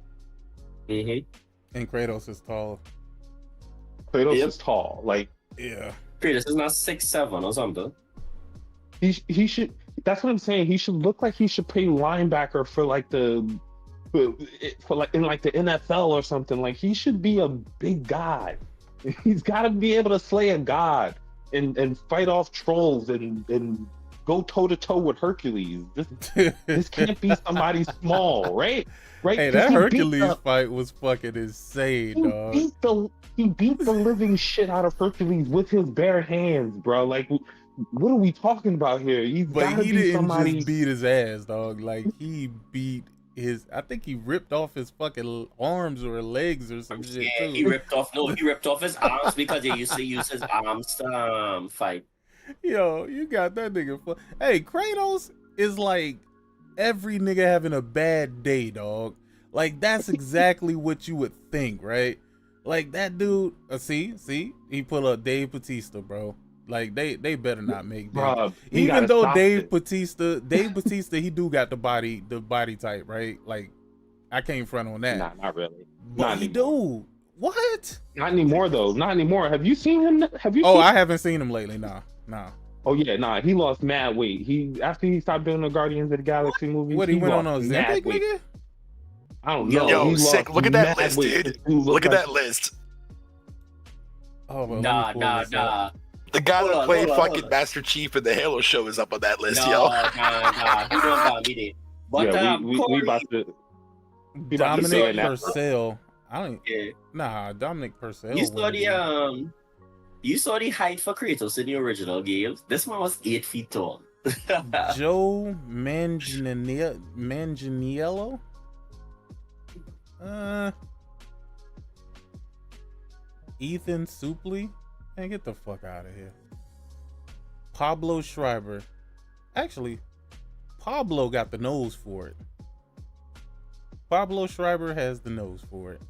Mm-hmm. And Kratos is tall. Kratos is tall. Like, yeah. Kratos is not 6'7" or something. He should. That's what I'm saying. He should look like he should play linebacker for like for like in like the NFL or something. Like he should be a big guy. He's got to be able to slay a god and fight off trolls and go toe to toe with Hercules. This can't be somebody small, right? Right? Hey, that Hercules fight was fucking insane, dog. He beat the living shit out of Hercules with his bare hands, bro. Like, what are we talking about here? But he didn't just beat his ass, dog. Like, he beat I think he ripped off his fucking arms or legs or some shit, too. He ripped off his arms because he used to use his arms to fight. Yo, you got that nigga. Hey, Kratos is like every nigga having a bad day, dog. Like, that's exactly what you would think, right? Like, that dude, see, he put up Dave Bautista, bro. Like, they better not make that. Even though Dave Bautista, he do got the body type, right? Like, I can't front on that. Nah, not really. But he do. What? Not anymore, though. Not anymore. Have you seen him? I haven't seen him lately. Nah. Oh yeah, nah. He lost mad weight. After he stopped doing the Guardians of the Galaxy movies. What, he went on Ozempic, nigga? I don't know. Yo, sick. Look at that list, dude. Look at that list. Oh, well, nah. The guy that played fucking Master Chief in the Halo show is up on that list, yo. Nah. He don't got me there. But yeah, we about to. Dominic Purcell. Dominic Purcell. You saw the height for Kratos in the original games. This one was 8 feet tall. Joe Manganiello? Ethan Suplee? Man, get the fuck out of here. Pablo Schreiber. Actually, Pablo got the nose for it. Pablo Schreiber has the nose for it.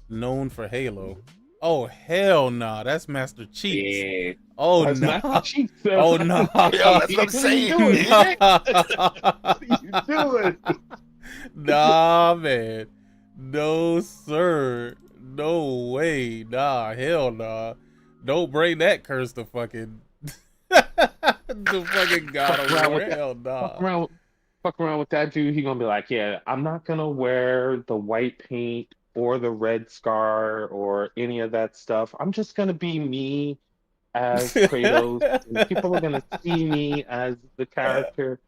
Known for Halo. Oh, hell nah. That's Master Chief. Yeah. Oh, that's no. Master Chief. Oh, no. Yo, that's what I'm saying. What are you doing? Nah, man. No, sir. No way. Nah, hell nah. Don't bring that curse to fucking the fucking God of War. Hell nah. Fuck around with that dude. He gonna be like, yeah, I'm not gonna wear the white paint or the red scar or any of that stuff. I'm just gonna be me as Kratos. And people are gonna see me as the character.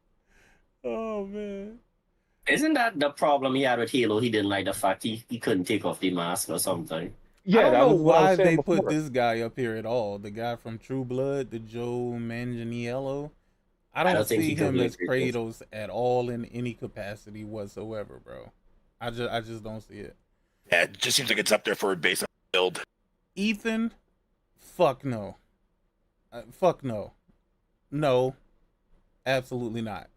Oh man. Isn't that the problem he had with Halo? He didn't like the fact he couldn't take off the mask or something. Yeah, I don't know why they put this guy up here at all. The guy from True Blood, the Joe Manganiello. I don't see him as Kratos at all in any capacity whatsoever, bro. I just don't see it. Yeah, it just seems like it's up there for a base build. Absolutely not.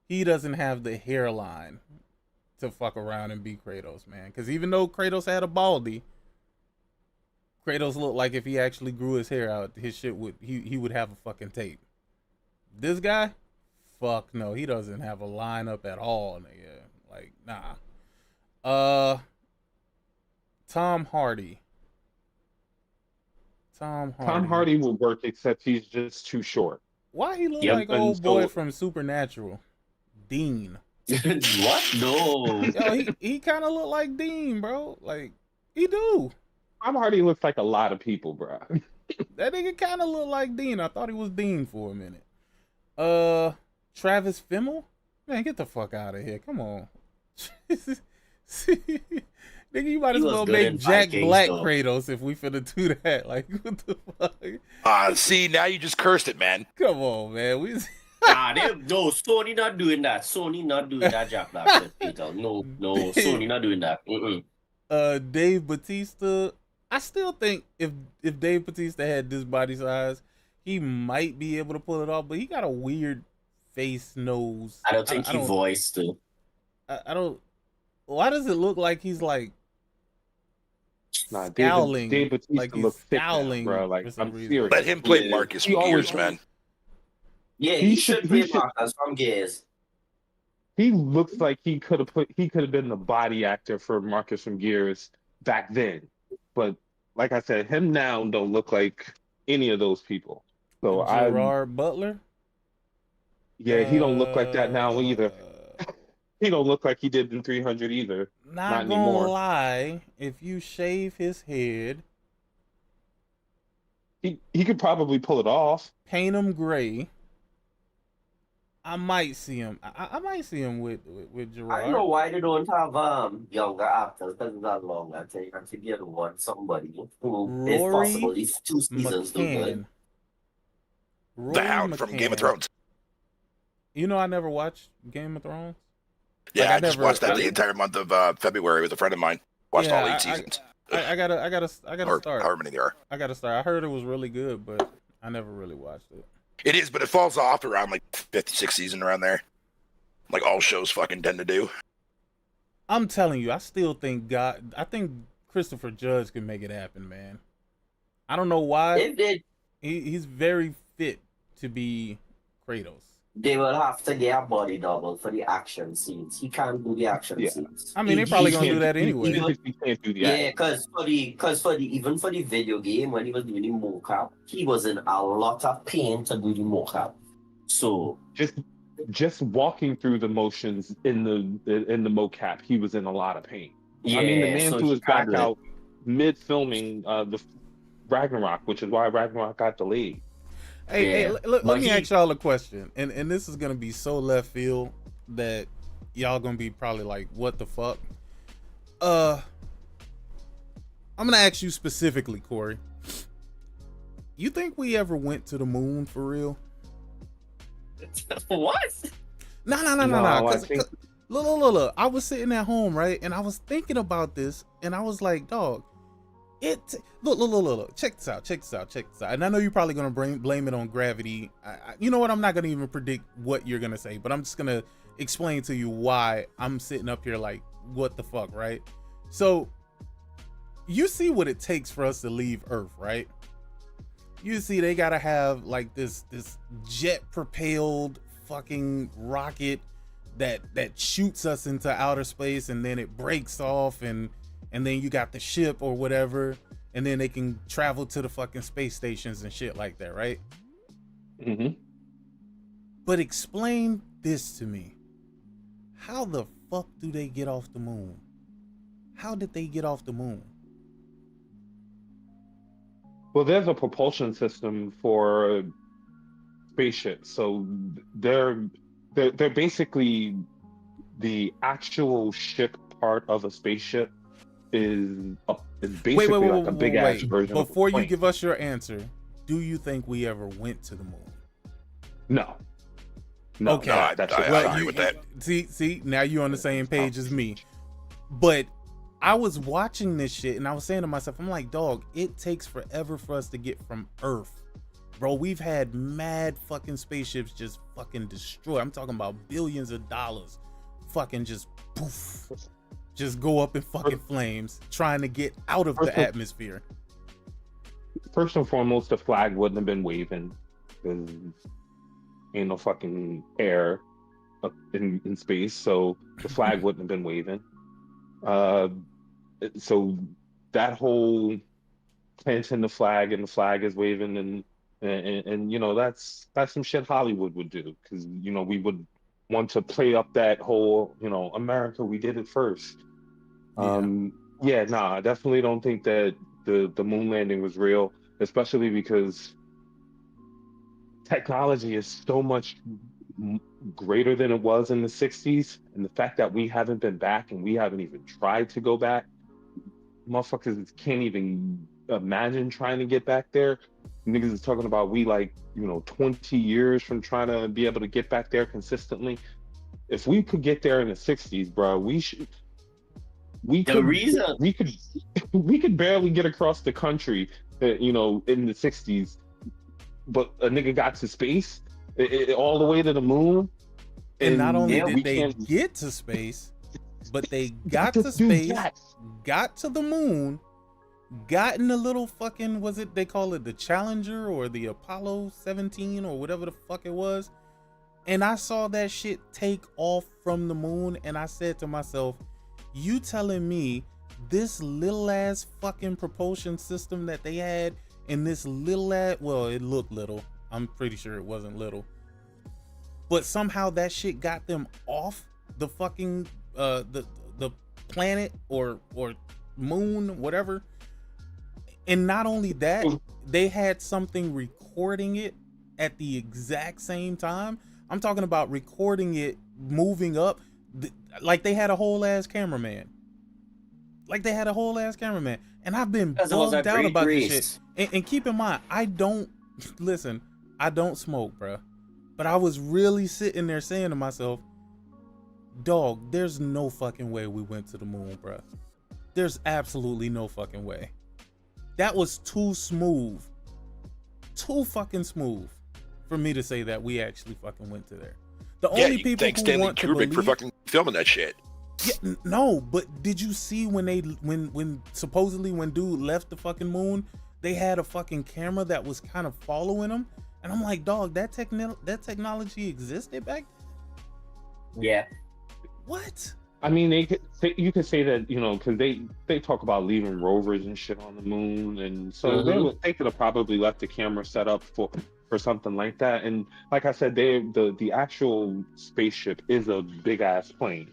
He doesn't have the hairline to fuck around and be Kratos, man. Because even though Kratos had a baldy, Kratos looked like if he actually grew his hair out, his shit would he would have a fucking tape. This guy, fuck no, he doesn't have a lineup at all, nigga. Like, nah. Tom Hardy. Tom Hardy will work, except he's just too short. Why he look Yep, like old boy from Supernatural? Dean. What? No. Yo, he kind of look like Dean, bro. Like, he do. Tom Hardy looks like a lot of people, bro. That nigga kind of look like Dean. I thought he was Dean for a minute. Travis Fimmel? Man, get the fuck out of here. Come on. Nigga, you might as well make Jack Black Kratos if we finna do that. Like, what the fuck? See, now you just cursed it, man. Come on, man. No, Sony not doing that. Sony not doing that, Jack Black. No, Sony not doing that. Dave Bautista. I still think if Dave Bautista had this body size, he might be able to pull it off, but he got a weird face, nose. I don't think he voiced it. I don't. Why does it look like he's like scowling? Dave Bautista like he's looks scowling, bro. Like, I'm serious. Let him play Marcus from Gears, man. Yeah, he should play Marcus from Gears. He looks like he could have been the body actor for Marcus from Gears back then. But like I said, him now don't look like any of those people. So Gerard Butler? Yeah, he don't look like that now either. He don't look like he did in 300 either. Not gonna anymore. Lie, if you shave his head, he could probably pull it off. Paint him gray. I might see him. I might see him with Gerard. I don't know why they don't have younger actors because it's not long. I think they want somebody who, if possible, these 2 seasons do good. The Hound from Game of Thrones. You know, I never watched Game of Thrones. Yeah, I just watched that the entire month of February with a friend of mine. Watched all 8 seasons. I gotta start. However many there are. I gotta start. I heard it was really good, but I never really watched it. It is, but it falls off around like 5th, 6th season around there. Like all shows fucking tend to do. I'm telling you, I still think I think Christopher Judge can make it happen, man. I don't know why. He's very fit to be Kratos. They will have to get a body double for the action scenes. He can't do the action scenes. I mean, they're probably gonna do that anyway. He can't do the because for the video game when he was doing the mocap, he was in a lot of pain to do the mocap. So just walking through the motions in the mocap, he was in a lot of pain. Yeah, I mean, the man threw his back out mid filming the Ragnarok, which is why Ragnarok got delayed. Hey, let me ask y'all a question, and this is gonna be so left field that y'all gonna be probably like, "What the fuck?" I'm gonna ask you specifically, Corey. You think we ever went to the moon for real? What? No. Look. I was sitting at home, right, and I was thinking about this, and I was like, "Dog, look. Check this out. And I know you're probably gonna blame it on gravity. You know what? I'm not gonna even predict what you're gonna say, but I'm just gonna explain to you why I'm sitting up here like, what the fuck, right? So you see what it takes for us to leave Earth, right? You see they gotta have like this jet propelled fucking rocket that shoots us into outer space, and then it breaks off, and then you got the ship or whatever, and then they can travel to the fucking space stations and shit like that, right? Mm-hmm. But explain this to me. How the fuck do they get off the moon? How did they get off the moon? Well, there's a propulsion system for spaceships, so they're basically the actual ship part of a spaceship is basically like a big ass version. Before of a plane. you give us your answer, do you think we ever went to the moon? No. Okay. I agree with that. See, now you're on the same page as me. But I was watching this shit and I was saying to myself, I'm like, dog, it takes forever for us to get from Earth Bro, we've had mad fucking spaceships just fucking destroyed. I'm talking about billions of dollars fucking just poof, just go up in fucking flames trying to get out of the atmosphere. First and foremost, the flag wouldn't have been waving because ain't no fucking air up in space, so the flag wouldn't have been waving. So that whole planting the flag and the flag is waving and you know that's some shit Hollywood would do, because you know we would want to play up that whole, you know, America, we did it first. Yeah, nah, I definitely don't think that the moon landing was real, especially because technology is so much greater than it was in the 60s, and the fact that we haven't been back and we haven't even tried to go back, motherfuckers can't even imagine trying to get back there. Niggas is talking about we like, you know, 20 years from trying to be able to get back there consistently. If we could get there in the 60s, bro, we could barely get across the country, you know, in the 60s, but a nigga got to space, all the way to the moon. And not only did they get to space, but they got to space, got to the moon, got in the little fucking, was it, they call it the Challenger or the Apollo 17 or whatever the fuck it was. And I saw that shit take off from the moon, and I said to myself, you telling me this little ass fucking propulsion system that they had in this little ass, well, it looked little, I'm pretty sure it wasn't little, but somehow that shit got them off the fucking the planet or moon, whatever. And not only that, they had something recording it at the exact same time. I'm talking about recording it moving up, like they had a whole ass cameraman. And I've been bugged out about this shit. And keep in mind, I don't smoke, bro. But I was really sitting there saying to myself, dog, there's no fucking way we went to the moon, bro. There's absolutely no fucking way. That was too smooth. Too fucking smooth for me to say that we actually fucking went to there. The only people who Stanley want to Kubrick believe for fucking filming that shit. Yeah, no, but did you see when supposedly when dude left the fucking moon, they had a fucking camera that was kind of following him? And I'm like, dog, that technology existed back then? Yeah. What? I mean, you could say that, you know, because they talk about leaving rovers and shit on the moon, and so they could have probably left the camera set up for something like that. And like I said, the actual spaceship is a big ass plane,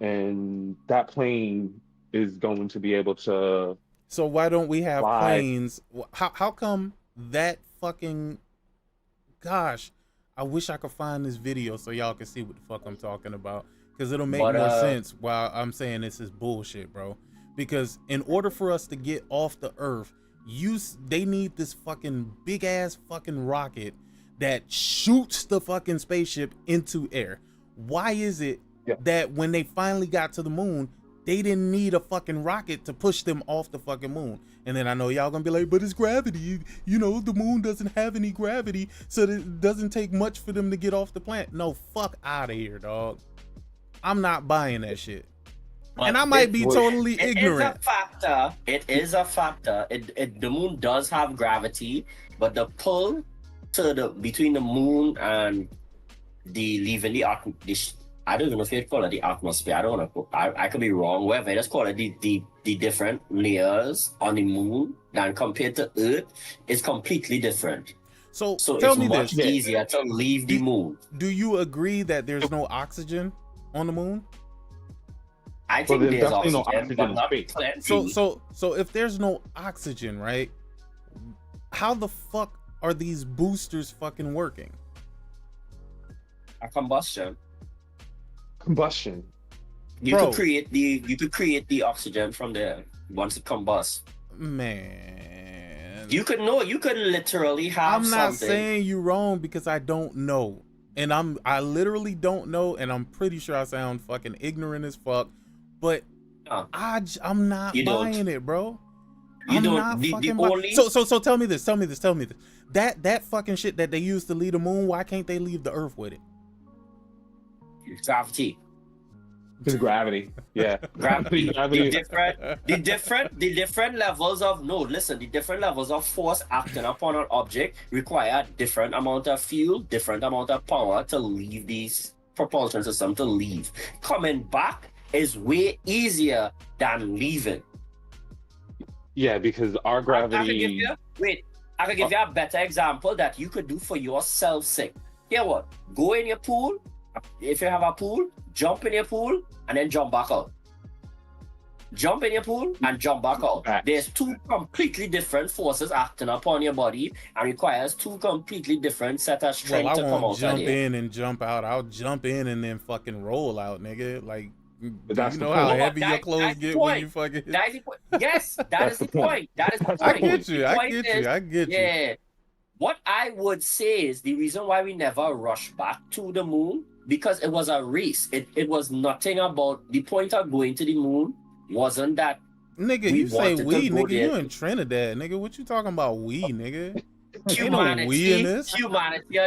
and that plane is going to be able to. So why don't we have fly. planes? How come that fucking? Gosh, I wish I could find this video so y'all can see what the fuck I'm talking about. Because it'll make more sense while I'm saying this is bullshit, bro. Because in order for us to get off the earth, they need this fucking big ass fucking rocket that shoots the fucking spaceship into air. Why is it that when they finally got to the moon, they didn't need a fucking rocket to push them off the fucking moon? And then I know y'all gonna be like, but it's gravity. You know, the moon doesn't have any gravity, so it doesn't take much for them to get off the planet. No, fuck out of here, dog. I'm not buying that shit. But and I might be totally ignorant. It is a factor. The moon does have gravity, but the pull between the moon and leaving the I don't even know if you'd call it the atmosphere. I don't know. I could be wrong. Whatever. Let's call it the different layers on the moon than compared to Earth is completely different. So tell me this: much easier to leave the moon. Do you agree that there's no oxygen on the moon? I think there's oxygen, but not plenty. So if there's no oxygen, right? How the fuck are these boosters fucking working? A combustion. You Bro, could create the oxygen from there once it combusts. Man, you could literally have. I'm not saying you wrong because I don't know. And I literally don't know, and I'm pretty sure I sound fucking ignorant as fuck, but I'm not buying it, bro. You I'm don't. not The fucking. only So tell me this. That fucking shit that they used to leave the moon. Why can't they leave the Earth with it? gravity. Because gravity. Yeah. Gravity. Gravity. The different levels of the different levels of force acting upon an object require different amount of fuel, different amount of power to leave these propulsion system to leave. Coming back is way easier than leaving. Yeah, because our gravity. I could give you a better example that you could do for yourself sake. Hear what? Go in your pool. If you have a pool, jump in your pool and then jump back out. Jump in your pool and jump back out. There's two completely different forces acting upon your body and requires two completely different set of strength to come out. Well, I won't jump in and jump out. I'll jump in and then fucking roll out, nigga. Like, that's you know how heavy your clothes get when you fucking. That is the point. Yes, that is the point. That is the point. I get you. Yeah. What I would say is the reason why we never rushed back to the moon, because it was a race. It was nothing about the point of going to the moon wasn't that. Nigga, you say we, nigga, you in Trinidad, nigga. What you talking about we, nigga? Humanity on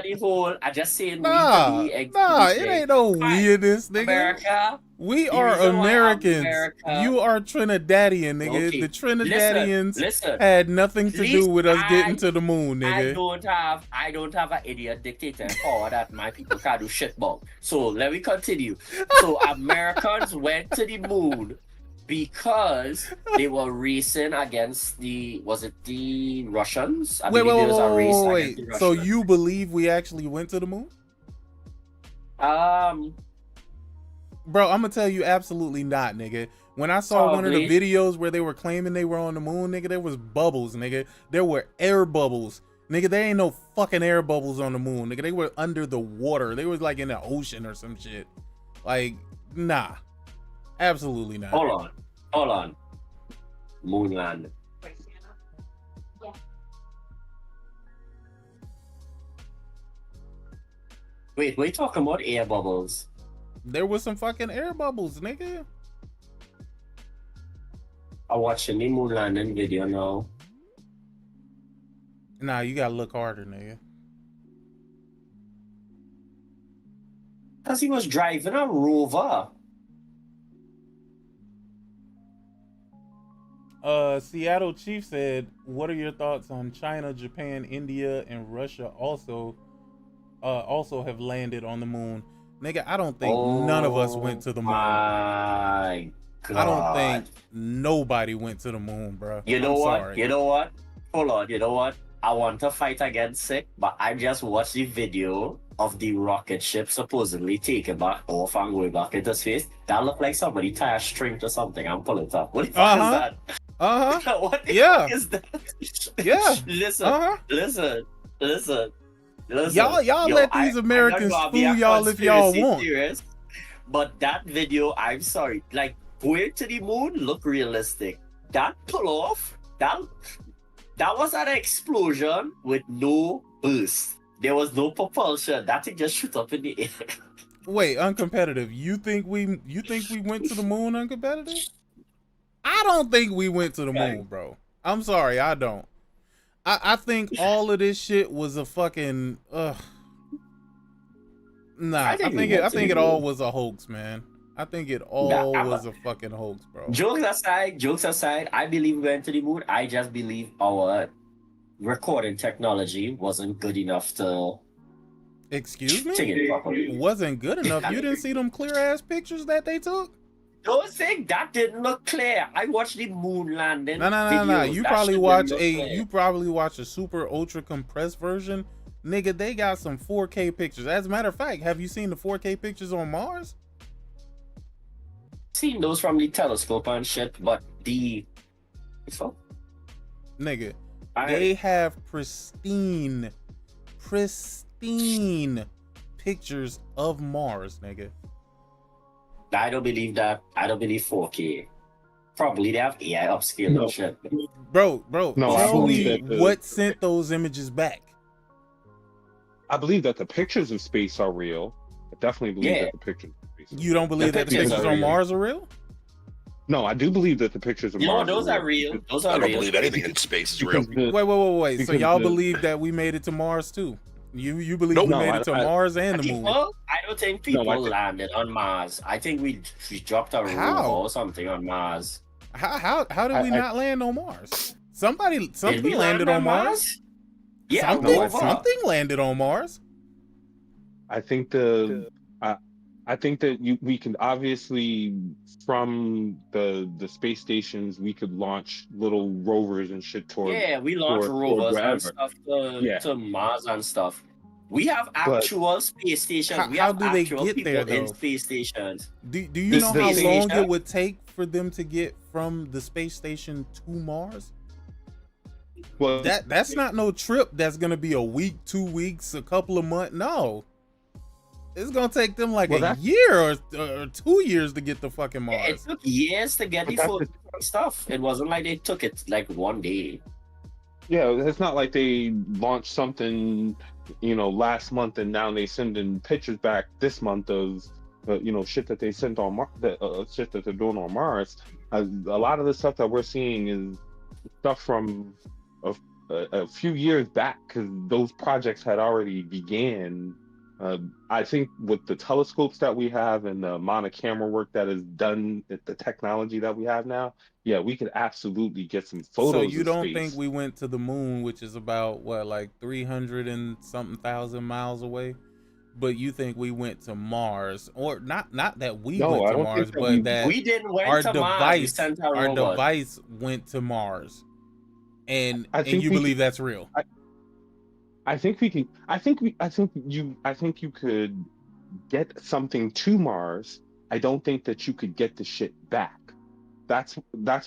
the whole. I just saying nah, it ain't no we in this, nigga. America. We are Americans. You are Trinidadian, nigga. Okay. The Trinidadians listen, had nothing to do with us getting to the moon, nigga. I don't have an idiot dictator in power that my people can't do shit about. So let me continue. So Americans went to the moon because they were racing against the Russians? Wait. So you believe we actually went to the moon? Bro, I'm gonna tell you absolutely not, nigga. When I saw one of the videos where they were claiming they were on the moon, nigga, there was bubbles, nigga. There were air bubbles. Nigga, there ain't no fucking air bubbles on the moon, nigga. They were under the water. They was like in the ocean or some shit. Like, nah. Absolutely not. Hold on. Moon landing. Wait, we're talking about air bubbles. There was some fucking air bubbles, nigga. I'm watching the moon landing video now. Nah, you gotta look harder, nigga. Because he was driving a rover. Seattle Chief said, what are your thoughts on China, Japan, India, and Russia also have landed on the moon? Nigga, I don't think none of us went to the moon. My God. I don't think nobody went to the moon, bro. You know what? Sorry. You know what? Hold on. You know what? I want to fight against it, but I just watched the video of the rocket ship supposedly taken back off and going back into space. That looked like somebody tied a string to something and pull it up. What the fuck is that? What the fuck is that? Yeah. Listen. Y'all let these Americans fool y'all if y'all want. Serious, but that video, I'm sorry, like going to the moon look realistic. That pull off, that was an explosion with no boost. There was no propulsion. That thing just shoot up in the air. Wait, uncompetitive. You think we went to the moon uncompetitive? I don't think we went to the moon, bro. I'm sorry, I don't. I think all of this shit was a fucking nah. I think it all was a hoax, man. I think it all was a fucking hoax, bro. Jokes aside, I believe we went to the moon. I just believe our recording technology wasn't good enough to. Excuse me? Take it properly. Wasn't good enough. You didn't see them clear ass pictures that they took? Don't think that didn't look clear. I watched the moon landing. No. You probably watch a super ultra compressed version. Nigga, they got some 4K pictures. As a matter of fact, have you seen the 4K pictures on Mars? Seen those from the telescope and shit, but nigga, they have pristine pictures of Mars, nigga. I don't believe that. I don't believe 4K. Probably they have AI upscale and shit. Bro, tell me what sent those images back. I believe that the pictures of space are real. I definitely believe that the pictures of space are real. You don't believe that the pictures on Mars are real? No, I do believe that the pictures of You know, Mars those are real. Those I are don't real. believe anything in space is real. because Wait. So because y'all the- believe that we made it to Mars too? You believe Nope. we No, made it to Mars and the moon? People, I don't think No, people I think- landed on Mars. I think we dropped a How? rover or something on Mars. How did we not land on Mars? Something Did we landed land on Mars. Yeah, Something, rover. something landed on Mars. I think I think that we can obviously from the space stations we could launch little rovers and shit toward Yeah, we launched toward rovers and wherever. stuff Yeah. to Mars and stuff. We have But- actual space stations. We How have do they actual get people there, in though? space stations. Do you The know how space long station? it would take for them to get from the space station to Mars? Well, That's not no trip that's gonna be a week, 2 weeks, a couple of months. No, it's gonna take them like Well, a that's- year or 2 years to get to fucking Yeah, it Mars. took years to get But the that's photos and stuff. It wasn't like they took it like one day. yeah, it's not like they launched something, last month and now they sending pictures back this month of, shit that they sent on shit that they're doing on Mars. A lot of the stuff that we're seeing is stuff from a few years back because those projects had already began. I think with the telescopes that we have and the amount of camera work that is done, the technology that we have now, yeah, we could absolutely get some photos. So you of don't space. think we went to the moon, which is about what, like 300 and something thousand miles away? But you think we went to Mars, or not that we No, went I to don't Mars, think that but that We didn't went our to Mars. We device, sent our our robot. device went to Mars, and I think you we believe that's real. I think we can. I think you could get something to Mars. I don't think that you could get the shit back. That's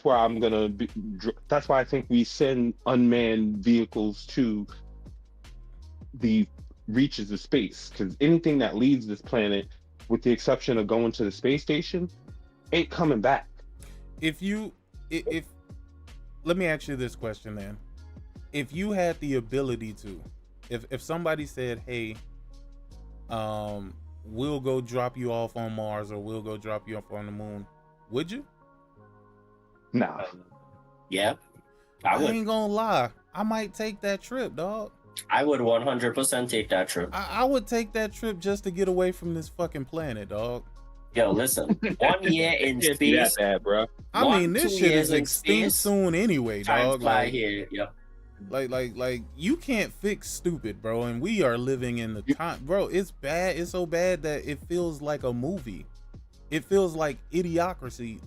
where I'm gonna be. That's why I think we send unmanned vehicles to the reaches of space, because anything that leaves this planet, with the exception of going to the space station, ain't coming back. If let me ask you this question then: if you had the ability to, if somebody said, "Hey, we'll go drop you off on Mars, or we'll go drop you off on the moon," would you? Nah, Yeah, I I would. ain't gonna lie, I might take that trip, dog. I would 100% take that trip. I would take that trip just to get away from this fucking planet, dog. Yo, listen. 1 year in can't be that space. bad, bro. I One, mean, this 2 shit years is in extinct space, soon anyway, Time dog. fly Like, here. Yep. like you can't fix stupid, bro. And we are living in the time, bro. It's bad. It's so bad that it feels like a movie. It feels like Idiocracy.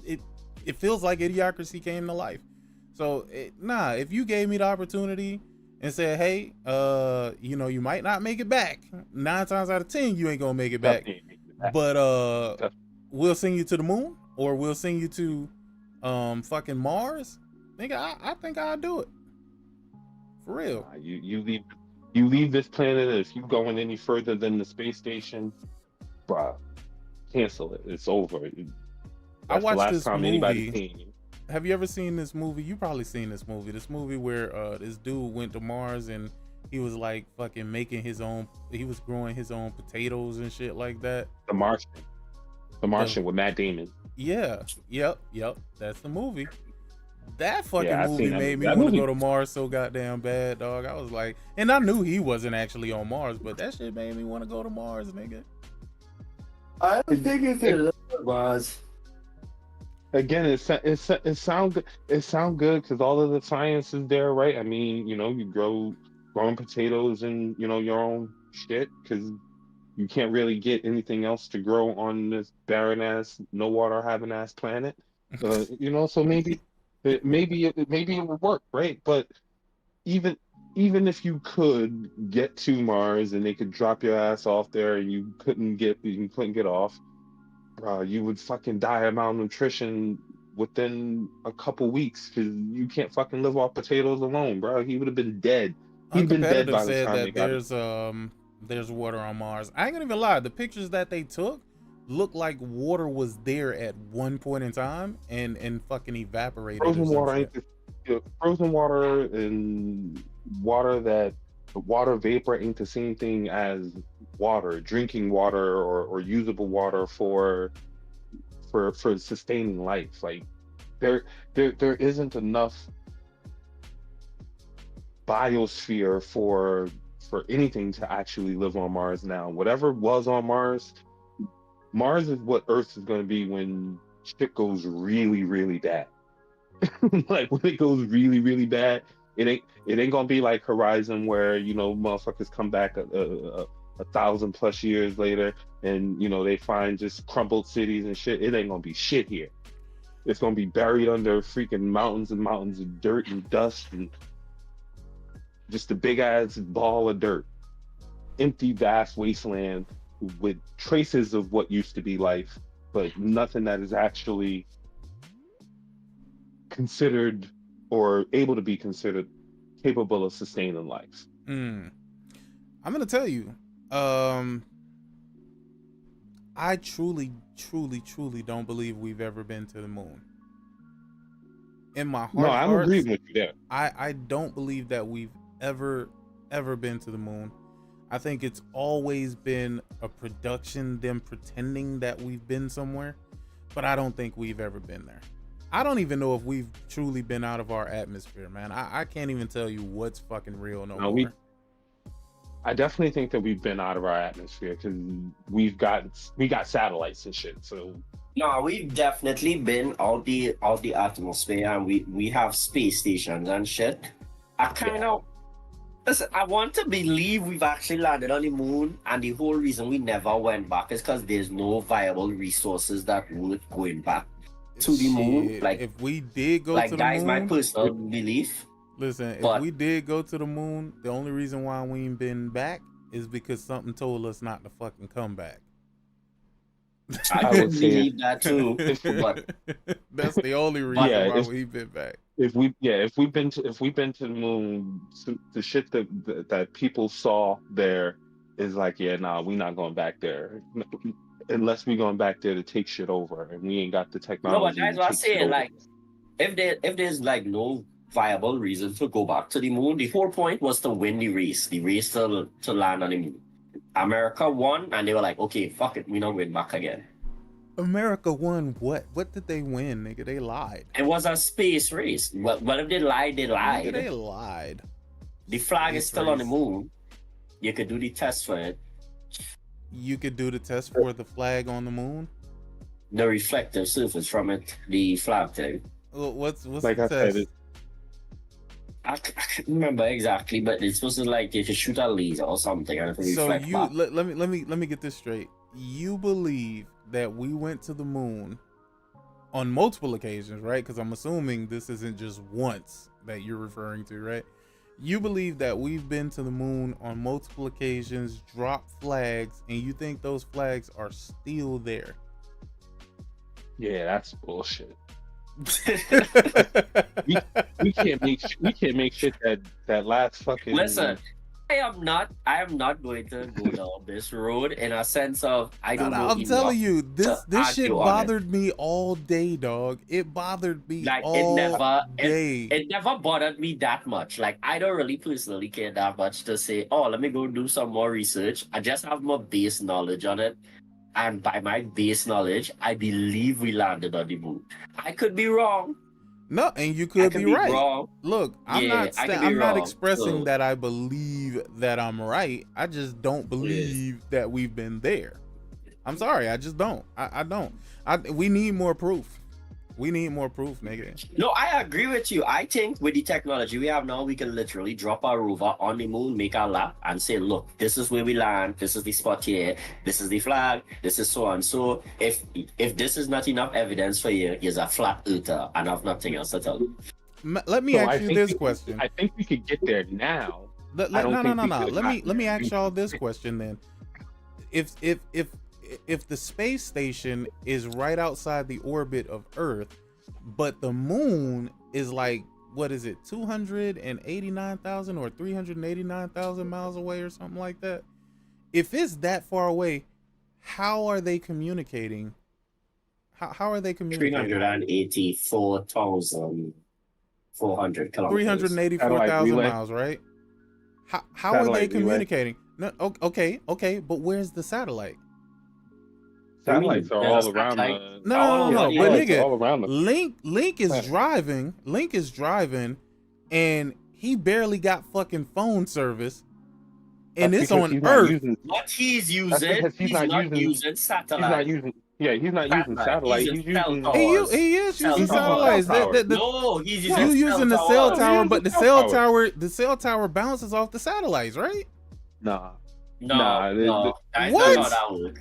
It feels like Idiocracy came to life. So if you gave me the opportunity and said, "Hey, you might not make it back. 9 times out of 10, you ain't gonna make it back. But we'll send you to the moon, or we'll send you to fucking Mars." Nigga, I think I'll do it. For real. Nah, you leave this planet. If you going any further than the space station, bruh, cancel it. It's over. I That's the watched last this time movie. anybody's seen you. Have you ever seen this movie? You probably seen this movie. This movie where this dude went to Mars and he was like fucking making his own. He was growing his own potatoes and shit like that. The Martian with Matt Damon. Yeah. Yep. That's the movie. That fucking Yeah, I movie seen that made me movie. That want to movie- go to Mars so goddamn bad, dog. I was like, and I knew he wasn't actually on Mars, but that shit made me want to go to Mars, nigga. I don't think it's in Mars. Again, it sound good. It sound good because all of the science is there, right? I mean, you growing potatoes and your own shit because you can't really get anything else to grow on this barren ass, no water having ass planet. So maybe it would work, right? But even if you could get to Mars and they could drop your ass off there and you couldn't get off, bro, you would fucking die of malnutrition within a couple weeks because you can't fucking live off potatoes alone, bro. He would have been dead. He'd been dead Uncompetitive by the said time they that got there's water on Mars. I ain't gonna even lie. The pictures that they took looked like water was there at one point in time and fucking evaporated. frozen or some water. shit. Frozen water and water vapor ain't the same thing as water, drinking water or usable water for for sustaining life. Like there isn't enough biosphere for anything to actually live on Mars now. Whatever was on Mars, Mars is what Earth is going to be when shit goes really, really bad. Like when it goes really, really bad, it ain't gonna be like Horizon where motherfuckers come back a 1,000+ years later and they find just crumbled cities and shit. It ain't gonna be shit here. It's gonna be buried under freaking mountains and mountains of dirt and dust and just a big ass ball of dirt, empty, vast wasteland with traces of what used to be life, but nothing that is actually considered or able to be considered capable of sustaining life. I'm gonna tell you, I truly don't believe we've ever been to the moon. In my heart, No, I'm agreeing with you there. I don't believe that we've ever been to the moon. I think it's always been a production, them pretending that we've been somewhere, but I don't think we've ever been there. I don't even know if we've truly been out of our atmosphere, man. I can't even tell you what's fucking real no more. I definitely think that we've been out of our atmosphere because we got satellites and shit. So no, we've definitely been out the atmosphere, and we have space stations and shit. Listen, I want to believe we've actually landed on the moon, and the whole reason we never went back is because there's no viable resources that worth going back to the moon. Like, if we did go to the that moon, is my personal belief. Listen, if we did go to the moon, the only reason why we ain't been back is because something told us not to fucking come back. I would believe that too. But that's the only reason why we've been back. If we've been to the moon, the shit that people saw there is like, we're not going back there unless we're going back there to take shit over, and we ain't got the technology. No, but that's what I'm saying. Like, if there's like no viable reason to go back to the moon, the whole point was to win the race to land on the moon. America won, and they were like, okay, fuck it, we're not going back again. America won what? What did they win, nigga? They lied. It was a space race. What if they lied? They lied. Nigga, they lied. The flag is still on the moon. You could do the test for it. You could do the test for the flag on the moon? The reflective surface from it, the flag thing. What's like the test? I can't remember exactly, but it's supposed to like you should shoot a laser or something and so reflect back. let me get this straight. You believe that we went to the moon on multiple occasions, right? Because I'm assuming this isn't just once that you're referring to, right? You believe that we've been to the moon on multiple occasions, dropped flags, and you think those flags are still there? Yeah, that's bullshit. we can't make shit that last fucking. Listen, I am not going to go down this road in a sense of I don't know. I'm telling you, this shit bothered me all day, dog. It bothered me all day. It never bothered me that much. Like, I don't really personally care that much to say, oh, let me go do some more research. I just have more base knowledge on it. And by my base knowledge, I believe we landed on the moon. I could be wrong. No, and you could be right. Wrong. Look, I'm not expressing that I believe that I'm right. I just don't believe that we've been there. I'm sorry, I just don't. I don't. We need more proof. We need more proof, nigga. No, I agree with you. I think with the technology we have now, we can literally drop our rover on the moon, make our lap, and say, look, this is where we land. This is the spot here. This is the flag. This is so and so. If this is not enough evidence for you, he's a flat earther and have nothing else to tell you. Let me ask you this question. I think we could get there now. No. Let me ask y'all this question then. If the space station is right outside the orbit of Earth, but the moon is like, what is it, 289,000 or 389,000 miles away or something like that? If it's that far away, how are they communicating? How are they communicating? 384,400 kilometers. 384,000 miles, right? How are they communicating? No, okay, but where's the satellite? satellites are There's all a around satellite. the. No, but satellites are nigga, all around the. Link is planet. driving. Link is driving, and he barely got fucking phone service, and That's it's because on he's not Earth. using. What he's That's using, because he's not using He's satellite. not using. Yeah, he's not using satellite. He's He's using cell using. towers. He is Cell using towers. satellites. Cell towers. No, he's using You cell using the cell towers. tower, He's but using the cell tower bounces off the satellites, right? Nah. No, Nah, no, that's What? not how that works.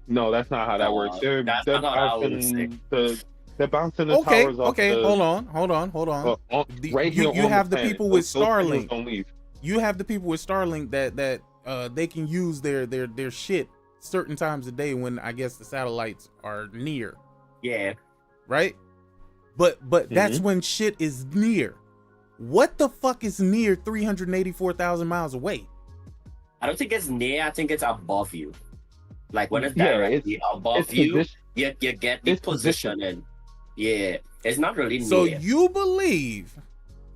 No, that's not how that No, works. that's not how that works, They're bouncing the Okay, towers off okay, the. hold on. Right You here on have the planet. people with Those signals Starlink. don't leave. You have the people with Starlink that they can use their shit certain times a day when I guess the satellites are near, Yeah. right? But that's when shit is near. What the fuck is near 384,000 miles away? I don't think it's near. I think it's above you. Like when it's Yeah, directly above It's you, position- you get the it's position. positioning. Yeah, it's not really near. So you believe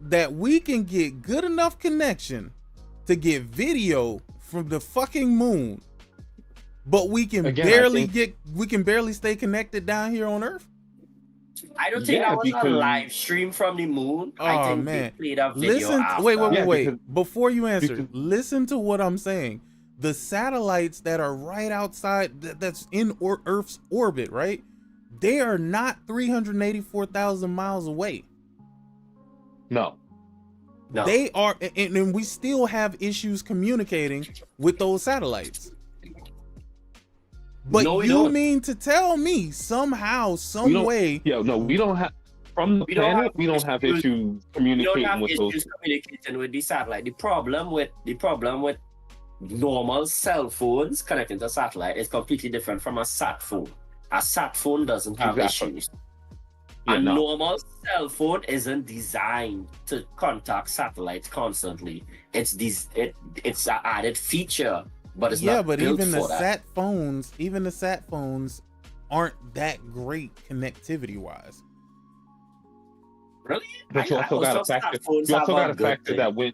that we can get good enough connection to get video from the fucking moon, but we can Again, barely stay connected down here on Earth? I don't think Yeah, that was a because- live stream from the moon. I Oh, think man. they played a video Listen, after. wait. Yeah, because- Before you answer, because- listen to what I'm saying. The satellites that are right outside, that's in Earth's orbit, right? They are not 384,000 miles away. No. No. They are, and we still have issues communicating with those satellites. But No, we you don't. mean to tell me somehow, We some don't- way, Yeah, no, we don't have. From the We don't planet, have we don't have issues- issues You don't communicating have with issues those. communicating with the satellite. The problem with normal cell phones connecting to satellite is completely different from a sat phone. A sat phone doesn't have Exactly. issues. Yeah, A no. normal cell phone isn't designed to contact satellites constantly. It's an added feature, but it's yeah, not but built even the for that. sat phones aren't that great connectivity wise. Really? But you I also was got a just factor. sat phones You also have got a a good factor thing. that when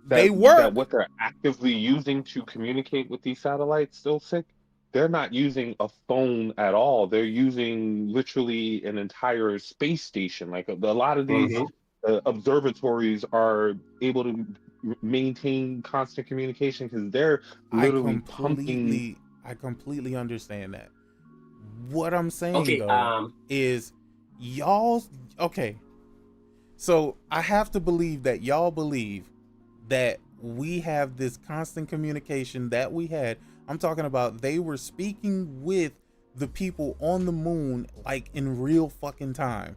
They work. that what they're actively using to communicate with these satellites still sick. They're not using a phone at all. They're using literally an entire space station. Like a lot of these observatories are able to maintain constant communication because they're literally pumping. I completely understand that. What I'm saying Okay, though is y'all okay. So I have to believe that y'all believe that we have this constant communication that we had. I'm talking about they were speaking with the people on the moon like in real fucking time.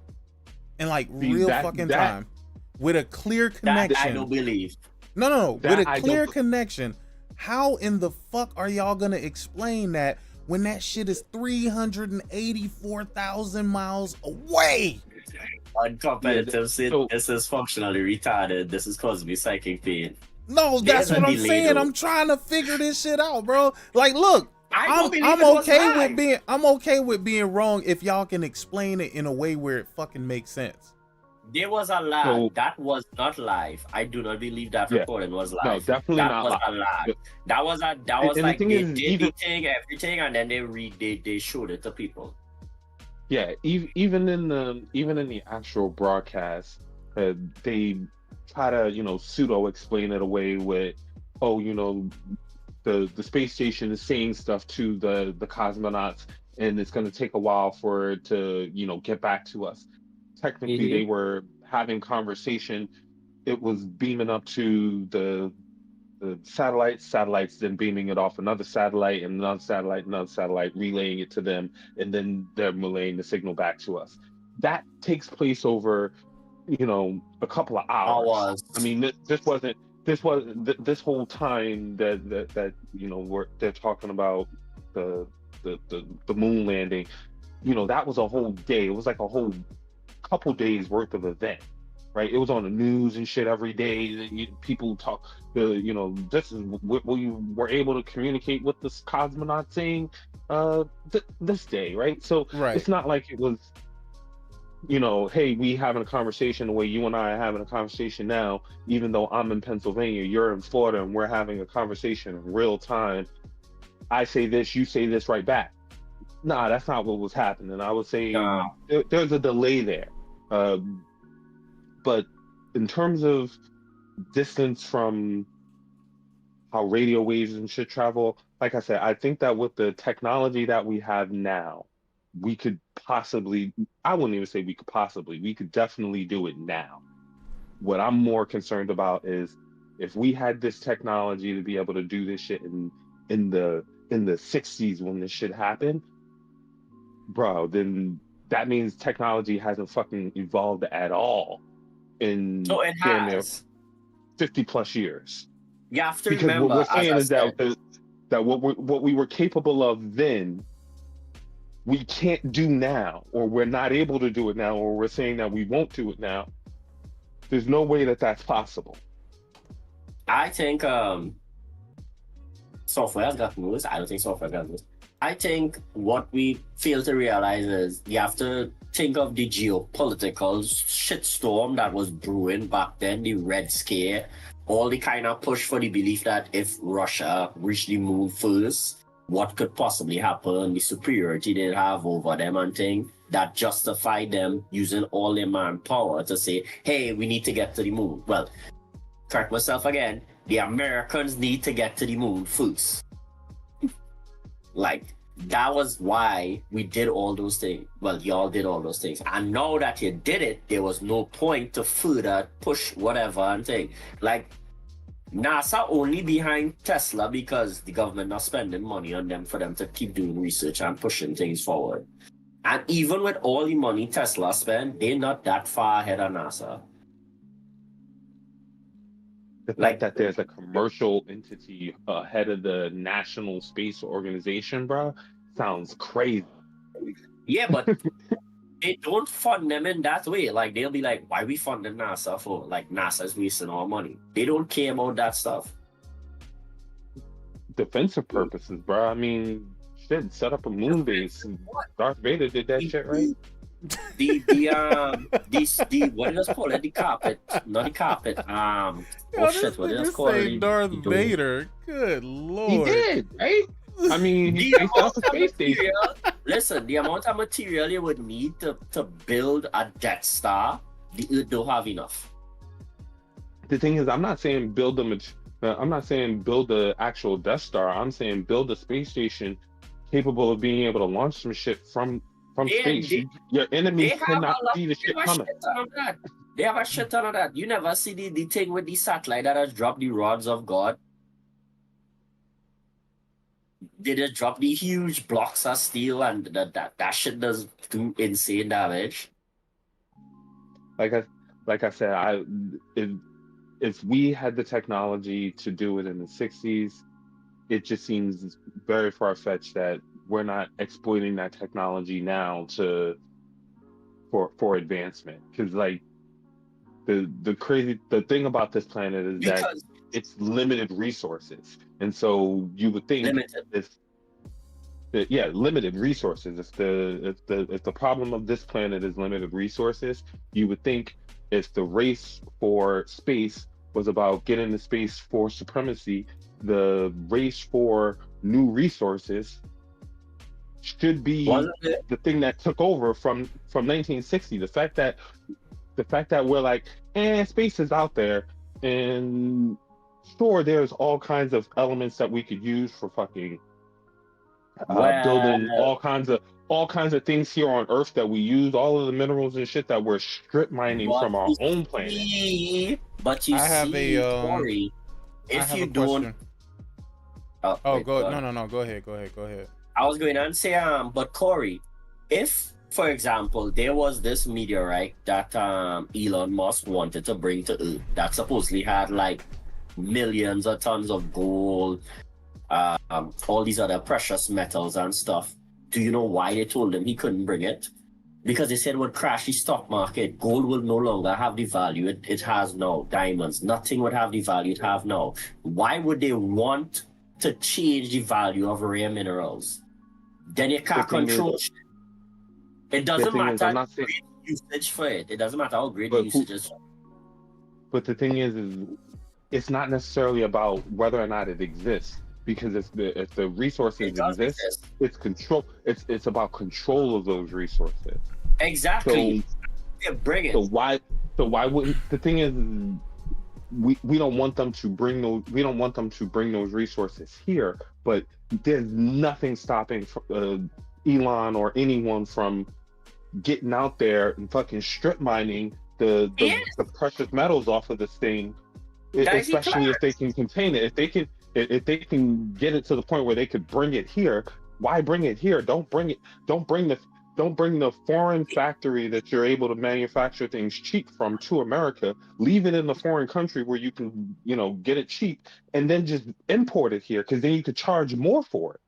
And like real fucking time. With a clear connection. That I don't believe. No. That With a I clear don't- connection. How in the fuck are y'all gonna explain that when that shit is 384,000 miles away? Uncompetitive so- this is functionally retarded. This is causing me psychic pain. No, that's There's what a I'm delay, saying. though. I'm trying to figure this shit out, bro. Like, look, I'm believe it was live. I'm okay with being wrong if y'all can explain it in a way where it fucking makes sense. There was a lag. So- That was not live. I do not believe that Yeah. recording was live. No, definitely that not was live. a lag. But- That was and the like thing they is, did even- the thing, everything, and then they showed it to people. Yeah, even in the actual broadcast, they try to pseudo explain it away with, the space station is saying stuff to the cosmonauts, and it's going to take a while for it to get back to us. Technically, they were having conversation. It was beaming up to the satellites then beaming it off another satellite, relaying it to them, and then they're relaying the signal back to us. That takes place over, a couple of hours. I mean, this whole time that they're talking about the moon landing, that was a whole day. It was like a whole couple days worth of event. Right, it was on the news and shit every day. People talk, this is what we were able to communicate with this cosmonaut saying this day, right? So Right. It's not like it was, hey, we having a conversation the way you and I are having a conversation now, even though I'm in Pennsylvania, you're in Florida, and we're having a conversation in real time. I say this, you say this right back. Nah, that's not what was happening. I was Nah. saying there's a delay there. But in terms of distance from how radio waves and shit travel, like I said, I think that with the technology that we have now, we could possibly, I wouldn't even say we could possibly, we could definitely do it now. What I'm more concerned about is if we had this technology to be able to do this shit in the 60s when this shit happened, bro, then that means technology hasn't fucking evolved at all in So it damn near has. 50 plus years. You have to Because what we're remember, as saying I is that said, that what we were capable of then, we can't do now, or we're not able to do it now, or we're saying that we won't do it now. There's no way that that's possible. I think software has gotten worse. I don't think software has gotten worse. I think what we fail to realize is you have to think of the geopolitical shitstorm that was brewing back then, the Red Scare, all the kind of push for the belief that if Russia reached the moon first, what could possibly happen, the superiority they have over them and thing that justified them using all their manpower to say, hey, we need to get to the moon. Well, correct myself again, the Americans need to get to the moon first. Like, that was why we did all those things. Well, y'all did all those things. And now that you did it, there was no point to further push whatever and thing. Like, NASA only behind Tesla because the government not spending money on them for them to keep doing research and pushing things forward. And even with all the money Tesla spent, they're not that far ahead of NASA. The fact that there's a commercial entity ahead of the National Space Organization, bro, sounds crazy. Yeah, but they don't fund them in that way. Like, they'll be like, why we funding NASA for? Like, NASA's wasting our money. They don't care about that stuff. Defensive purposes, bro. I mean, shit, set up a moon base. Darth Vader did that shit, right? The what is it called? The carpet, not the carpet. Yo, Oh shit, what is it called? say Darth Vader. Good He lord. did, right? I mean, he The based off a amount of space station. material, listen, the amount of material you would need to build a Death Star, the Earth don't have enough. The thing is, I'm not saying build the actual Death Star. I'm saying build a space station capable of being able to launch some shit from space. Your enemies cannot see the shit coming. They have a shit ton of that. You never see the thing with the satellite that has dropped the rods of God. They just drop the huge blocks of steel, and that shit does do insane damage. Like I said, if we had the technology to do it in the 60s, it just seems very far-fetched that we're not exploiting that technology now for advancement. Because like the thing about this planet is that it's limited resources, and so you would think limited resources. If the problem of this planet is limited resources, you would think if the race for space was about getting the space for supremacy, the race for new resources should be the thing that took over from 1960. The fact that we're like, space is out there, and sure, there's all kinds of elements that we could use for fucking building all kinds of things here on Earth that we use, all of the minerals and shit that we're strip mining from our own planet. But you see, Corey, if you don't. No, go ahead. I was going to say, but Corey, if, for example, there was this meteorite that Elon Musk wanted to bring to Earth that supposedly had like millions of tons of gold, all these other precious metals and stuff, do you know why they told him he couldn't bring it? Because they said it would crash the stock market. Gold will no longer have the value it has now. Diamonds, nothing would have the value it have now. Why would they want to change the value of rare minerals? Then you can't control shit. It doesn't matter how great usage for it. It doesn't matter how great the usage is. But the thing is it's not necessarily about whether or not it exists. because if the resources It does exist, exist. it's control. It's about control of those resources. Exactly. Yeah, bring it. So why wouldn't the thing is we don't want them to bring those resources here, but there's nothing stopping Elon or anyone from getting out there and fucking strip mining the precious metals off of this thing, especially if they can contain it. If they can get it to the point where they could bring it here, why bring it here? Don't bring the foreign factory that you're able to manufacture things cheap from to America. Leave it in the foreign country where you can, get it cheap, and then just import it here, because then you could charge more for it.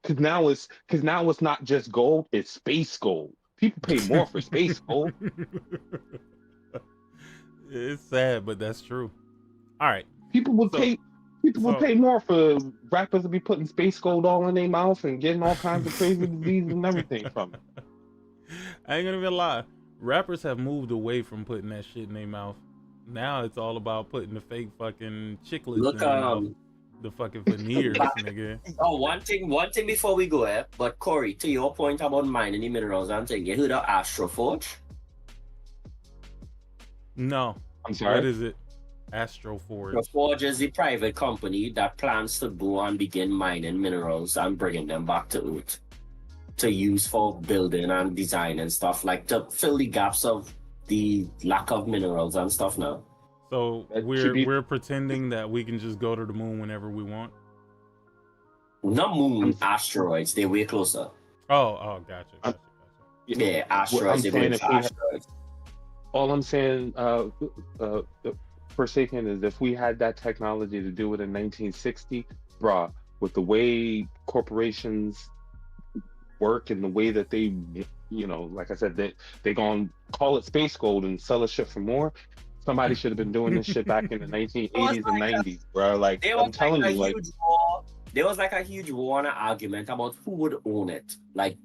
Because now it's not just gold; it's space gold. People pay more for space gold. It's sad, but that's true. All right. People would pay more for rappers to be putting space gold all in their mouth and getting all kinds of crazy diseases and everything from it. I ain't gonna even lie. Rappers have moved away from putting that shit in their mouth. Now it's all about putting the fake fucking chiclets in their mouth. The fucking veneers, nigga. Oh, one thing before we go, but Corey, to your point about mining the minerals, I'm saying, you heard of Astroforge? No. I'm sorry? What is it? Astroforge. Astroforge is the private company that plans to go and begin mining minerals and bringing them back to Earth to use for building and design and stuff, like to fill the gaps of the lack of minerals and stuff now. So we're pretending that we can just go to the moon whenever we want? Not moon, asteroids. They're way closer. Oh, gotcha. Yeah, asteroids. They're going to asteroids. All I'm saying, Forsaken, is if we had that technology to do it in 1960, bruh, with the way corporations work and the way that they, like I said, they gonna call it space gold and sell us shit for more. Somebody should have been doing this shit back in the 1980s and 90s, bro. Like, I'm telling you, like, there was like a huge war and argument about who would own it. Like,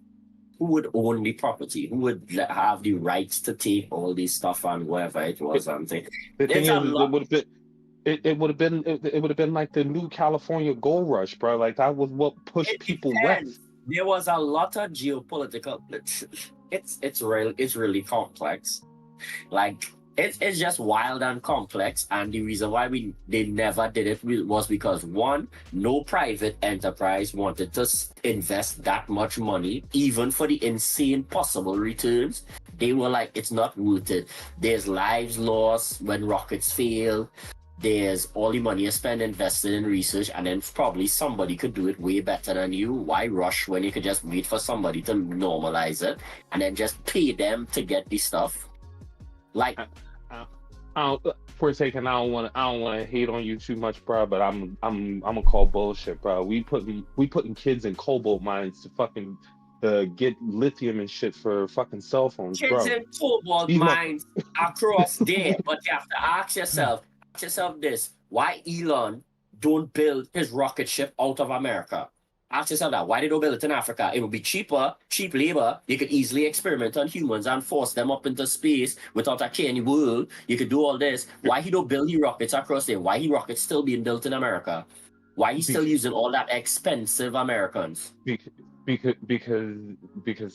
who would own the property? Who would have the rights to take all this stuff and whatever it was? I'm thinking. The thing is, it would have been like the new California gold rush, bro. Like, that was what pushed people west. There was a lot of geopolitical. It's really complex. Like, it's just wild and complex, and the reason why they never did it was because, one, no private enterprise wanted to invest that much money, even for the insane possible returns. They were like, it's not worth it. There's lives lost when rockets fail. There's all the money you spend invested in research, and then probably somebody could do it way better than you. Why rush when you could just wait for somebody to normalize it and then just pay them to get the stuff? Like, for a second, I don't want to hate on you too much, bro. But I'm gonna call bullshit, bro. We putting kids in cobalt mines to fucking get lithium and shit for fucking cell phones, bro. Kids in cobalt mines across there, but you have to ask yourself this: why Elon don't build his rocket ship out of America? Ask yourself that. Why they don't build it in Africa? It would be cheaper, cheap labor. You could easily experiment on humans and force them up into space without a care in the world. You could do all this. Why he don't build the rockets across there? Why he rockets still being built in America? Why he still using all that expensive Americans? Because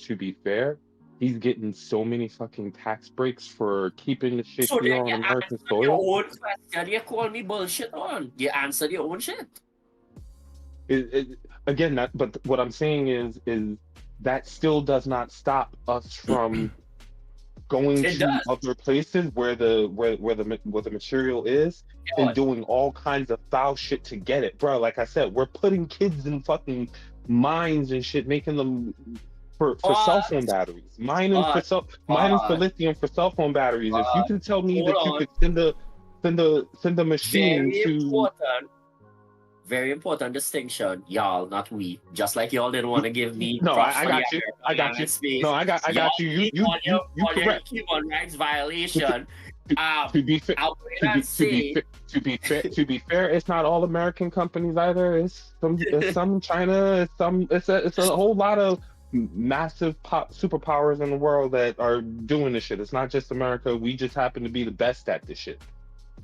to be fair, he's getting so many fucking tax breaks for keeping the shit here on American soil. Your own question, you call me bullshit on. You answered your own shit. But what I'm saying is that still does not stop us from going to other places where the material is and doing all kinds of foul shit to get it, bro. Like I said, we're putting kids in fucking mines and shit, making them for cell phone batteries, mining for lithium for cell phone batteries. If you can tell me that you could send a machine Very important distinction, y'all, not we. Just like y'all didn't want to give me. No, I got you. No, I got you. You correct. Human rights violation. To be fair, it's not all American companies either. It's some China. It's a whole lot of massive superpowers in the world that are doing this shit. It's not just America. We just happen to be the best at this shit.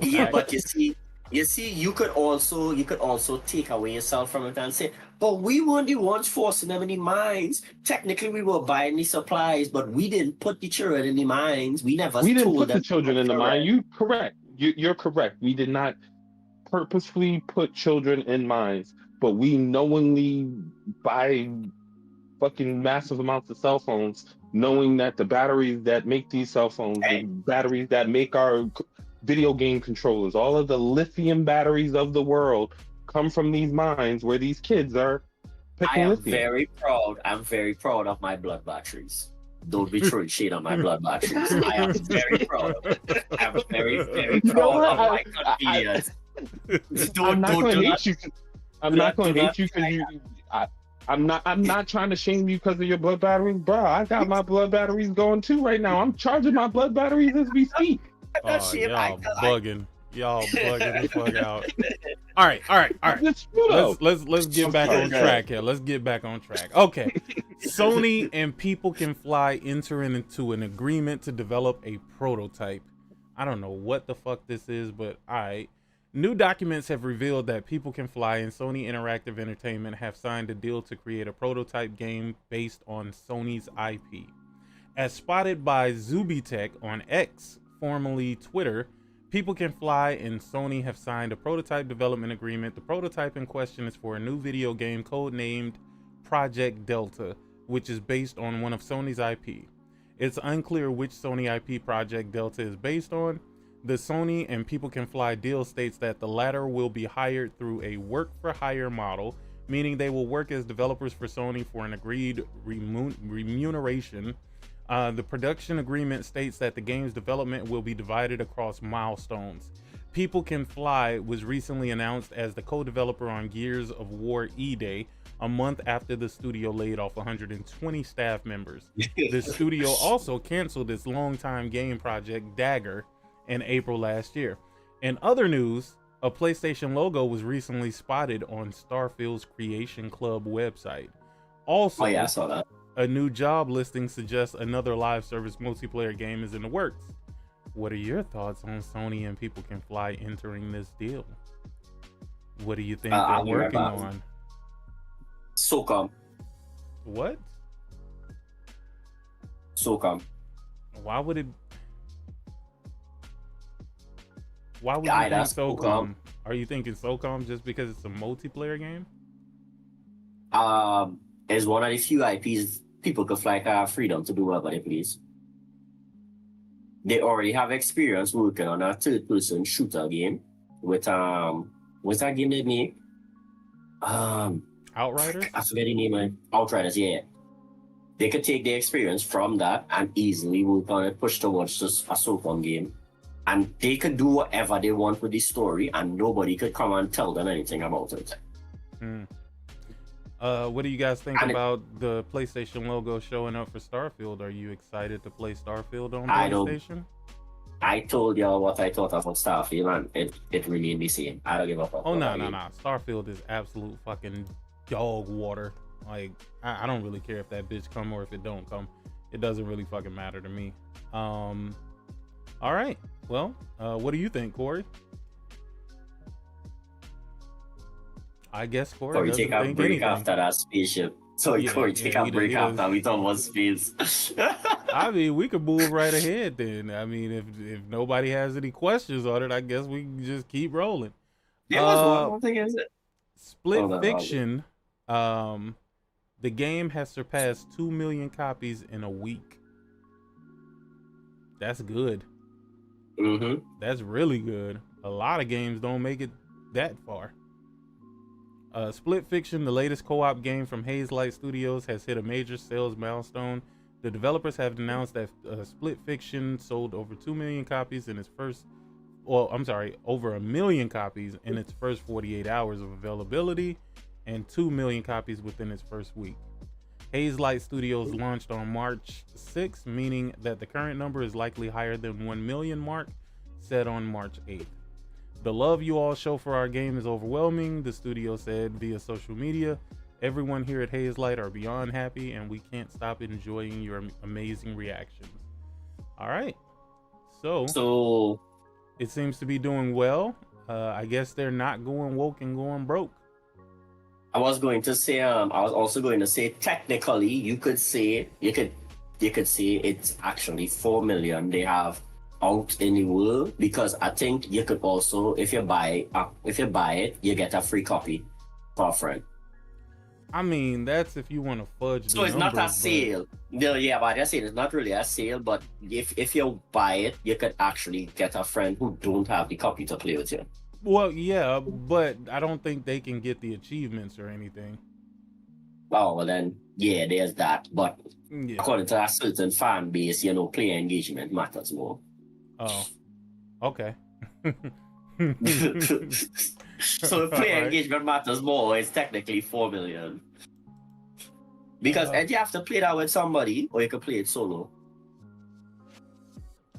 Yeah, but you see, You see, you could also take away yourself from it and say, but we weren't the ones forcing them in the mines. Technically, we were buying the supplies, but we didn't put the children in the mines. We never We didn't told put the them to children put in the children. mine. You correct. You're correct. We did not purposefully put children in mines, but we knowingly buy fucking massive amounts of cell phones, knowing that the batteries that make these cell phones, the Hey, batteries that make our video game controllers, all of the lithium batteries of the world come from these mines where these kids are I picking am lithium. very proud. I'm very proud of my blood batteries. Don't be throwing shade on my blood batteries. I am very proud of it. I'm very, very You know proud what? of my convenience. I'm not going Do to not, hate you. I'm do not not, do going to not hate you because you. I'm not trying to shame you because of your blood batteries, bro. I got my blood batteries going too right now. I'm charging my blood batteries as we speak. not Oh, shame. y'all bugging. Y'all bugging the fuck out. All right. It's true though. Let's get back sorry, on go track here. Let's get back on track. Okay. Sony and People Can Fly entering into an agreement to develop a prototype. I don't know what the fuck this is, but all right. New documents have revealed that People Can Fly and Sony Interactive Entertainment have signed a deal to create a prototype game based on Sony's IP. As spotted by Zubitech on X, formerly Twitter, People Can Fly and Sony have signed a prototype development agreement. The prototype in question is for a new video game codenamed Project Delta, which is based on one of Sony's IP. It's unclear which Sony IP Project Delta is based on. The Sony and People Can Fly deal states that the latter will be hired through a work-for-hire model, meaning they will work as developers for Sony for an agreed remuneration. The production agreement states that the game's development will be divided across milestones. People Can Fly was recently announced as the co-developer on Gears of War E-Day, a month after the studio laid off 120 staff members. The studio also canceled its longtime game project Dagger in April last year. In other news, a PlayStation logo was recently spotted on Starfield's Creation Club website. Also, Oh yeah, I saw that. a new job listing suggests another live service multiplayer game is in the works. What are your thoughts on Sony and People Can Fly entering this deal? What do you think I'll they're be right working back. on? SOCOM. What? SOCOM. Why would it? Why would Yeah, you think that's SOCOM? SOCOM. Are you thinking SOCOM just because it's a multiplayer game? Is one of the few IPs People Can Fly can have freedom to do whatever they please. They already have experience working on a third-person shooter game with what's that game they make? Outriders? I forget the name of it. Outriders, yeah. They could take the experience from that and easily work on it, push towards just a SOCOM game. And they could do whatever they want with the story, and nobody could come and tell them anything about it. What do you guys think And about the PlayStation logo showing up for Starfield? Are you excited to play Starfield on I don't- PlayStation? I told y'all what I thought about Starfield, and it remained the same. I don't give a fuck. Oh, no. about it. Starfield is absolute fucking dog water. Like, I don't really care if that bitch come or if it don't come. It doesn't really fucking matter to me. All right. Well, what do you think, Corey? I guess Corey Corey, doesn't take a think break anything. after that spaceship. Sorry, Yeah, Corey, yeah, take he a does- break he after does. we talk about space. I mean, we could move right ahead then. I mean, if nobody has any questions on it, I guess we can just keep rolling. There was one thing, is it? Split Hold on, Fiction, the game has surpassed 2 million copies in a week. That's good. Mm-hmm. That's really good. A lot of games don't make it that far. Split Fiction, the latest co-op game from Hazelight Studios, has hit a major sales milestone. The developers have announced that Split Fiction sold over 2 million copies in its first, over 1 million copies in its first 48 hours of availability, and 2 million copies within its first week. Hazelight Studios launched on March 6th, meaning that the current number is likely higher than 1 million mark, set on March 8th. The love you all show for our game is overwhelming, the studio said via social media. Everyone here at Hazelight are beyond happy, and we can't stop enjoying your amazing reactions. All right. So So it seems to be doing well. I guess they're not going woke and going broke. I was going to say, I was also going to say, technically, you could say it's actually 4 million they have out in the world, because I think you could also, if you buy it, you get a free copy for a friend. I mean, that's if you want to fudge. So it's not a sale. No, yeah, but I say it's not really a sale. But if you buy it, you could actually get a friend who don't have the copy to play with you. Well, yeah, but I don't think they can get the achievements or anything. Oh, well then, yeah, there's that. But Yeah. according to a certain fan base, player engagement matters more. Oh, okay. So if player Alright. engagement matters more, it's technically 4 million. Because and you have to play that with somebody, or you can play it solo.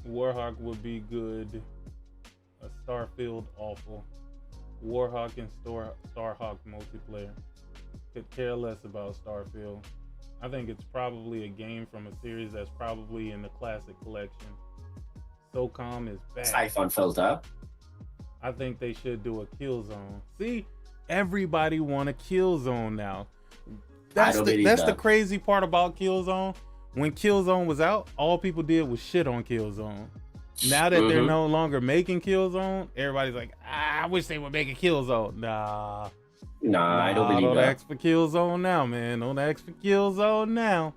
Warhawk would be good. A Starfield awful. Warhawk and Starhawk multiplayer. Could care less about Starfield. I think it's probably a game from a series that's probably in the classic collection. SOCOM is bad. Siphon filter. I think they should do a Killzone. See, everybody want a Killzone now. That's the crazy part about Killzone. When Killzone was out, all people did was shit on Killzone. Now that they're no longer making Killzone, everybody's like, I wish they would make a Killzone. Nah, I don't believe that. Don't ask for Killzone now, man. Don't ask for Killzone now.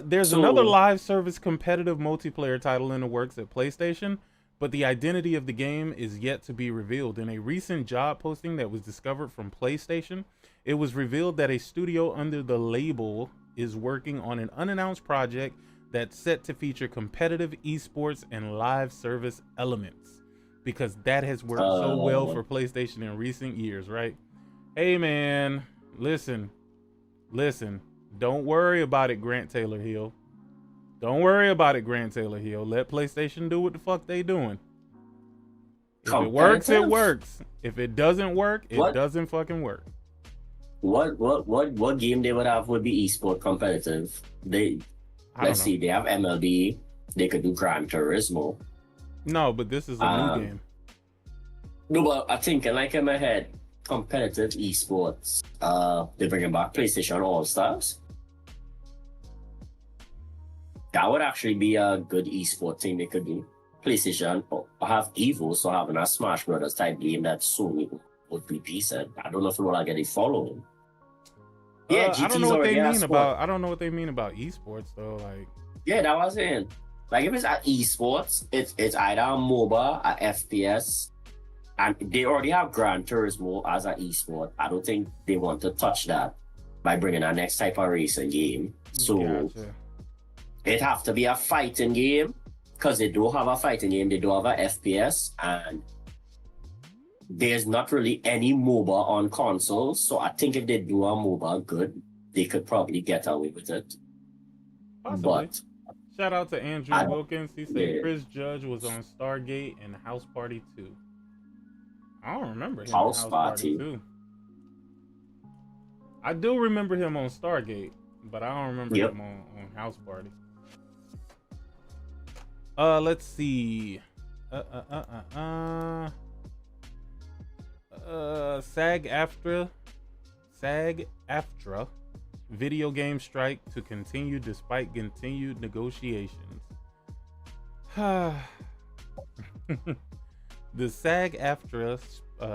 There's another live service competitive multiplayer title in the works at PlayStation, but the identity of the game is yet to be revealed. In a recent job posting that was discovered from PlayStation, it was revealed that a studio under the label is working on an unannounced project that's set to feature competitive esports and live service elements, because that has worked so well for PlayStation in recent years, right? Hey man, listen, don't worry about it, Grant Taylor Hill. Don't worry about it, Grant Taylor Hill. Let PlayStation do what the fuck they doing. If it works, it works. If it doesn't work, it doesn't fucking work. What game they would have would be esport competitive? Let's see, they have MLB. They could do Gran Turismo. No, but this is a new game. No, but I think, like in my head, competitive esports. They're bringing back PlayStation All Stars. That would actually be a good esport thing they could do. PlayStation have Evo, so having a Smash Brothers type game that Sony would be decent. I don't know if it will get a following. Yeah, I don't know what they mean about. I don't know what they mean about esports though. Like, yeah, that was it. Like if it's at esports, it's either a MOBA, a FPS, and they already have Gran Turismo as an esport. I don't think they want to touch that by bringing a next type of racing game. So it have to be a fighting game, because they do have a fighting game. They do have a FPS, and there's not really any MOBA on consoles. So I think if they do a MOBA good, they could probably get away with it. Possibly. But shout out to Andrew Wilkins. He said Chris Judge was on Stargate and House Party 2. I don't remember him in House Party 2. I do remember him on Stargate, but I don't remember him on House Party. Let's see. Sag Aftra video game strike to continue despite continued negotiations. The Sag Aftra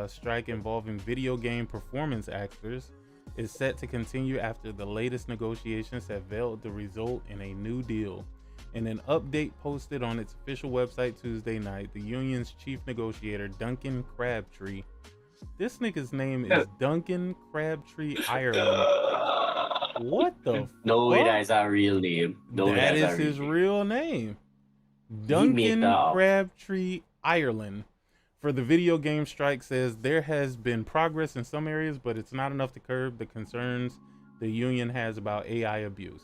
strike involving video game performance actors is set to continue after the latest negotiations have failed to result in a new deal. In an update posted on its official website Tuesday night, the union's chief negotiator, Duncan Crabtree. This nigga's name is Duncan Crabtree Ireland. What the fuck? No way, that is our real name. That is his real name. Duncan Crabtree Ireland. For the video game strike says there has been progress in some areas, but it's not enough to curb the concerns the union has about AI abuse.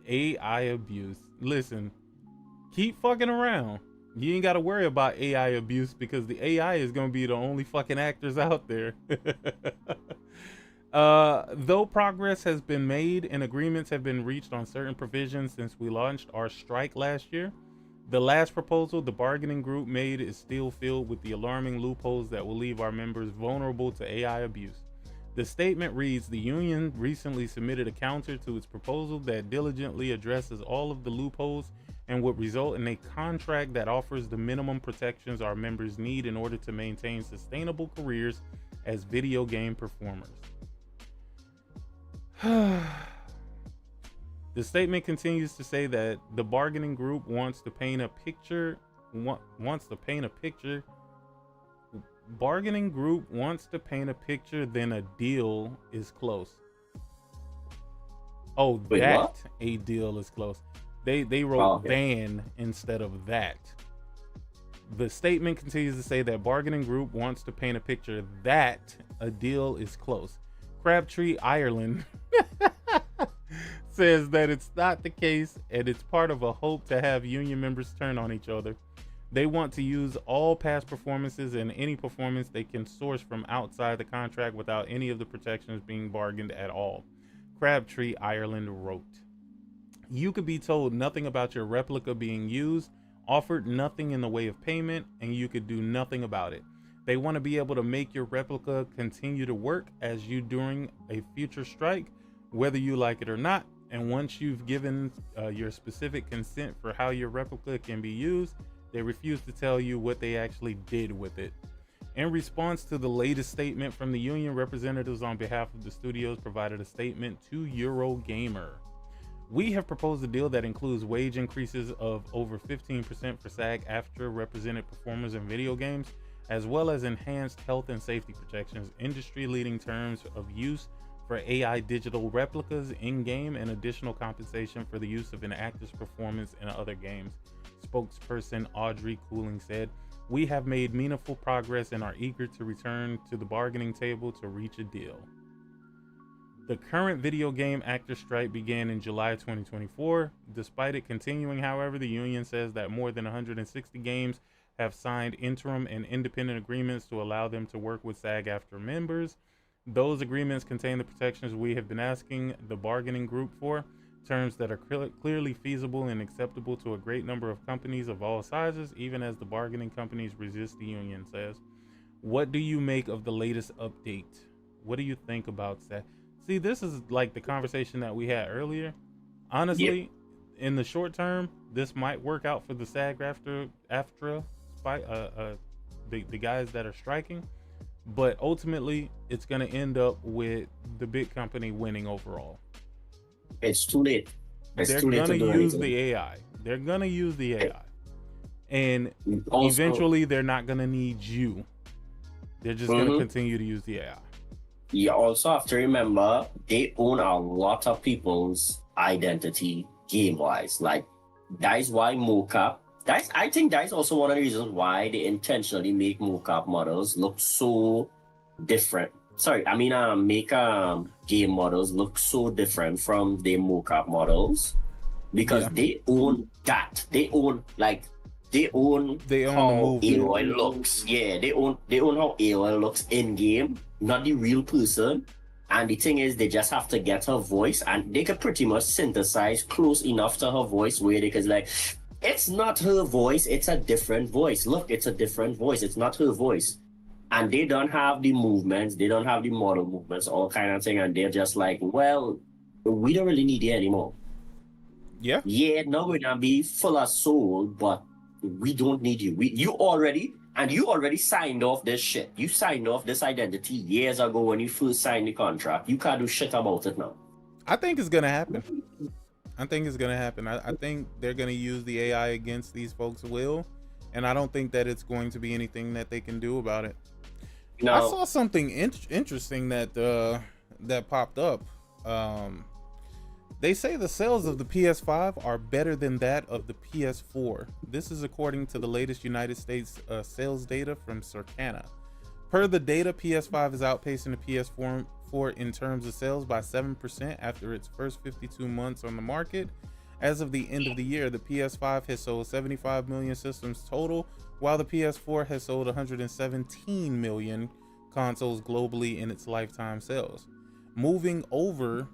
AI abuse. Listen, keep fucking around. You ain't got to worry about AI abuse, because the AI is going to be the only fucking actors out there. Though progress has been made and agreements have been reached on certain provisions since we launched our strike last year, The last proposal the bargaining group made is still filled with the alarming loopholes that will leave our members vulnerable to AI abuse. The statement reads, the union recently submitted a counter to its proposal that diligently addresses all of the loopholes and would result in a contract that offers the minimum protections our members need in order to maintain sustainable careers as video game performers. The statement continues to say that the bargaining group wants to paint a picture. Bargaining group wants to paint a picture, then a deal is close. Oh, Wait, that what? a deal is close. They wrote okay. than instead of that. The statement continues to say that bargaining group wants to paint a picture that a deal is close. Crabtree, Ireland says that it's not the case and it's part of a hope to have union members turn on each other. They want to use all past performances and any performance they can source from outside the contract without any of the protections being bargained at all. Crabtree, Ireland wrote, you could be told nothing about your replica being used, offered nothing in the way of payment, and you could do nothing about it. They want to be able to make your replica continue to work as you during a future strike, whether you like it or not. And once you've given your specific consent for how your replica can be used, they refuse to tell you what they actually did with it. In response to the latest statement from the union, representatives on behalf of the studios provided a statement to Eurogamer. We have proposed a deal that includes wage increases of over 15% for Sag Aftra represented performers in video games, as well as enhanced health and safety protections, industry-leading terms of use for AI digital replicas in-game, and additional compensation for the use of an actor's performance in other games. Spokesperson Audrey Cooling said, we have made meaningful progress and are eager to return to the bargaining table to reach a deal. The current video game actor strike began in July 2024. Despite it continuing, however, the union says that more than 160 games have signed interim and independent agreements to allow them to work with SAG-AFTRA members. Those agreements contain the protections we have been asking the bargaining group for, terms that are clearly feasible and acceptable to a great number of companies of all sizes, even as the bargaining companies resist, the union says. What do you make of the latest update? What do you think about that? See, this is like the conversation that we had earlier. Honestly, in the short term, this might work out for the SAG-AFTRA fight, the guys that are striking, but ultimately, it's going to end up with the big company winning overall. It's too late. They're going to use the AI. They're going to use the AI. And Also, eventually, they're not going to need you. They're just going to continue to use the AI. you also have to remember they own a lot of people's identity game-wise. Like, that is why mocap. I think that is also one of the reasons why they intentionally make mocap models look so different. Sorry, I mean, make game models look so different from the mocap models because they own that. They own how AOI looks. Yeah, they own how AOI looks in game, not the real person. And the thing is, they just have to get her voice, and they could pretty much synthesize close enough to her voice where they could like, it's not her voice, it's a different voice. Look, it's a different voice. It's not her voice. And they don't have the movements, they don't have the model movements, all kind of thing. And they're just like, well, we don't really need it anymore. Yeah. Yeah, no, we're gonna be full of soul, but we don't need you. You already signed off this shit. You signed off this identity years ago when you first signed the contract. You can't do shit about it now. I think it's gonna happen. I think they're gonna use the AI against these folks' will, and I don't think that it's going to be anything that they can do about it. No. I saw something interesting that popped up. They say the sales of the PS5 are better than that of the PS4. This is according to the latest United States sales data from Circana. Per the data, PS5 is outpacing the PS4 in terms of sales by 7% after its first 52 months on the market. As of the end of the year, the PS5 has sold 75 million systems total, while the PS4 has sold 117 million consoles globally in its lifetime sales. Moving over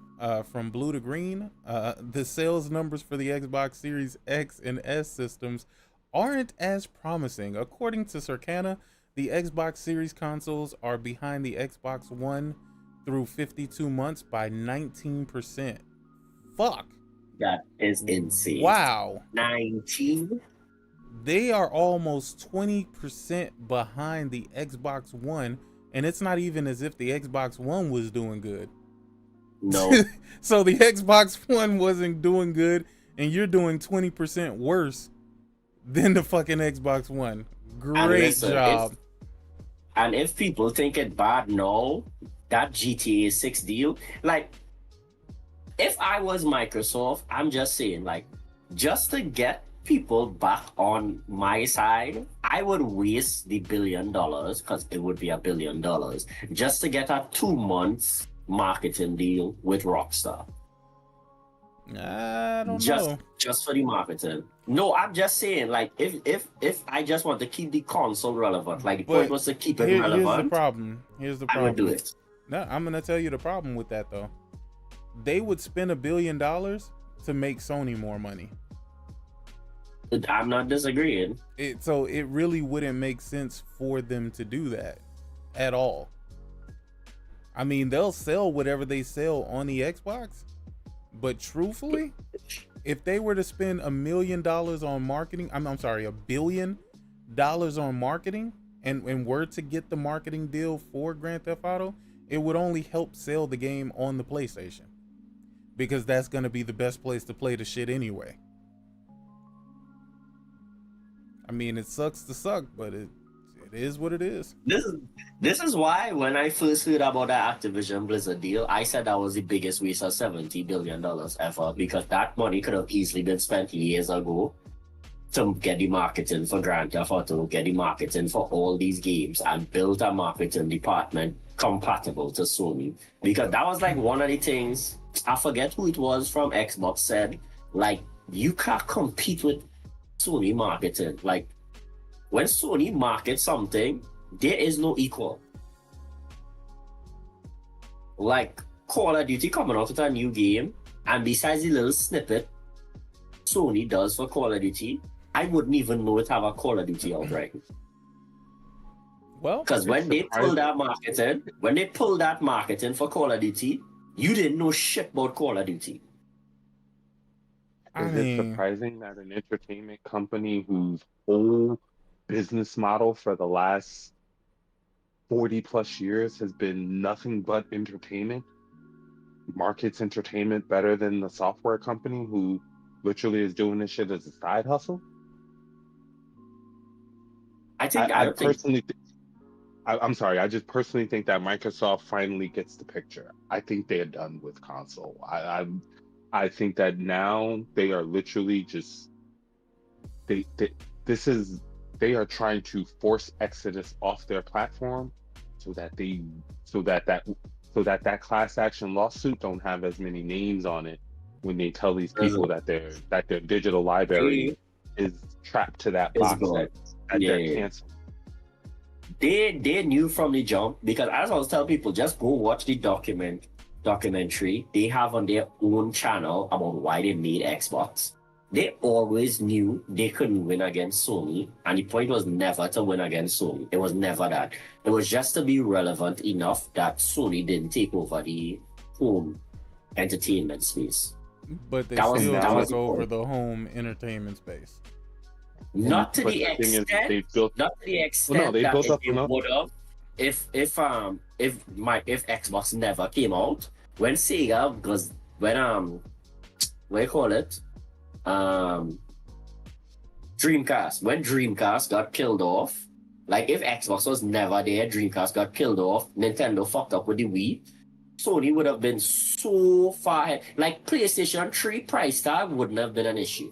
from blue to green, the sales numbers for the Xbox Series X and S systems aren't as promising. According to Circana, the Xbox Series consoles are behind the Xbox One through 52 months by 19%. Fuck. That is insane. Wow. 19? They are almost 20% behind the Xbox One, and it's not even as if the Xbox One was doing good. No. So the Xbox One wasn't doing good, and you're doing 20% worse than the fucking Xbox One. Great listen, job. And if people think it bad, no, that GTA 6 deal, like, if I was Microsoft, I'm just saying, like, just to get people back on my side, I would waste the $1 billion, because it would be $1 billion, just to get a 2 months marketing deal with Rockstar. I don't know. Just for the marketing. No, I'm just saying, like, if I just want to keep the console relevant, like the point was to keep it relevant. Here's the problem. I would do it. No, I'm gonna tell you the problem with that though. They would spend $1 billion to make Sony more money. I'm not disagreeing. So it really wouldn't make sense for them to do that at all. I mean, they'll sell whatever they sell on the Xbox, but truthfully, if they were to spend $1 million on marketing, I'm sorry, $1 billion on marketing, and were to get the marketing deal for Grand Theft Auto, it would only help sell the game on the PlayStation, because that's going to be the best place to play the shit anyway. I mean, it sucks to suck, but it is what it is. This is why when I first heard about that Activision Blizzard deal, I said that was the biggest waste of $70 billion ever, because that money could have easily been spent years ago to get the marketing for Grand Theft Auto, get the marketing for all these games, and build a marketing department compatible to Sony. Because that was like one of the things, I forget who it was from Xbox said, like, you can't compete with Sony marketing. Like, when Sony markets something, there is no equal. Like Call of Duty coming out with a new game, and besides the little snippet Sony does for Call of Duty, I wouldn't even know it have a Call of Duty out right. Well, because when they pulled that marketing for Call of Duty, you didn't know shit about Call of Duty. Is it surprising that an entertainment company whose whole business model for the last 40 plus years has been nothing but entertainment markets entertainment better than the software company who literally is doing this shit as a side hustle? I'm sorry. I just personally think that Microsoft finally gets the picture. I think they're done with console. I think that now they are literally just they are trying to force Exodus off their platform so that that class action lawsuit don't have as many names on it when they tell these people that their digital library is trapped to that box that they're canceled. They knew from the jump, because as I was telling people, just go watch the documentary they have on their own channel about why they made Xbox. They always knew they couldn't win against Sony, and the point was never to win against Sony. It was never that. It was just to be relevant enough that Sony didn't take over the home entertainment space. But they still took over the home entertainment space. Not to the extent that they would have if Xbox never came out. When Sega was Dreamcast. When Dreamcast got killed off, like if Xbox was never there, Dreamcast got killed off, Nintendo fucked up with the Wii, Sony would have been so far ahead. Like PlayStation 3 price tag wouldn't have been an issue.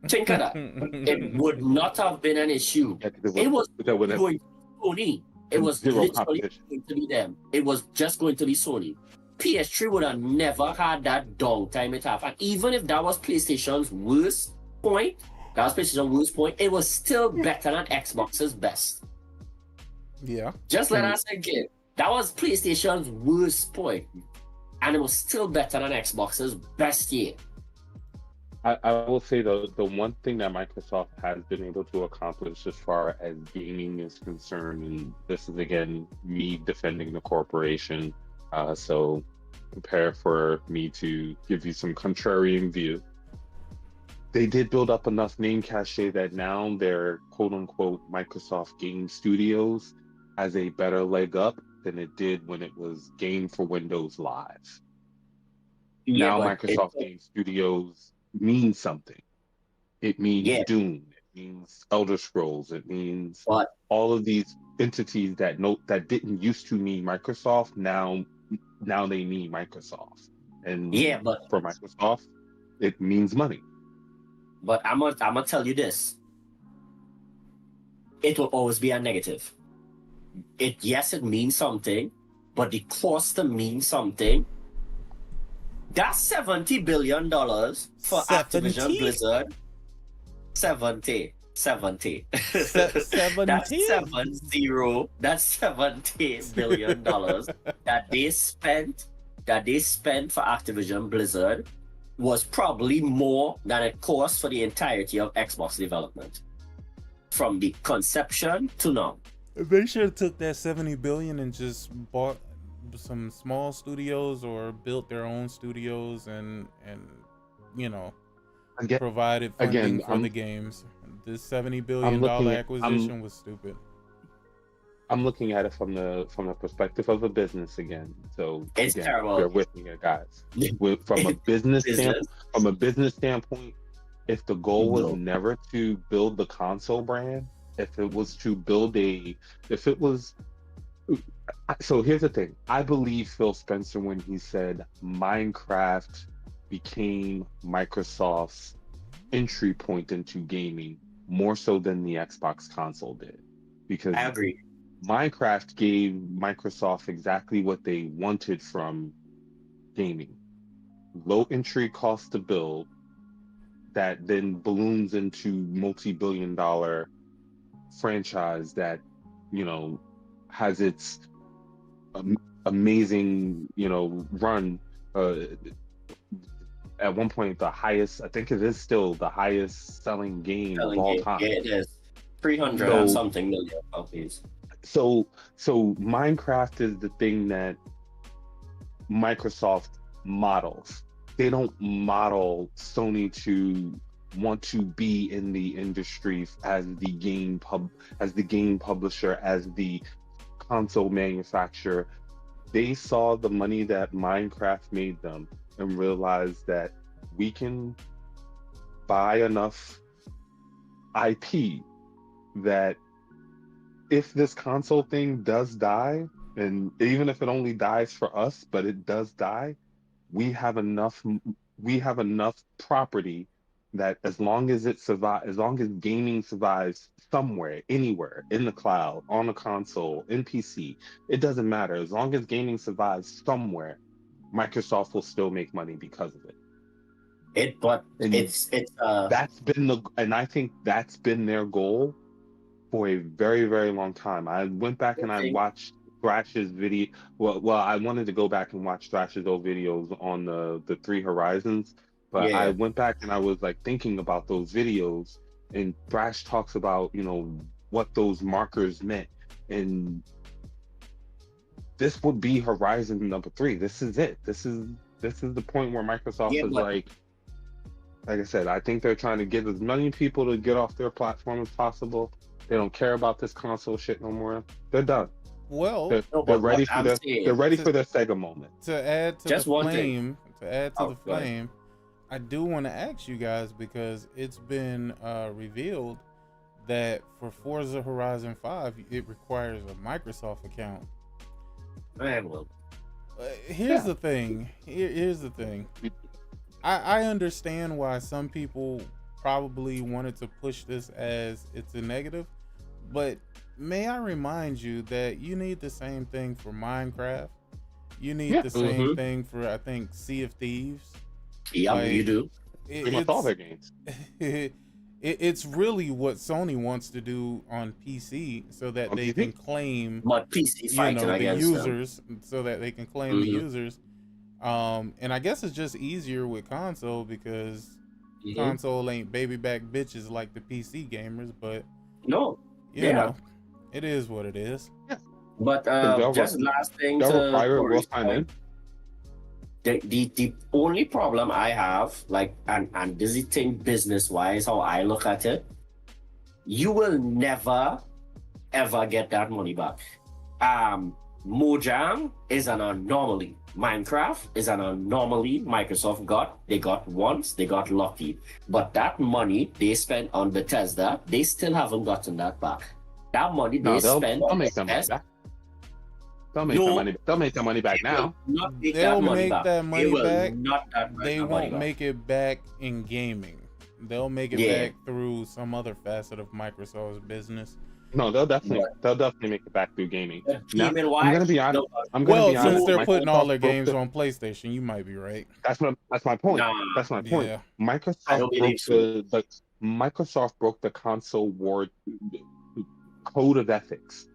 Think of that. It would not have been an issue. It was going to Sony. It was literally going to be them. It was just going to be Sony. PS3 would have never had that downtime it had. And even if that was PlayStation's worst point, it was still better than Xbox's best. Yeah. Just let us again. That was PlayStation's worst point. And it was still better than Xbox's best year. I will say the one thing that Microsoft has been able to accomplish as far as gaming is concerned, and this is again me defending the corporation, so prepare for me to give you some contrarian view. They did build up enough name cachet that now their quote unquote Microsoft Game Studios has a better leg up than it did when it was Game for Windows Live. Yeah, Now but Microsoft Game Studios means something. It means yeah, Doom, it means Elder Scrolls, it means but all of these entities that didn't used to mean Microsoft, now they mean Microsoft. yeah, And but for Microsoft, it means money. I'm gonna tell you this. It will always be a negative. It means something, but the cost to mean something. That's $70 billion for 70? Activision Blizzard. 70. 70. Se- 70? That's 70. That's $70 billion that they spent for Activision Blizzard was probably more than it cost for the entirety of Xbox development. From the conception to now. They should have took that 70 billion and just bought some small studios or built their own studios and you know Again, provided funding again, for the games. This $70 I'm billion looking at acquisition was stupid. I'm looking at it from the perspective of a business again. So It's again, terrible. bear with me, guys. From a business standpoint, if the goal was No. never to build the console brand, if it was to build so here's the thing. I believe Phil Spencer when he said Minecraft became Microsoft's entry point into gaming more so than the Xbox console did. Because I agree. Minecraft gave Microsoft exactly what they wanted from gaming. Low entry cost to build that then balloons into multi-billion-dollar franchise that, has its amazing, run. At one point, I think it is still the highest selling game of all time. Yeah, it is. 300 and something million copies. So Minecraft is the thing that Microsoft models. They don't model Sony to want to be in the industry as the game publisher, as the console manufacturer. They saw the money that Minecraft made them and realized that we can buy enough IP that if this console thing does die, and even if it only dies for us, but it does die, we have enough property that as long as gaming survives somewhere, anywhere, in the cloud, on a console, in PC, it doesn't matter. As long as gaming survives somewhere, Microsoft will still make money because of it. I think that's been their goal for a very, very long time. I went back and I watched Thrash's video. Well, I wanted to go back and watch Thrash's old videos on the Three Horizons, but I went back and I was like thinking about those videos, and Thrash talks about what those markers meant, and this would be Horizon number 3. This is it. This is the point where Microsoft is like I said, I think they're trying to get as many people to get off their platform as possible. They don't care about this console shit no more. They're done. Well, they're ready for their Sega moment. To add to Just the one flame, the go ahead. flame, I do want to ask you guys, because it's been revealed that for Forza Horizon 5, it requires a Microsoft account. Here's the thing. Here's the thing. I understand why some people probably wanted to push this as it's a negative, but may I remind you that you need the same thing for Minecraft. You need the same thing for, I think, Sea of Thieves. Yeah, you do. Pretty much all their games. It's really what Sony wants to do on PC, so that they can claim PC the users, so that they can claim the users. And I guess it's just easier with console because console ain't baby back bitches like the PC gamers, but No. you know, it is what it is. But just last thing they'll to require it, we'll Corey's sign in. point, the only problem I have, like, and this is thing business wise, how I look at it, you will never ever get that money back. Mojang is an anomaly. Minecraft is an anomaly. Microsoft got once, they got lucky. But that money they spent on Bethesda, they still haven't gotten that back. That money they spent they'll on make that money Bethesda, back. They'll make that money back now. They'll make that money back. They They won't make it back in gaming. They'll make it back through some other facet of Microsoft's business. No, they'll definitely make it back through gaming. Now, Gaming I'm gonna be honest. Since they're putting all their Microsoft broke games on PlayStation, you might be right. That's my point. Nah. That's my point. Yeah. Microsoft broke the console war code of ethics.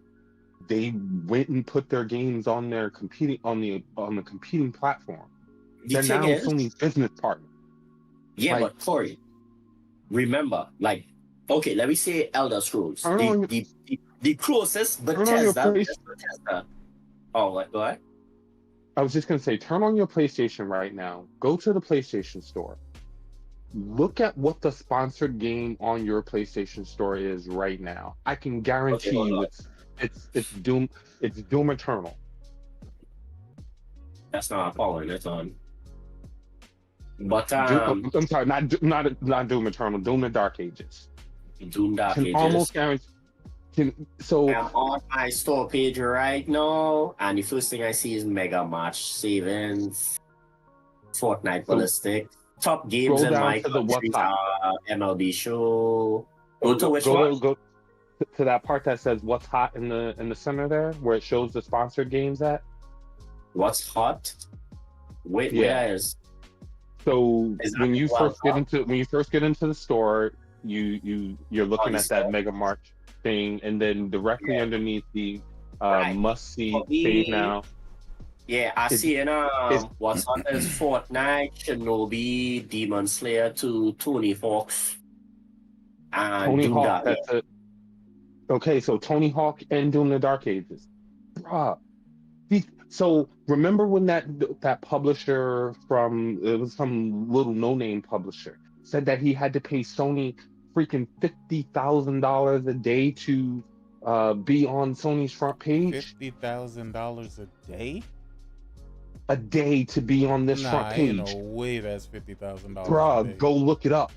They went and put their games on their competing on the competing platform. They're now Sony's business partner. Yeah, but Corey, remember, like, okay, let me say Elder Scrolls. The closest Bethesda. Oh, what? Go ahead. I was just gonna say, turn on your PlayStation right now. Go to the PlayStation Store. Look at what the sponsored game on your PlayStation Store is right now. I can guarantee you it's Doom. It's Doom Eternal. That's not following. That's on. But I'm sorry, not Doom Eternal. Doom the Dark Ages. Doom Dark Ages. Almost guarantee. I'm on my store page right now, and the first thing I see is Mega Match Savings, Fortnite Ballistic, top games in my country are MLB Show. Go to that part that says what's hot in the center there, where it shows the sponsored games at. What's hot? Where is? So when you first get into the store, you're looking at that Mega March thing, and then directly underneath the must see save now. Yeah, I see it. What's on is Fortnite, Shinobi, Demon Slayer 2, Tony Hawk's, and Tony Doom Hawk. Dark. That's it. Okay, so Tony Hawk and Doom the Dark Ages, bruh. So remember when that publisher from it was some little no-name publisher said that he had to pay Sony freaking $50,000 a day to be on Sony's front page? $50,000 a day? A day to be on this front page. Ain't no way that's $50,000. Bruh, go look it up.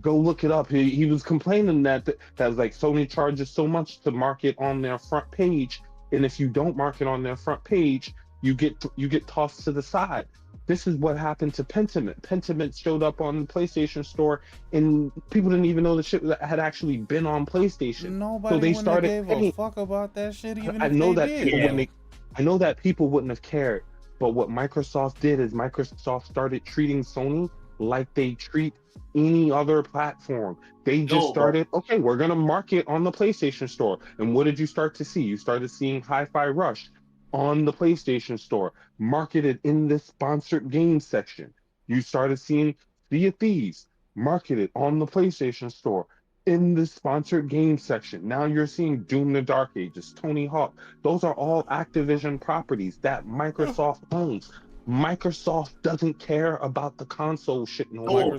Go look it up. He was complaining that was like Sony charges so much to market on their front page, and if you don't market on their front page, you get tossed to the side. This is what happened to Pentiment. Pentiment showed up on the PlayStation Store, and people didn't even know the shit that had actually been on PlayStation. Nobody gave a fuck about that shit. Even I know that people wouldn't have cared, but what Microsoft did is Microsoft started treating Sony like they treat any other platform. They just started, okay, we're gonna market on the PlayStation Store. And what did you start to see? You started seeing Hi-Fi Rush on the PlayStation Store, marketed in the sponsored games section. You started seeing Sea of Thieves marketed on the PlayStation Store in the sponsored games section. Now you're seeing Doom the Dark Ages, Tony Hawk. Those are all Activision properties that Microsoft owns. Microsoft doesn't care about the console shit no more.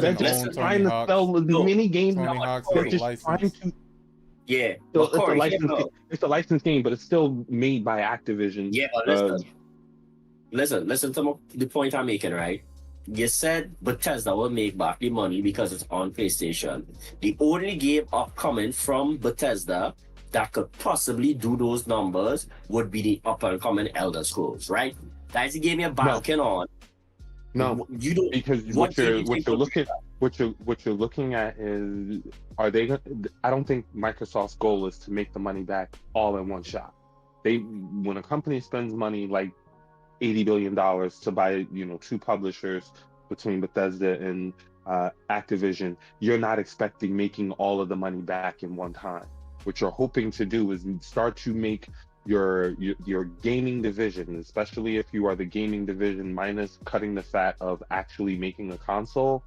They're just trying to sell as many games. They're just trying to. Yeah, so it's a licensed game, but it's still made by Activision. Yeah, but listen to the point I'm making, right? You said Bethesda will make back the money because it's on PlayStation. The only game upcoming from Bethesda that could possibly do those numbers would be the up-and-coming Elder Scrolls, right? That's the game you're banking on. No, you don't, because what you're looking at is, are they? I don't think Microsoft's goal is to make the money back all in one shot. When a company spends money like $80 billion to buy, two publishers between Bethesda and Activision, you're not expecting making all of the money back in one time. What you're hoping to do is start to make your gaming division, especially if you are the gaming division minus cutting the fat of actually making a console,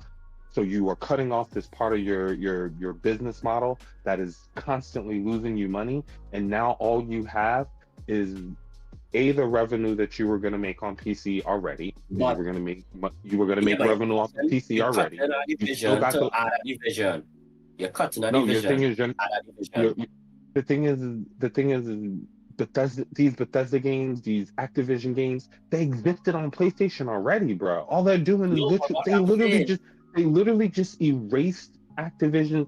So you are cutting off this part of your business model that is constantly losing you money, and now all you have is the revenue that you were going to make on PC already. But you were going to make but revenue off the PC already. You still got to to add a division. You're cutting a no. division. Your thing is Add a division. the thing is these Bethesda games, these Activision games, they existed on PlayStation already, bro. All they're doing is No, but what I'm saying- they literally just erased Activision.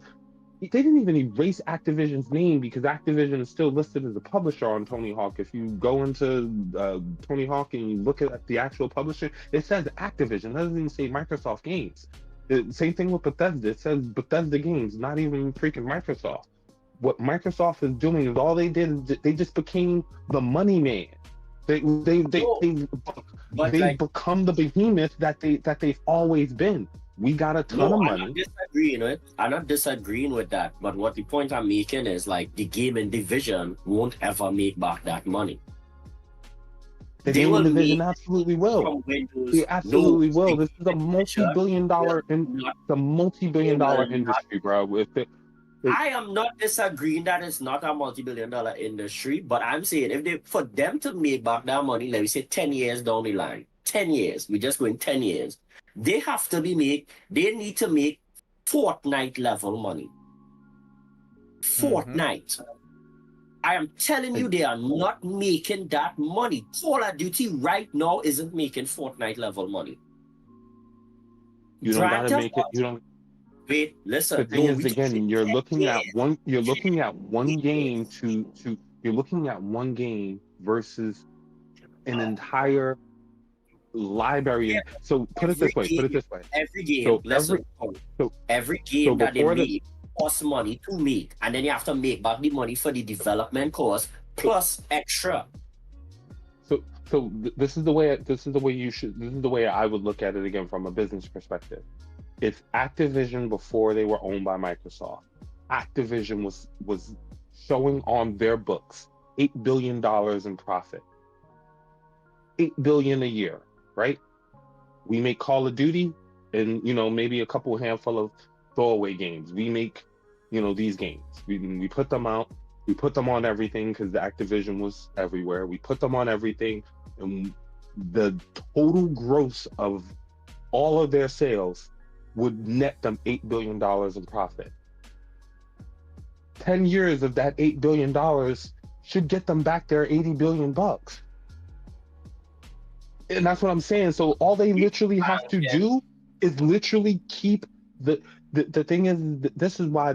They didn't even erase Activision's name because Activision is still listed as a publisher on Tony Hawk. If you go into Tony Hawk and you look at the actual publisher, it says Activision. It doesn't even say Microsoft Games. Same thing with Bethesda. It says Bethesda Games, not even freaking Microsoft. What Microsoft is doing is all they did is they just became the money man. They've become the behemoth that they've always been. We got a ton of money. I'm not disagreeing with that. But what the point I'm making is like the gaming division won't ever make back that money. The gaming division absolutely will. They absolutely will. This is a multi-billion-dollar industry, bro. I am not disagreeing that it's not a multi-billion-dollar industry, but I'm saying for them to make back that money, let me say 10 years down the line, 10 years, we're just going 10 years, they need to make Fortnite level money. Fortnite. I am telling you, they are not making that money. Call of Duty right now isn't making Fortnite level money. You don't gotta make it. You don't. Wait, listen. The thing is, again, you're looking at one game versus an entire library. Yeah. So put it this way. Every game. So every game that they make costs money to make, and then you have to make back the money for the development cost plus extra. So this is the way I would look at it again from a business perspective. It's Activision before they were owned by Microsoft. Activision was showing on their books $8 billion in profit. $8 billion a year, right? We make Call of Duty and maybe a handful of throwaway games. We make these games. We put them out. We put them on everything because the Activision was everywhere. We put them on everything, and the total gross of all of their sales would net them $8 billion in profit. 10 years of that $8 billion should get them back their $80 billion. And that's what I'm saying. So all they literally have to do is literally keep the thing is, this is why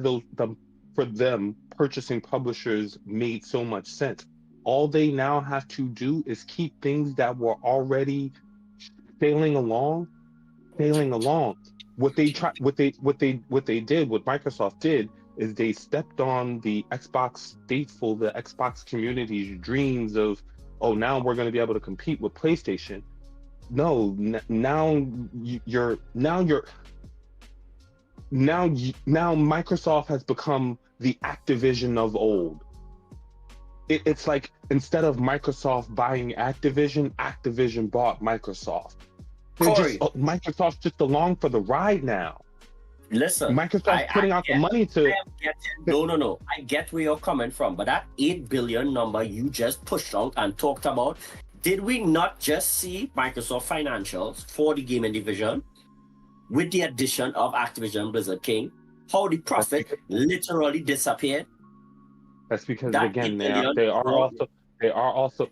for them, purchasing publishers made so much sense. All they now have to do is keep things that were already sailing along. What Microsoft did is they stepped on the Xbox faithful, the Xbox community's dreams of, now we're going to be able to compete with PlayStation. No, now Microsoft has become the Activision of old. It's like instead of Microsoft buying Activision bought Microsoft. Microsoft's just along for the ride now. Listen, Microsoft's putting out the money to. No. I get where you're coming from, but that 8 billion number you just pushed out and talked about, did we not just see Microsoft financials for the gaming division with the addition of Activision Blizzard King? How the profit literally disappeared? That's because again they are also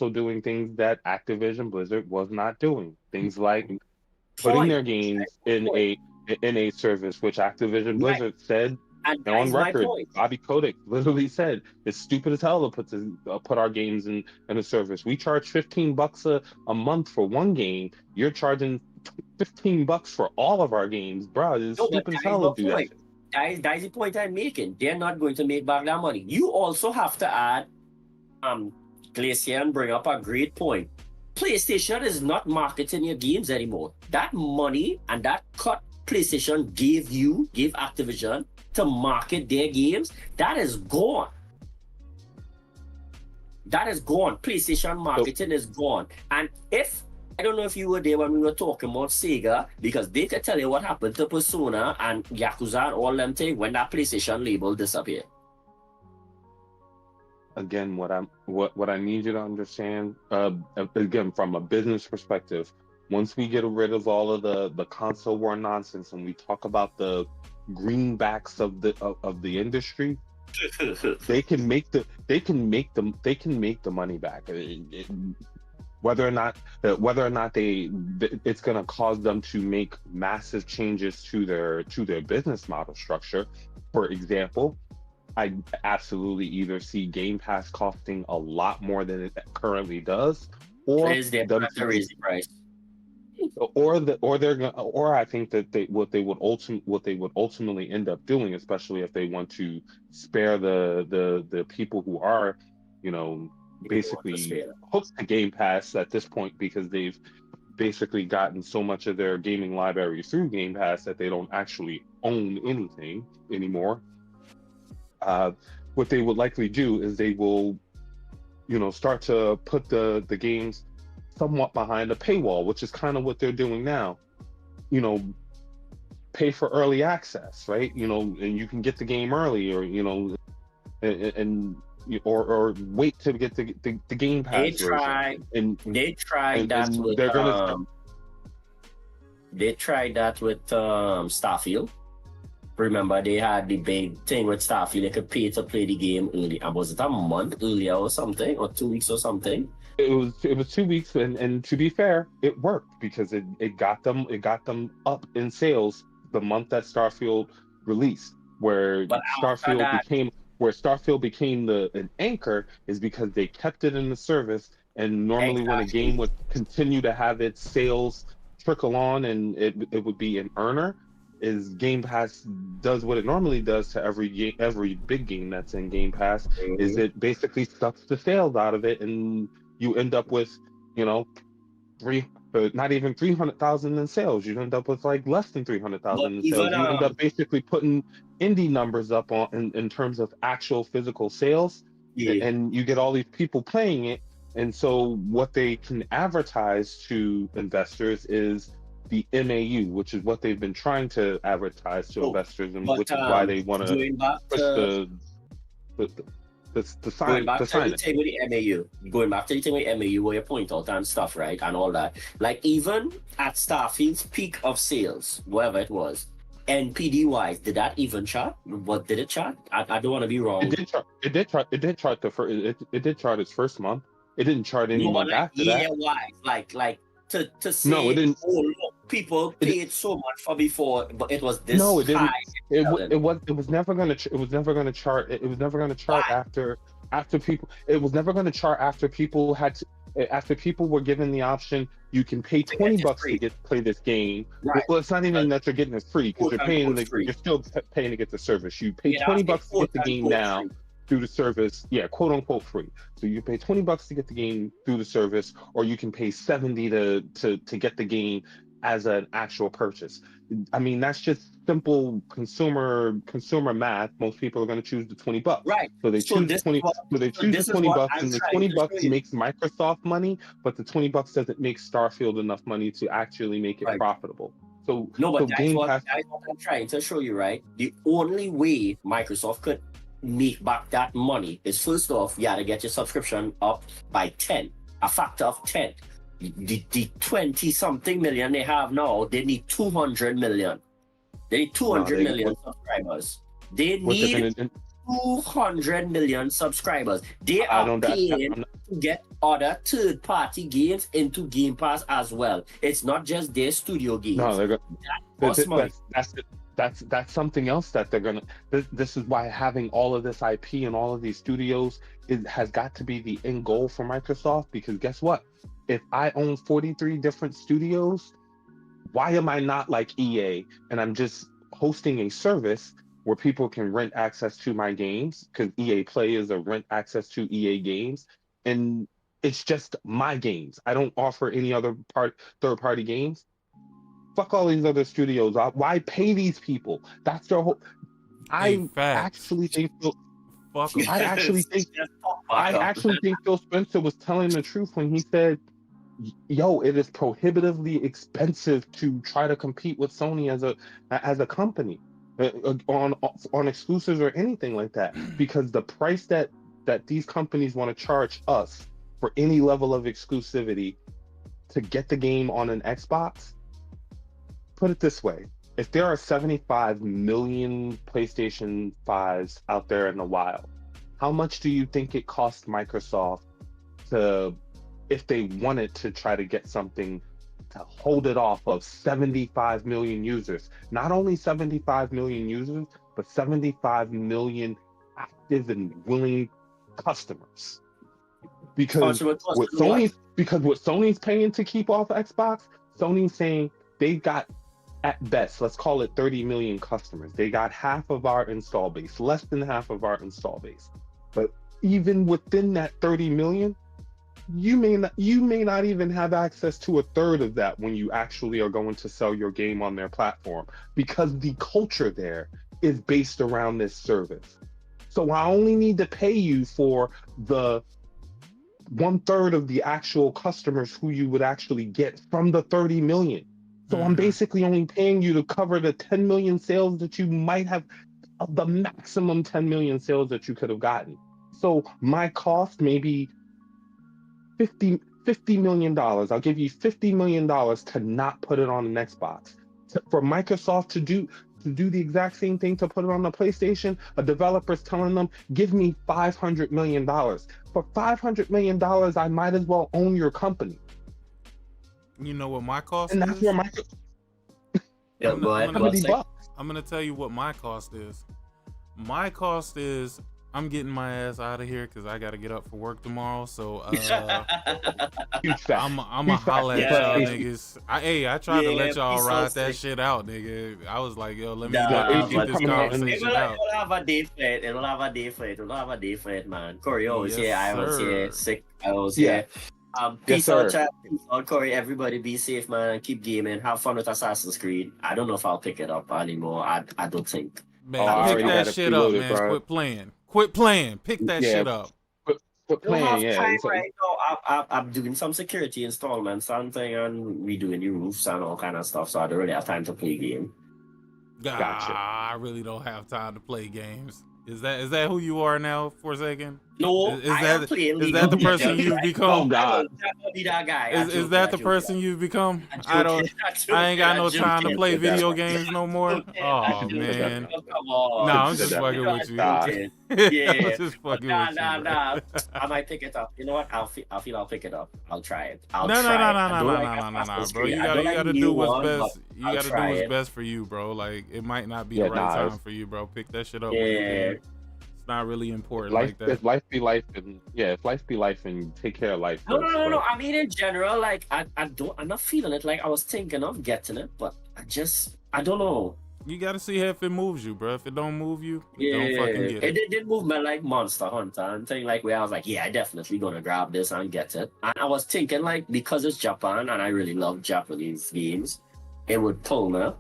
doing things that Activision Blizzard was not doing. Things like putting their games in a service, which Activision Blizzard said on record. Bobby Kotick literally said it's stupid as hell to put our games in a service. We charge $15 a month for one game. You're charging $15 for all of our games, bro. It's stupid as hell to do that. That is the point I'm making. They're not going to make back that money. You also have to add, Glacier and bring up a great point. PlayStation is not marketing your games anymore. That money and that cut PlayStation gave Activision to market their games, that is gone. That is gone. PlayStation marketing is gone. And if I don't know if you were there when we were talking about Sega, because they could tell you what happened to Persona and Yakuza and all them things when that PlayStation label disappeared. Again, what I need you to understand, again, from a business perspective, once we get rid of all of the console war nonsense and we talk about the greenbacks of the industry, they can make the money back. Whether or not it's going to cause them to make massive changes to their business model structure. For example, I absolutely either see Game Pass costing a lot more than it currently does, or Raise their them price, raise the price. or I think that what they would ultimately end up doing, especially if they want to spare the people who are, basically hooked to Game Pass at this point, because they've basically gotten so much of their gaming library through Game Pass that they don't actually own anything anymore. What they would likely do is they will, start to put the games somewhat behind a paywall, which is kind of what they're doing now. Pay for early access, right? And you can get the game early, or or wait to get the Game Pass They version. tried that with they're gonna they tried that with Starfield. Remember, they had the big thing with Starfield. They could pay to play the game early. And was it a month earlier or something, or 2 weeks or something? It was 2 weeks, and to be fair, it worked, because it got them up in sales the month that Starfield released. Where Starfield became an anchor is because they kept it in the service, and normally when a game would continue to have its sales trickle on, and it would be an earner, is Game Pass does what it normally does to every big game that's in Game Pass, is it basically sucks the sales out of it, and you end up with, not even 300,000 in sales. You end up with like less than 300,000 in sales. You end up basically putting indie numbers up in terms of actual physical sales, and you get all these people playing it. And so what they can advertise to investors is the MAU, which is what they've been trying to advertise to investors, and which is why they want to push the sign. Going back to the thing with the MAU, where you point out and stuff, right, and all that. Like, even at Starfield's peak of sales, wherever it was, NPD wise, did that even chart? What did it chart? I don't want to be wrong. It did chart. It did chart it did chart its first month. It didn't chart any month after that. Wise, to say, no, it didn't. Oh, look, people paid so much for before, but it was this no, it didn't. high. It was never going to chart. It was never going to chart after people. It was never going to chart after people after people were given the option. You can pay $20 to play this game. Right. Well, it's not even that you're getting it free, because you're still paying to get the service. You pay $20 to get the game now through the service, quote unquote free. So you pay $20 to get the game through the service, or you can pay $70 to get the game as an actual purchase. I mean, that's just simple consumer math. Most people are going to choose the $20. Right. So they choose the $20, and the $20 makes Microsoft money, but the $20 doesn't make Starfield enough money to actually make it profitable. So that's what I'm trying to show you, right? The only way Microsoft could make back that money is, first off, you gotta get your subscription up by 10, a factor of 10. The 20-something million they have now, they need 200 million. They need 200 million subscribers. They need 200 million subscribers. They are paying to get other third-party games into Game Pass as well. It's not just their studio games. No, that's something else that they're gonna. This is why having all of this IP and all of these studios has got to be the end goal for Microsoft. Because guess what? If I own 43 different studios, why am I not like EA and I'm just hosting a service where people can rent access to my games? Because EA Play is a rent access to EA games, and it's just my games. I don't offer any other third-party games. Fuck all these other studios. Why pay these people? That's their whole. I actually think Phil Spencer was telling the truth when he said yo, it is prohibitively expensive to try to compete with Sony as a company on exclusives or anything like that, because the price that these companies want to charge us for any level of exclusivity to get the game on an Xbox. Put it this way: if there are 75 million PlayStation 5s out there in the wild, how much do you think it cost Microsoft to, if they wanted to try to get something to hold it off of 75 million users? Not only 75 million users, but 75 million active and willing customers. Because what Sony's paying to keep off Xbox, Sony's saying they got, at best, let's call it 30 million customers. They got half of our install base, less than half of our install base. But even within that 30 million, you may not even have access to a third of that when you actually are going to sell your game on their platform, because the culture there is based around this service. So I only need to pay you for the 1/3 of the actual customers who you would actually get from the 30 million. So I'm basically only paying you to cover the 10 million sales that you might have, of the maximum 10 million sales that you could have gotten. So my cost may be $50 million. I'll give you $50 million to not put it on an Xbox. For Microsoft to do the exact same thing, to put it on the PlayStation, a developer's telling them, give me $500 million. For $500 million, I might as well own your company. You know what my cost And is? that's where I'm gonna tell you what my cost is. My cost is, I'm getting my ass out of here because I gotta get up for work tomorrow. So I'm a holla at y'all niggas. I tried to let y'all ride that shit out, nigga. I was like, yo, let me get this conversation out. It'll have a day for it. It'll have a day for it, man. Corey, I was here. I was here. Sick. I was here. Peace out, chat. Peace out, Corey. Everybody be safe, man. Keep gaming. Have fun with Assassin's Creed. I don't know if I'll pick it up anymore. I don't think. Man, pick that shit up, man. Quit playing. Pick that shit up. Quit playing, time right now. I'm doing some security installments, something, and redoing the roofs and all kind of stuff. So I don't really have time to play game. Gotcha. I really don't have time to play games. Is that who you are now, Forsaken? No, is that the person you've become? Oh God, be that guy. Is that the person you've become? I ain't got no time to play video games no more. Oh man. Come on. No, I'm just fucking with you. Yeah, I'm just fucking with you. Nah. I might pick it up. You know what? I'll pick it up. I'll try it. No, bro. You gotta do what's best. You gotta do what's best for you, bro. Like, it might not be the right time for you, bro. Pick that shit up. Yeah. It's not really important like that. If life be life, and take care of life. No. I mean, in general, like, I'm not feeling it. Like, I was thinking of getting it, but I don't know. You gotta see if it moves you, bro. If it don't move you, don't fucking get it. It did move me like Monster Hunter and thing, like, where I was like, yeah, I definitely gonna grab this and get it. And I was thinking, like, because it's Japan and I really love Japanese games, it would pull me.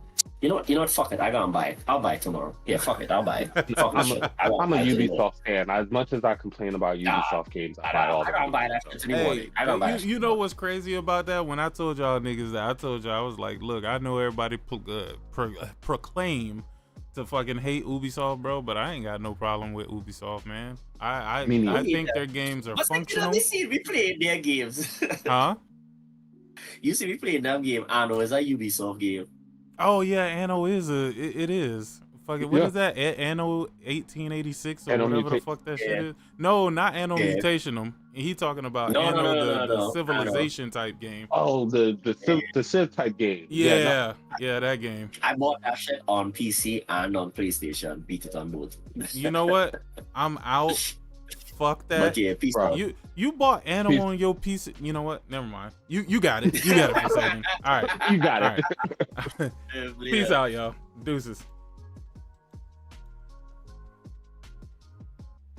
You know what? Fuck it. I gotta buy it. I'll buy it tomorrow. Yeah, fuck it. I'll buy it. I'm a Ubisoft fan. As much as I complain about Ubisoft games, I buy all the games. I gotta buy that shit tomorrow. You know what's crazy about that? When I told y'all niggas that, I told y'all, I was like, look, I know everybody proclaim to fucking hate Ubisoft, bro, but I ain't got no problem with Ubisoft, man. I think their games are functional. You see me playing their games. Huh? You see me playing that game. I know it's a Ubisoft game. Oh yeah, Anno is it is. Fucking what is that? Anno 1886 or whatever the fuck that shit is. No, not Anno Mutationum. He talking about Anno the civilization type game. Oh, the Civ type game. Yeah, that game. I bought that shit on PC and on PlayStation. Beat it on both. You know what? I'm out. Fuck that. But yeah, peace out. You bought Anno on your PC. You know what? Never mind. You got it. You got it for a second. All right. You got it. Peace out, y'all. Deuces.